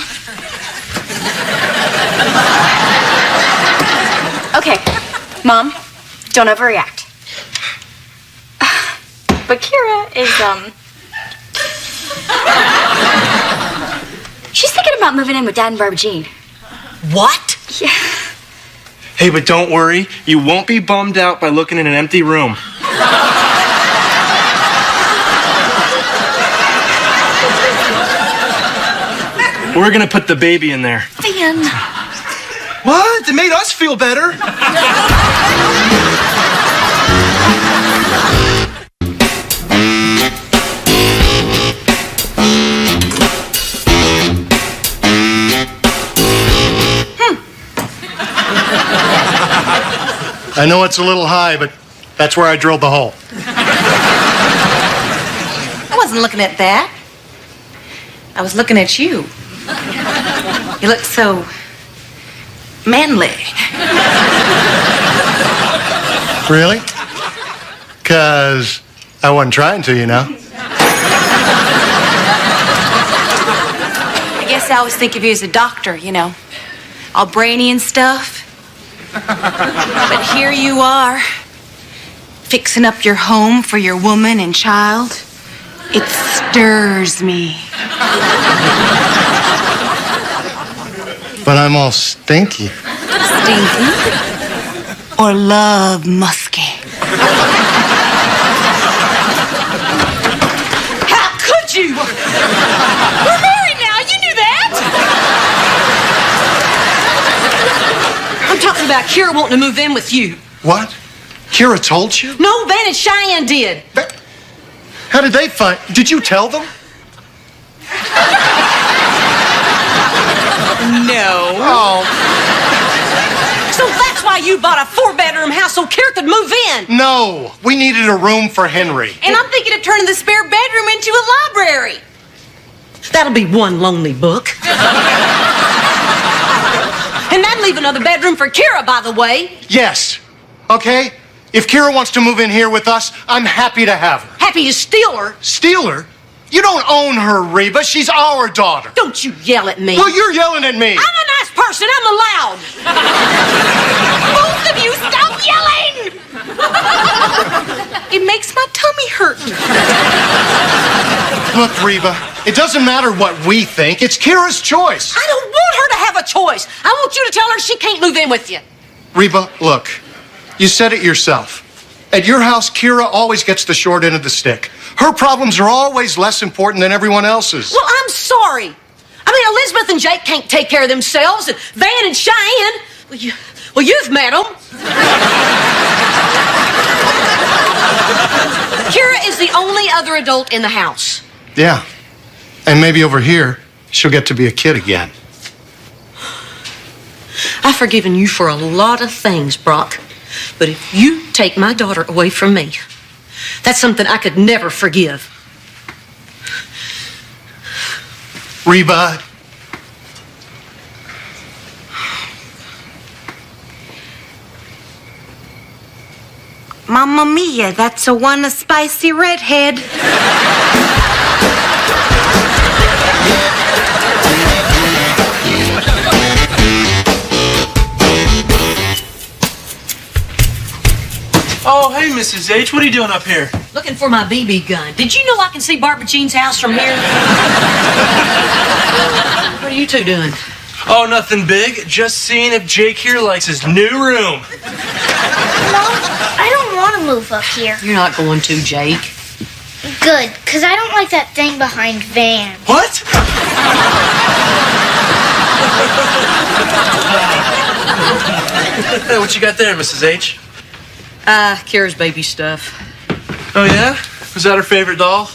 Okay. Mom, don't overreact. But Kira is, she's thinking about moving in with Dad and Barbara Jean. What? Yeah. Hey, but don't worry. You won't be bummed out by looking in an empty room. We're gonna put the baby in there. Van. What? It made us feel better. I know it's a little high, but that's where I drilled the hole. I wasn't looking at that. I was looking at you. You look so manly. Really? Because I wasn't trying to, you know. I guess I always think of you as a doctor, you know, all brainy and stuff. But here you are, fixing up your home for your woman and child. It stirs me. But I'm all stinky. Stinky? Or love musky? How could you? We're married now. You knew that. I'm talking about Kira wanting to move in with you. What? Kira told you? No, Van and Cheyenne did. How did they find? Did you tell them? No. Oh. So that's why you bought a 4-bedroom house so Kira could move in. No, we needed a room for Henry. And I'm thinking of turning the spare bedroom into a library. That'll be one lonely book. And that'll leave another bedroom for Kira, by the way. Yes. Okay? If Kira wants to move in here with us, I'm happy to have her. Happy to steal her. Steal her? You don't own her, Reba. She's our daughter. Don't you yell at me. Well, you're yelling at me. I'm a nice person. I'm allowed. Both of you, stop yelling. It makes my tummy hurt. Look, Reba, it doesn't matter what we think. It's Kira's choice. I don't want her to have a choice. I want you to tell her she can't move in with you. Reba, look, you said it yourself. At your house, Kira always gets the short end of the stick. Her problems are always less important than everyone else's. Well, I'm sorry. I mean, Elizabeth and Jake can't take care of themselves, and Van and Cheyenne, well, you've met them. Kira is the only other adult in the house. Yeah. And maybe over here, she'll get to be a kid again. I've forgiven you for a lot of things, Brock. But if you take my daughter away from me, that's something I could never forgive. Reba. Mamma mia, that's a spicy redhead. Oh, hey, Mrs. H. What are you doing up here? Looking for my BB gun. Did you know I can see Barbara Jean's house from here? What are you two doing? Oh, nothing big. Just seeing if Jake here likes his new room. Mom, I don't want to move up here. You're not going to, Jake. Good, because I don't like that thing behind Van. What? Hey, what you got there, Mrs. H? Kira's baby stuff. Oh, yeah? Was that her favorite doll?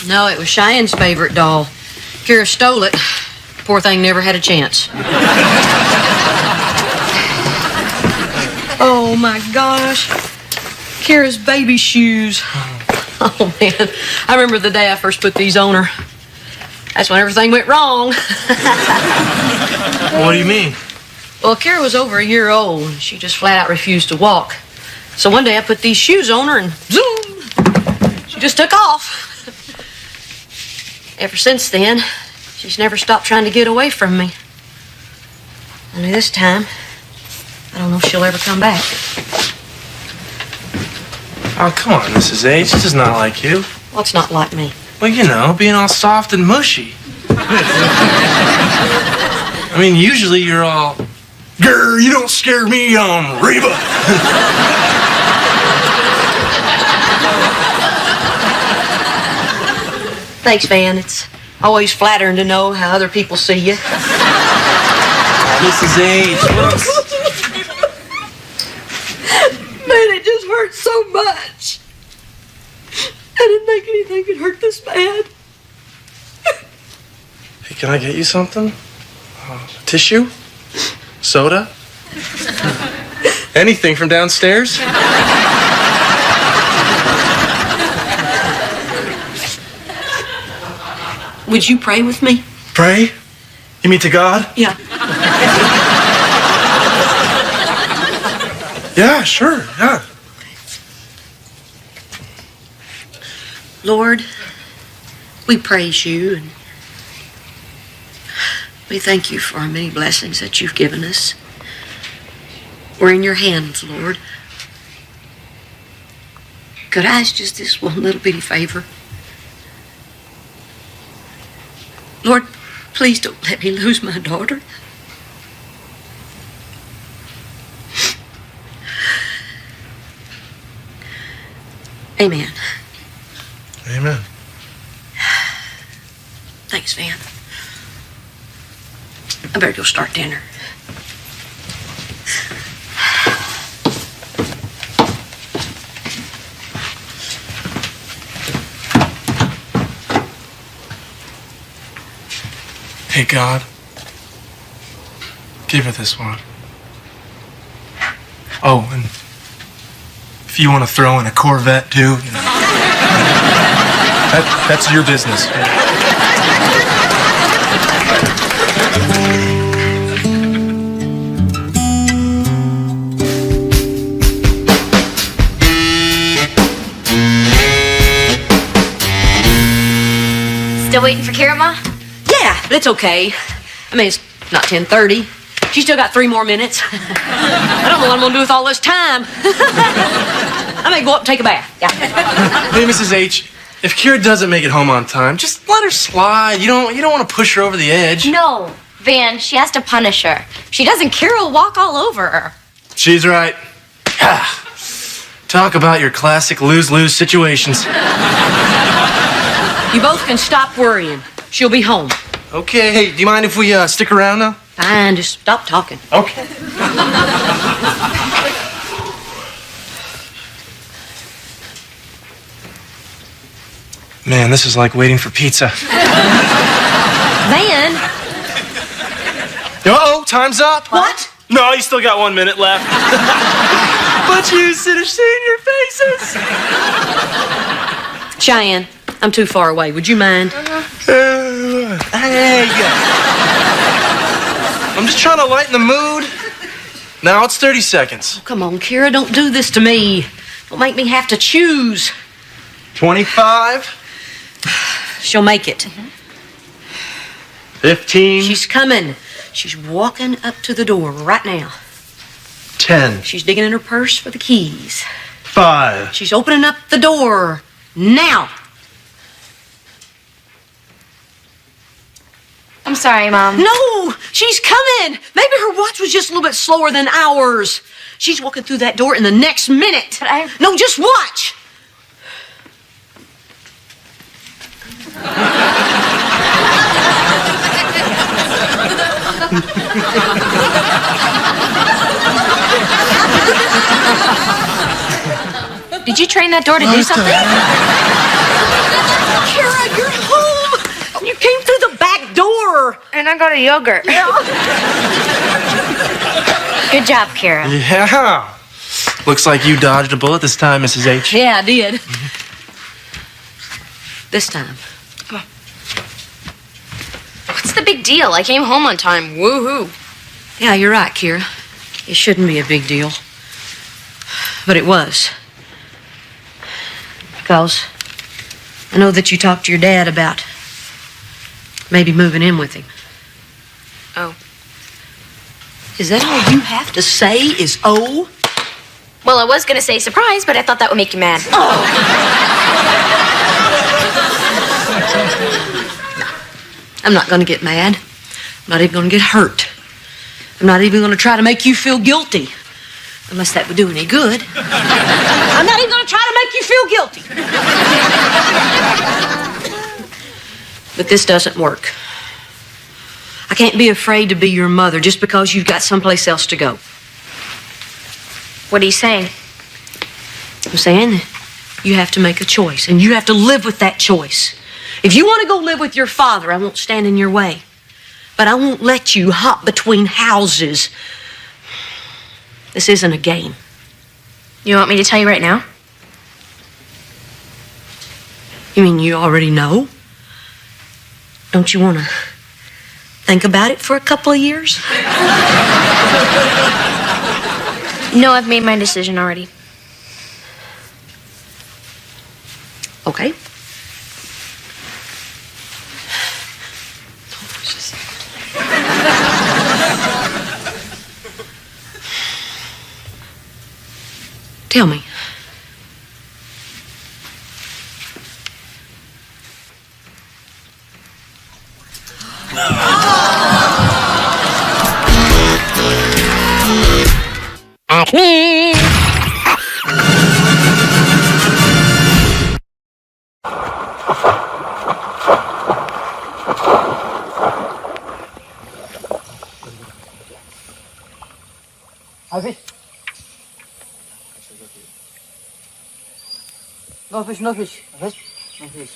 No, it was Cheyenne's favorite doll. Kira stole it. Poor thing never had a chance. Oh, my gosh. Kira's baby shoes. Oh, man. I remember the day I first put these on her. That's when everything went wrong. What do you mean? Well, Kira was over a year old, and she just flat out refused to walk. So one day I put these shoes on her, and zoom! She just took off. Ever since then, she's never stopped trying to get away from me. Only this time, I don't know if she'll ever come back. Oh, come on, Mrs. H. This is not like you. What's not like me? Well, you know, being all soft and mushy. I mean, usually you're all, grr, you don't scare me, Reba. Thanks, Van. It's always flattering to know how other people see you. Mrs. H. Man, it just hurts so much. I didn't think anything could hurt this bad. Hey, can I get you something? Tissue? Soda? Anything from downstairs? Would you pray with me? Pray? You mean to God? Yeah. Yeah, sure, yeah. Lord, we praise you and we thank you for our many blessings that you've given us. We're in your hands, Lord. Could I ask just this one little bitty favor? Lord, please don't let me lose my daughter. Amen. Amen. Thanks, Van. I better go start dinner. Hey, God. Give her this one. Oh, and if you want to throw in a Corvette, too, you know. That's your business. Still waiting for Kira, Ma? Yeah, but it's okay. I mean, it's not 10:30. She's still got 3 more minutes. I don't know what I'm gonna do with all this time. I may go up and take a bath. Yeah. Hey, Mrs. H, if Kira doesn't make it home on time, just let her slide. You don't want to push her over the edge. No, Van, she has to punish her. If she doesn't, Kira will walk all over her. She's right. Talk about your classic lose-lose situations. You both can stop worrying. She'll be home. Okay, hey, do you mind if we stick around now? Fine, just stop talking. Okay. Man, this is like waiting for pizza. Van! Uh-oh, time's up. What? No, you still got 1 minute left. But you should have seen your faces. Cheyenne, I'm too far away. Would you mind? Hey. I'm just trying to lighten the mood. Now it's 30 seconds. Oh, come on, Kira, don't do this to me. Don't make me have to choose. 25. She'll make it. 15. She's coming. She's walking up to the door right now. 10. She's digging in her purse for the keys. 5. She's opening up the door now. I'm sorry, Mom. No, she's coming. Maybe her watch was just a little bit slower than ours. She's walking through that door in the next minute. But No, just watch. Did you train that door to do something? Kira, you're home. You came through the back door. And I got a yogurt. Good job, Kira. Yeah. Looks like you dodged a bullet this time, Mrs. H. Yeah, I did. This time. What's the big deal? I came home on time. Woohoo. Yeah, you're right, Kira. It shouldn't be a big deal. But it was. Because I know that you talked to your dad about Maybe moving in with him. Oh. Is that all you have to say is oh? Well, I was gonna say surprise, but I thought that would make you mad. Oh! I'm not gonna get mad. I'm not even gonna get hurt. I'm not even gonna try to make you feel guilty. Unless that would do any good. I'm not even gonna try to make you feel guilty. But this doesn't work. I can't be afraid to be your mother just because you've got someplace else to go. What are you saying? I'm saying that you have to make a choice, and you have to live with that choice. If you want to go live with your father, I won't stand in your way. But I won't let you hop between houses. This isn't a game. You want me to tell you right now? You mean you already know? Don't you want to think about it for a couple of years? No, I've made my decision already. Okay. Tell me. Acme! No fish, no fish. Fish? No fish. No fish.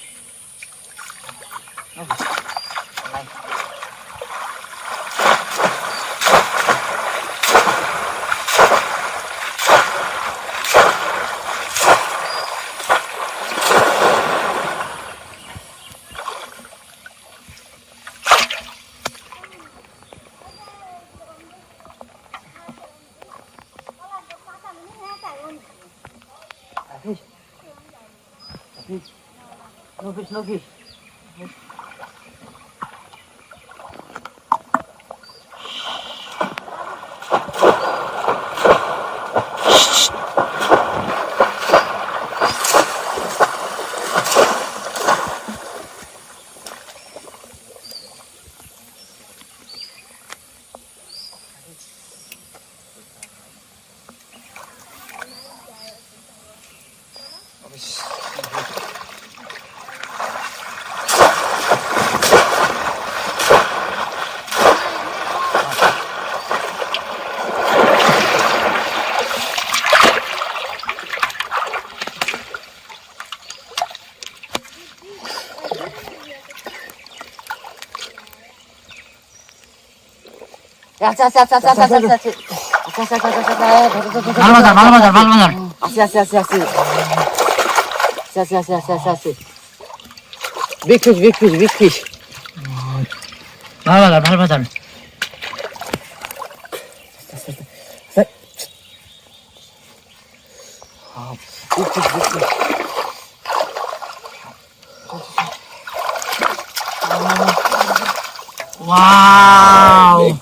No fish, no fish. Big fish, big fish, big fish. Malmadar. Big fish. Wow.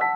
you.